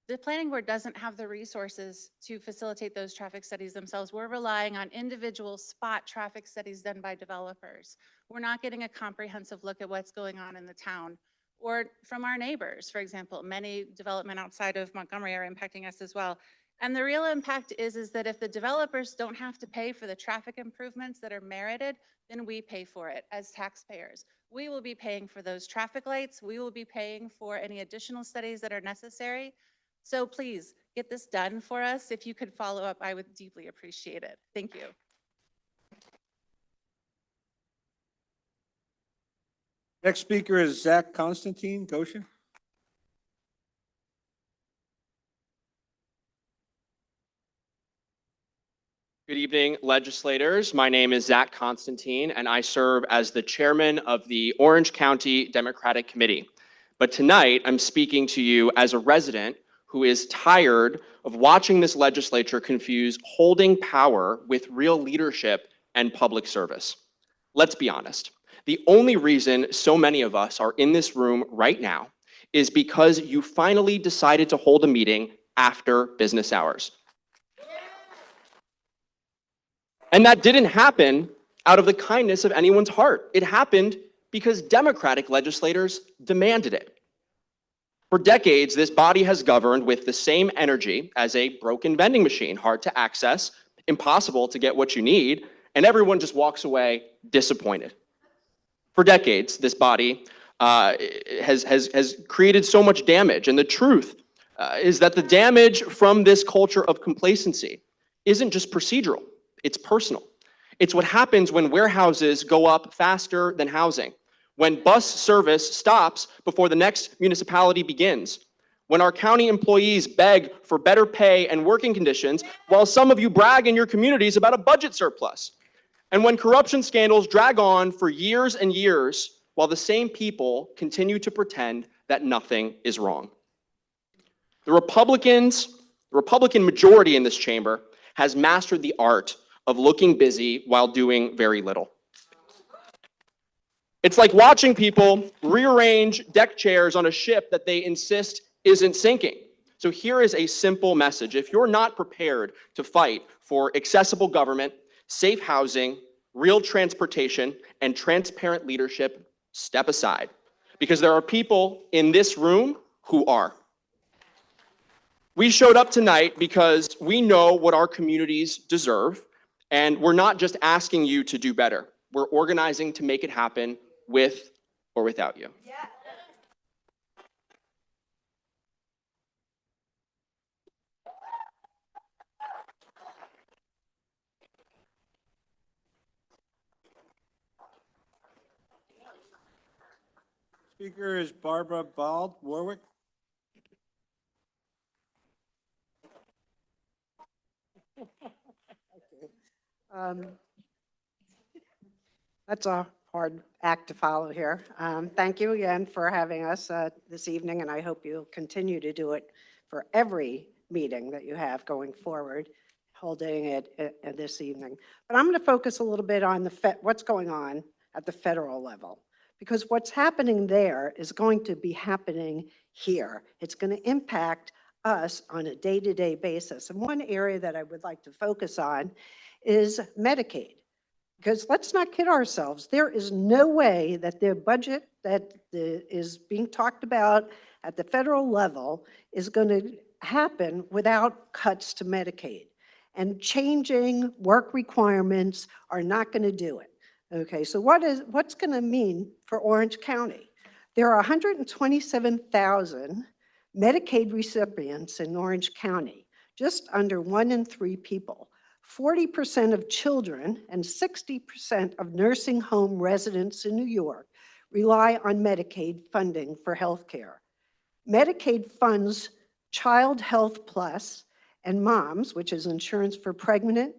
the planning board doesn't have the resources to facilitate those traffic studies themselves. We're relying on individual spot traffic studies done by developers. We're not getting a comprehensive look at what's going on in the town or from our neighbors. For example, many development outside of Montgomery are impacting us as well. And the real impact is that if the developers don't have to pay for the traffic improvements that are merited, then we pay for it as taxpayers. We will be paying for those traffic lights. We will be paying for any additional studies that are necessary. So please get this done for us. If you could follow up, I would deeply appreciate it. Thank you. Next speaker is Zach Constantine, Goshen. Good evening, legislators. My name is Zach Constantine, and I serve as the chairman of the Orange County Democratic Committee. But tonight, I'm speaking to you as a resident who is tired of watching this legislature confuse holding power with real leadership and public service. Let's be honest. The only reason so many of us are in this room right now is because you finally decided to hold a meeting after business hours. And that didn't happen out of the kindness of anyone's heart. It happened because Democratic legislators demanded it. For decades, this body has governed with the same energy as a broken vending machine, hard to access, impossible to get what you need, and everyone just walks away disappointed. For decades, this body has created so much damage, and the truth is that the damage from this culture of complacency isn't just procedural, it's personal. It's what happens when warehouses go up faster than housing, when bus service stops before the next municipality begins, when our county employees beg for better pay and working conditions, while some of you brag in your communities about a budget surplus, and when corruption scandals drag on for years and years, while the same people continue to pretend that nothing is wrong. The Republican majority in this chamber has mastered the art of looking busy while doing very little. It's like watching people rearrange deck chairs on a ship that they insist isn't sinking. So here is a simple message. If you're not prepared to fight for accessible government, safe housing, real transportation, and transparent leadership, step aside. Because there are people in this room who are. We showed up tonight because we know what our communities deserve, and we're not just asking you to do better. We're organizing to make it happen with or without you. Speaker is Barbara Bald, Warwick. That's a hard act to follow here. Thank you again for having us this evening, and I hope you'll continue to do it for every meeting that you have going forward, holding it this evening. But I'm going to focus a little bit on what's going on at the federal level, because what's happening there is going to be happening here. It's going to impact us on a day-to-day basis. And one area that I would like to focus on is Medicaid. Because let's not kid ourselves, there is no way that the budget that is being talked about at the federal level is going to happen without cuts to Medicaid. and changing work requirements are not going to do it. Okay, so what's going to mean for Orange County? There are 127,000 Medicaid recipients in Orange County, just under 1 in 3 people. 40% of children and 60% of nursing home residents in New York rely on Medicaid funding for health care. Medicaid funds Child Health Plus and MOMS, which is insurance for pregnant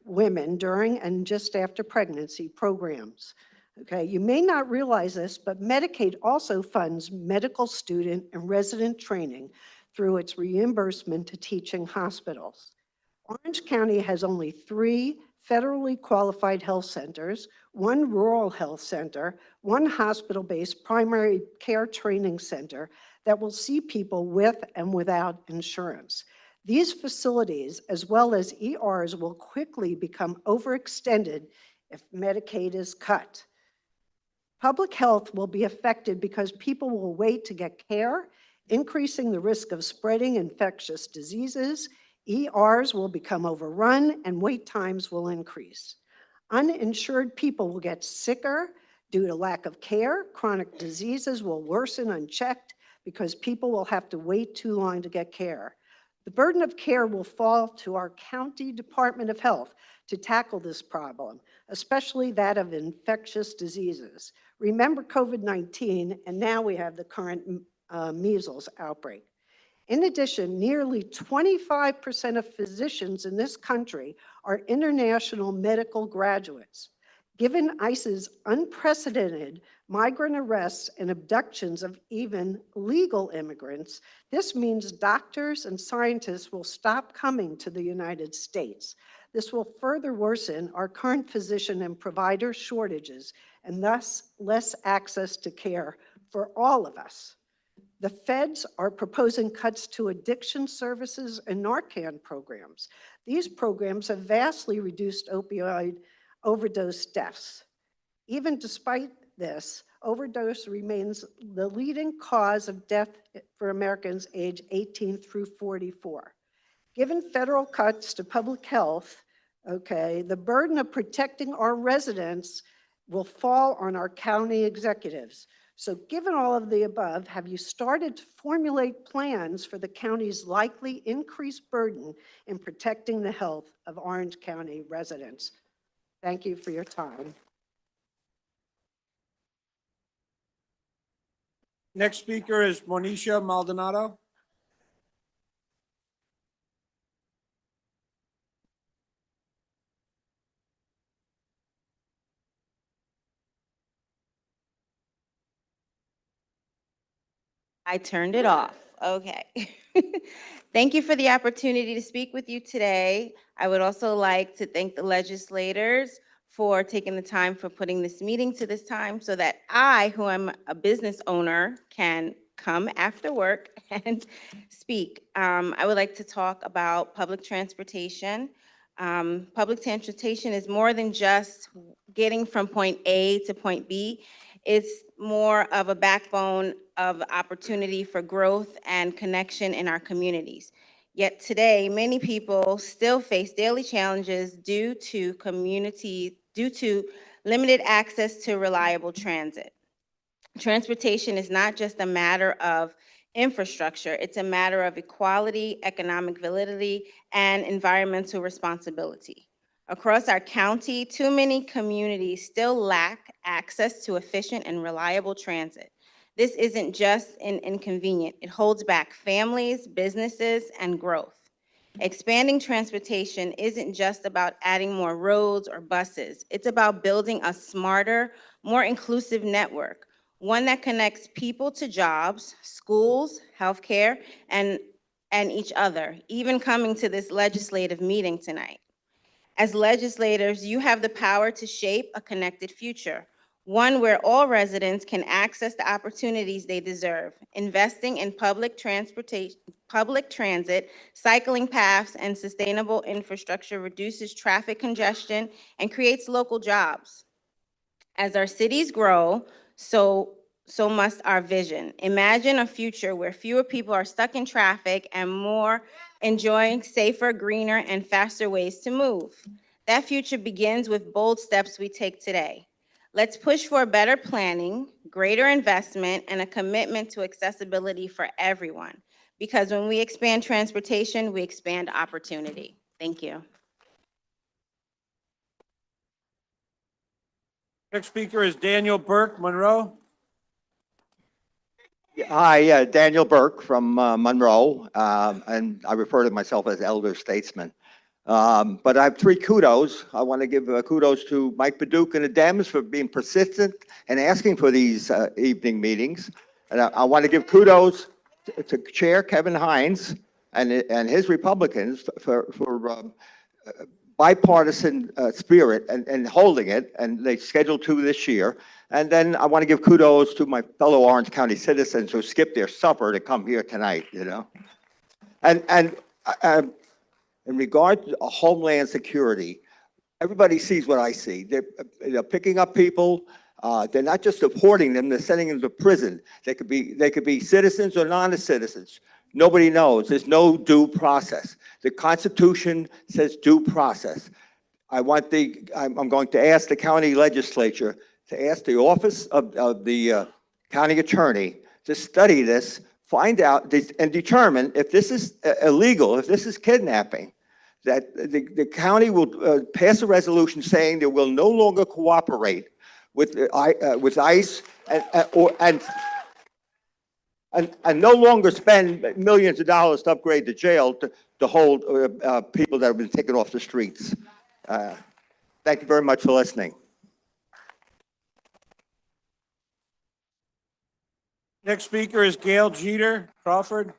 women during and just after pregnancy programs. Okay, you may not realize this, but Medicaid also funds medical student and resident training through its reimbursement to teaching hospitals. Orange County has only 3 federally qualified health centers, 1 rural health center, 1 hospital-based primary care training center that will see people with and without insurance. These facilities, as well as ERs, will quickly become overextended if Medicaid is cut. Public health will be affected because people will wait to get care, increasing the risk of spreading infectious diseases. ERs will become overrun and wait times will increase. Uninsured people will get sicker due to lack of care. Chronic diseases will worsen unchecked because people will have to wait too long to get care. The burden of care will fall to our county Department of Health to tackle this problem, especially that of infectious diseases. Remember COVID-19, and now we have the current measles outbreak. In addition, nearly 25% of physicians in this country are international medical graduates. Given ICE's unprecedented migrant arrests and abductions of even legal immigrants, this means doctors and scientists will stop coming to the United States. This will further worsen our current physician and provider shortages and thus less access to care for all of us. The feds are proposing cuts to addiction services and Narcan programs. These programs have vastly reduced opioid overdose deaths. Even despite this, overdose remains the leading cause of death for Americans aged 18 through 44. Given federal cuts to public health, okay, the burden of protecting our residents will fall on our county executives. So given all of the above, have you started to formulate plans for the county's likely increased burden in protecting the health of Orange County residents? Thank you for your time. Next speaker is Monisha Maldonado. I turned it off. Okay. Thank you for the opportunity to speak with you today. I would also like to thank the legislators for taking the time for putting this meeting to this time so that I, who am a business owner, can come after work and speak. I would like to talk about public transportation. Public transportation is more than just getting from point A to point B. It's more of a backbone of opportunity for growth and connection in our communities. Yet today, many people still face daily challenges due to limited access to reliable transit. Transportation is not just a matter of infrastructure, it's a matter of equality, economic validity, and environmental responsibility. Across our county, too many communities still lack access to efficient and reliable transit. This isn't just inconvenient, it holds back families, businesses, and growth. Expanding transportation isn't just about adding more roads or buses. It's about building a smarter, more inclusive network, one that connects people to jobs, schools, healthcare, and each other, even coming to this legislative meeting tonight. As legislators, you have the power to shape a connected future, one where all residents can access the opportunities they deserve. Investing in public transit, cycling paths, and sustainable infrastructure reduces traffic congestion and creates local jobs. As our cities grow, so so must our vision. Imagine a future where fewer people are stuck in traffic and more enjoying safer, greener, and faster ways to move. That future begins with bold steps we take today. Let's push for better planning, greater investment, and a commitment to accessibility for everyone. Because when we expand transportation, we expand opportunity. Thank you. Next speaker is Daniel Burke, Monroe. Hi, Daniel Burke from Monroe, and I refer to myself as elder statesman. But I have three kudos. I want to give kudos to Mike Paduch and the Dems for being persistent and asking for these evening meetings. And I want to give kudos to Chair Kevin Hines and his Republicans for bipartisan spirit and holding it, and they scheduled 2 this year. And then I want to give kudos to my fellow Orange County citizens who skipped their supper to come here tonight, you know. And in regard to Homeland Security, everybody sees what I see. They're picking up people. They're not just deporting them, they're sending them to prison. They could be citizens or non-citizens. Nobody knows. There's no due process. The Constitution says due process. I'm going to ask the county legislature to ask the office of the county attorney to study this, find out and determine if this is illegal, if this is kidnapping, that the county will pass a resolution saying they will no longer cooperate with ICE and no longer spend millions of dollars to upgrade the jail to hold people that have been taken off the streets. Thank you very much for listening. Next speaker is Gail Jeter, Crawford.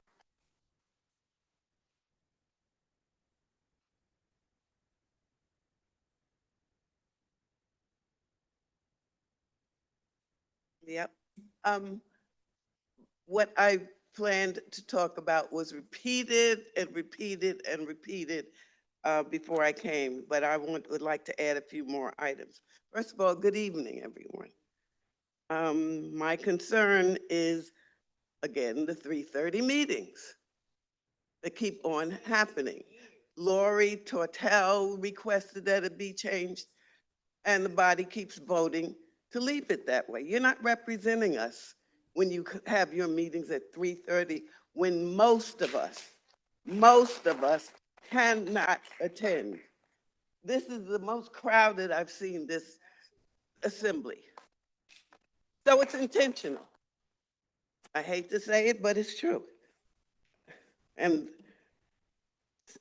Yep. What I planned to talk about was repeated and repeated and repeated before I came, but I would like to add a few more items. First of all, good evening, everyone. My concern is, again, the 3:30 meetings that keep on happening. Lori Tortel requested that it be changed, and the body keeps voting to leave it that way. You're not representing us when you have your meetings at 3:30, when most of us cannot attend. This is the most crowded I've seen this assembly. So it's intentional. I hate to say it, but it's true. And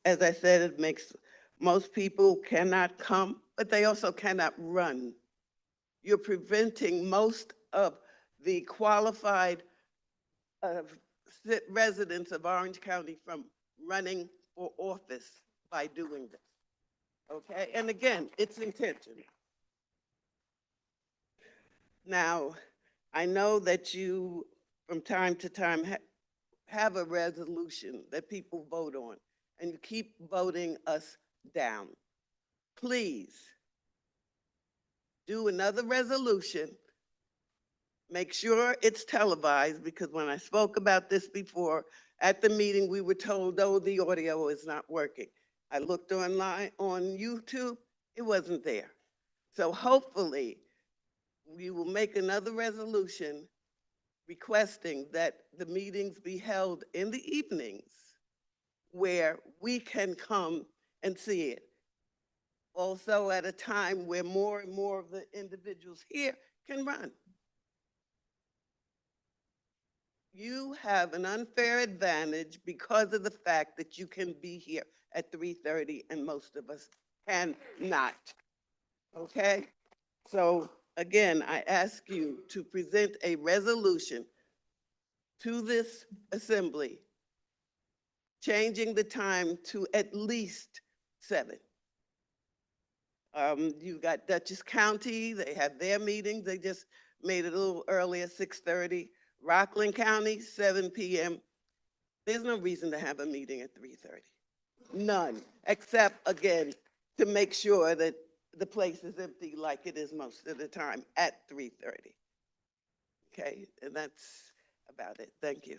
as I said, it makes most people cannot come, but they also cannot run. You're preventing most of the qualified residents of Orange County from running for office by doing this. Okay, and again, it's intentional. Now, I know that you, from time to time, have a resolution that people vote on, and you keep voting us down. Please do another resolution. Make sure it's televised, because when I spoke about this before, at the meeting, we were told, oh, the audio is not working. I looked online on YouTube, it wasn't there. So hopefully, we will make another resolution requesting that the meetings be held in the evenings where we can come and see it. Also at a time where more and more of the individuals here can run. You have an unfair advantage because of the fact that you can be here at 3:30 and most of us cannot. Okay? So again, I ask you to present a resolution to this assembly, changing the time to at least 7. You got Dutchess County, they have their meetings. They just made it a little earlier, 6:30. Rockland County, 7 p.m. There's no reason to have a meeting at 3:30. None, except, again, to make sure that the place is empty like it is most of the time at 3:30. okay? And that's about it. Thank you.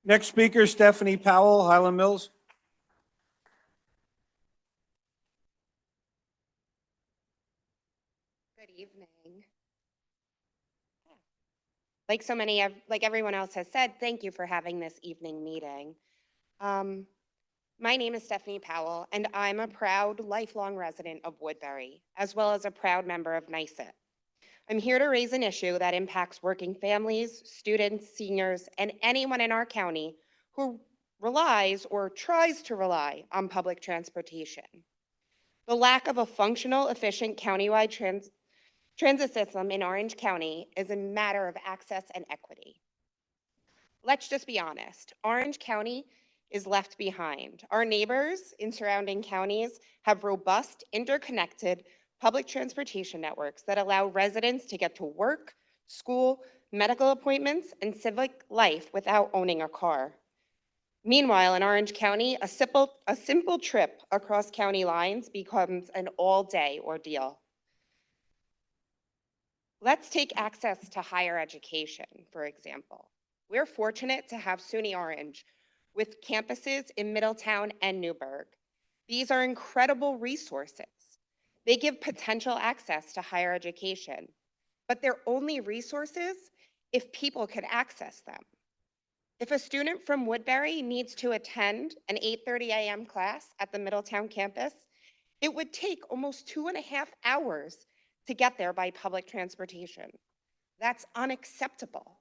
Next speaker, Stephanie Powell, Highland Mills. Good evening. Like everyone else has said, thank you for having this evening meeting. My name is Stephanie Powell, and I'm a proud lifelong resident of Woodbury, as well as a proud member of NYSET. I'm here to raise an issue that impacts working families, students, seniors, and anyone in our county who relies or tries to rely on public transportation. The lack of a functional, efficient countywide transit system in Orange County is a matter of access and equity. Let's just be honest, Orange County is left behind. Our neighbors in surrounding counties have robust, interconnected public transportation networks that allow residents to get to work, school, medical appointments, and civic life without owning a car. Meanwhile, in Orange County, a simple trip across county lines becomes an all-day ordeal. Let's take access to higher education, for example. We're fortunate to have SUNY Orange with campuses in Middletown and Newburgh. These are incredible resources. They give potential access to higher education, but they're only resources if people can access them. If a student from Woodbury needs to attend an 8:30 a.m. class at the Middletown campus, it would take almost 2.5 hours to get there by public transportation. That's unacceptable.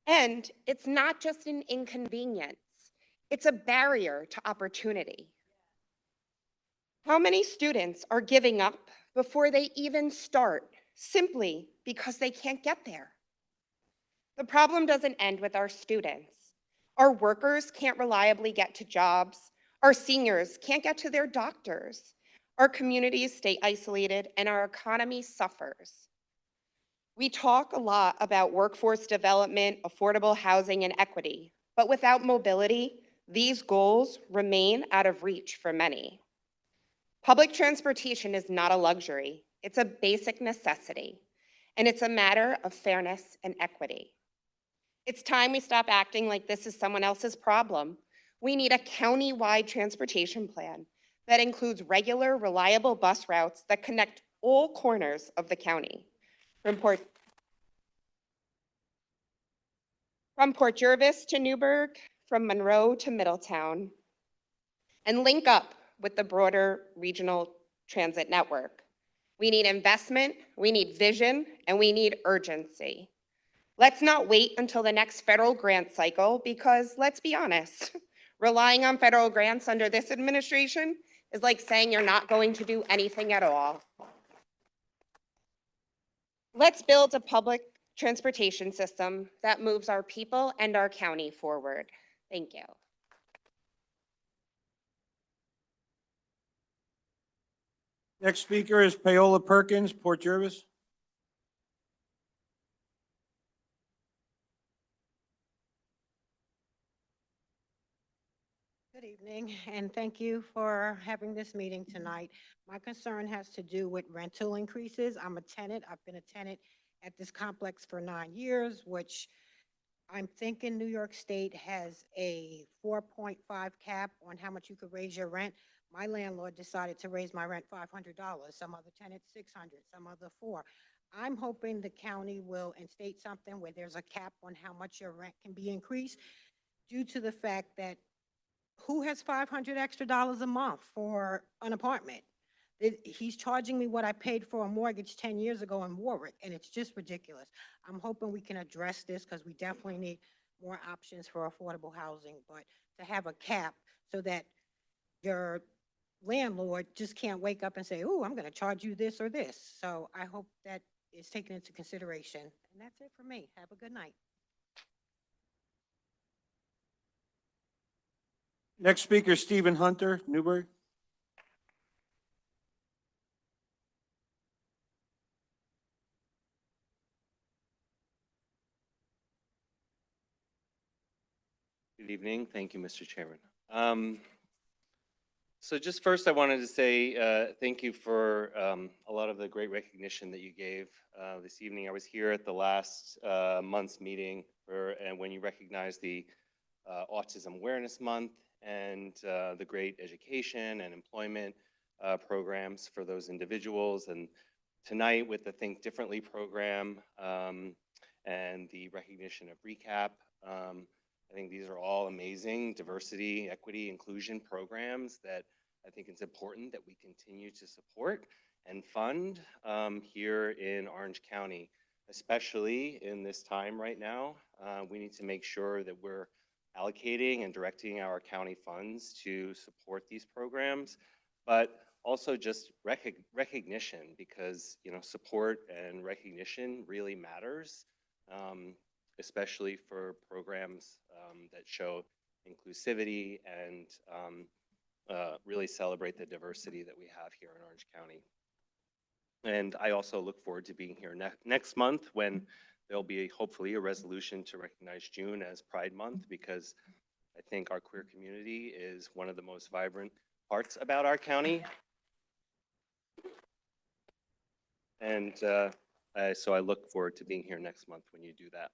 And it's not just an inconvenience, it's a barrier to opportunity. How many students are giving up before they even start simply because they can't get there? The problem doesn't end with our students. Our workers can't reliably get to jobs. Our seniors can't get to their doctors. Our communities stay isolated and our economy suffers. We talk a lot about workforce development, affordable housing, and equity, but without mobility, these goals remain out of reach for many. Public transportation is not a luxury, it's a basic necessity, and it's a matter of fairness and equity. It's time we stop acting like this is someone else's problem. We need a county-wide transportation plan that includes regular, reliable bus routes that connect all corners of the county, from Port Jervis to Newburgh, from Monroe to Middletown, and link up with the broader regional transit network. We need investment, we need vision, and we need urgency. Let's not wait until the next federal grant cycle because, let's be honest, relying on federal grants under this administration is like saying you're not going to do anything at all. Let's build a public transportation system that moves our people and our county forward. Thank you. Next speaker is Paola Perkins, Port Jervis. Good evening, and thank you for having this meeting tonight. My concern has to do with rental increases. I'm a tenant. I've been a tenant at this complex for 9 years, which I'm thinking New York State has a 4.5 cap on how much you could raise your rent. My landlord decided to raise my rent $500, some other tenants $600, some other $400. I'm hoping the county will instate something where there's a cap on how much your rent can be increased due to the fact that who has $500 extra a month for an apartment? He's charging me what I paid for a mortgage 10 years ago in Warwick, and it's just ridiculous. I'm hoping we can address this because we definitely need more options for affordable housing, but to have a cap so that your landlord just can't wake up and say, oh, I'm going to charge you this or this. So I hope that is taken into consideration. And that's it for me. Have a good night. Next speaker, Stephen Hunter, Newburgh. Good evening. Thank you, Mr. Chairman. So just first, I wanted to say thank you for a lot of the great recognition that you gave this evening. I was here at the last month's meeting and when you recognized the Autism Awareness Month and the great education and employment programs for those individuals. And tonight with the Think Differently program and the recognition of RECAP. I think these are all amazing diversity, equity, inclusion programs that I think it's important that we continue to support and fund here in Orange County, especially in this time right now. We need to make sure that we're allocating and directing our county funds to support these programs, but also just recognition, because support and recognition really matters, especially for programs that show inclusivity and really celebrate the diversity that we have here in Orange County. And I also look forward to being here next month when there'll be hopefully a resolution to recognize June as Pride Month, because I think our queer community is one of the most vibrant parts about our county. And so I look forward to being here next month when you do that.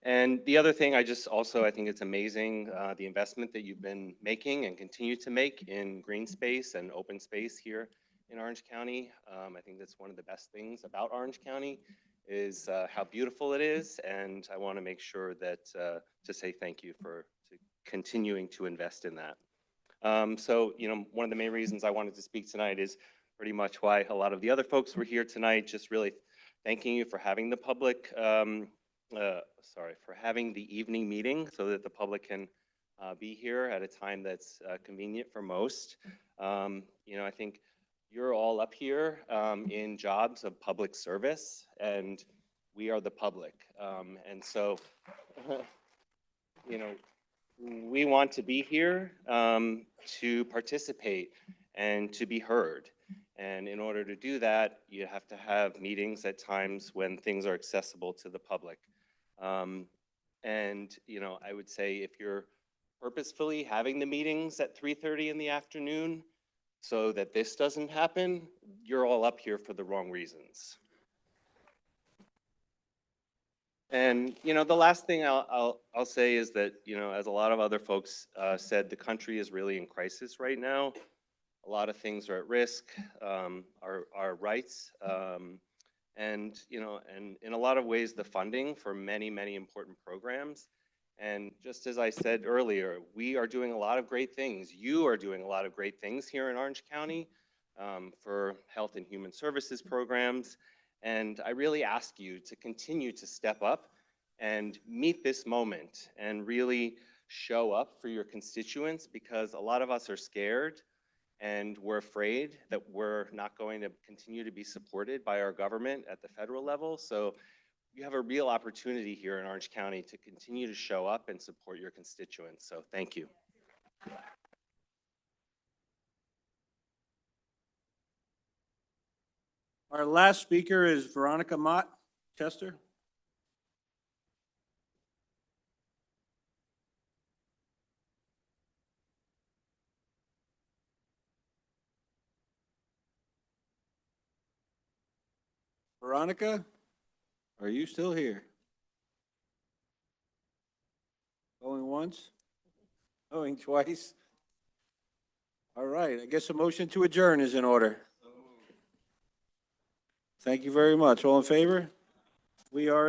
And the other thing, I think it's amazing the investment that you've been making and continue to make in green space and open space here in Orange County. I think that's one of the best things about Orange County is how beautiful it is. And I want to make sure that to say thank you for continuing to invest in that. So, one of the main reasons I wanted to speak tonight is pretty much why a lot of the other folks were here tonight, just really thanking you for having the public, for having the evening meeting so that the public can be here at a time that's convenient for most. I think you're all up here in jobs of public service, and we are the public. And so, we want to be here to participate and to be heard. And in order to do that, you have to have meetings at times when things are accessible to the public. And I would say if you're purposefully having the meetings at 3:30 in the afternoon so that this doesn't happen, you're all up here for the wrong reasons. And the last thing I'll say is that as a lot of other folks said, the country is really in crisis right now. A lot of things are at risk, our rights, and in a lot of ways, the funding for many, many important programs. And just as I said earlier, we are doing a lot of great things. You are doing a lot of great things here in Orange County for health and human services programs. And I really ask you to continue to step up and meet this moment and really show up for your constituents, because a lot of us are scared and we're afraid that we're not going to continue to be supported by our government at the federal level. So you have a real opportunity here in Orange County to continue to show up and support your constituents. So thank you. Our last speaker is Veronica Mott, Chester. Veronica, are you still here? Going once? Going twice? All right, I guess a motion to adjourn is in order. Thank you very much. All in favor? We are adjourned.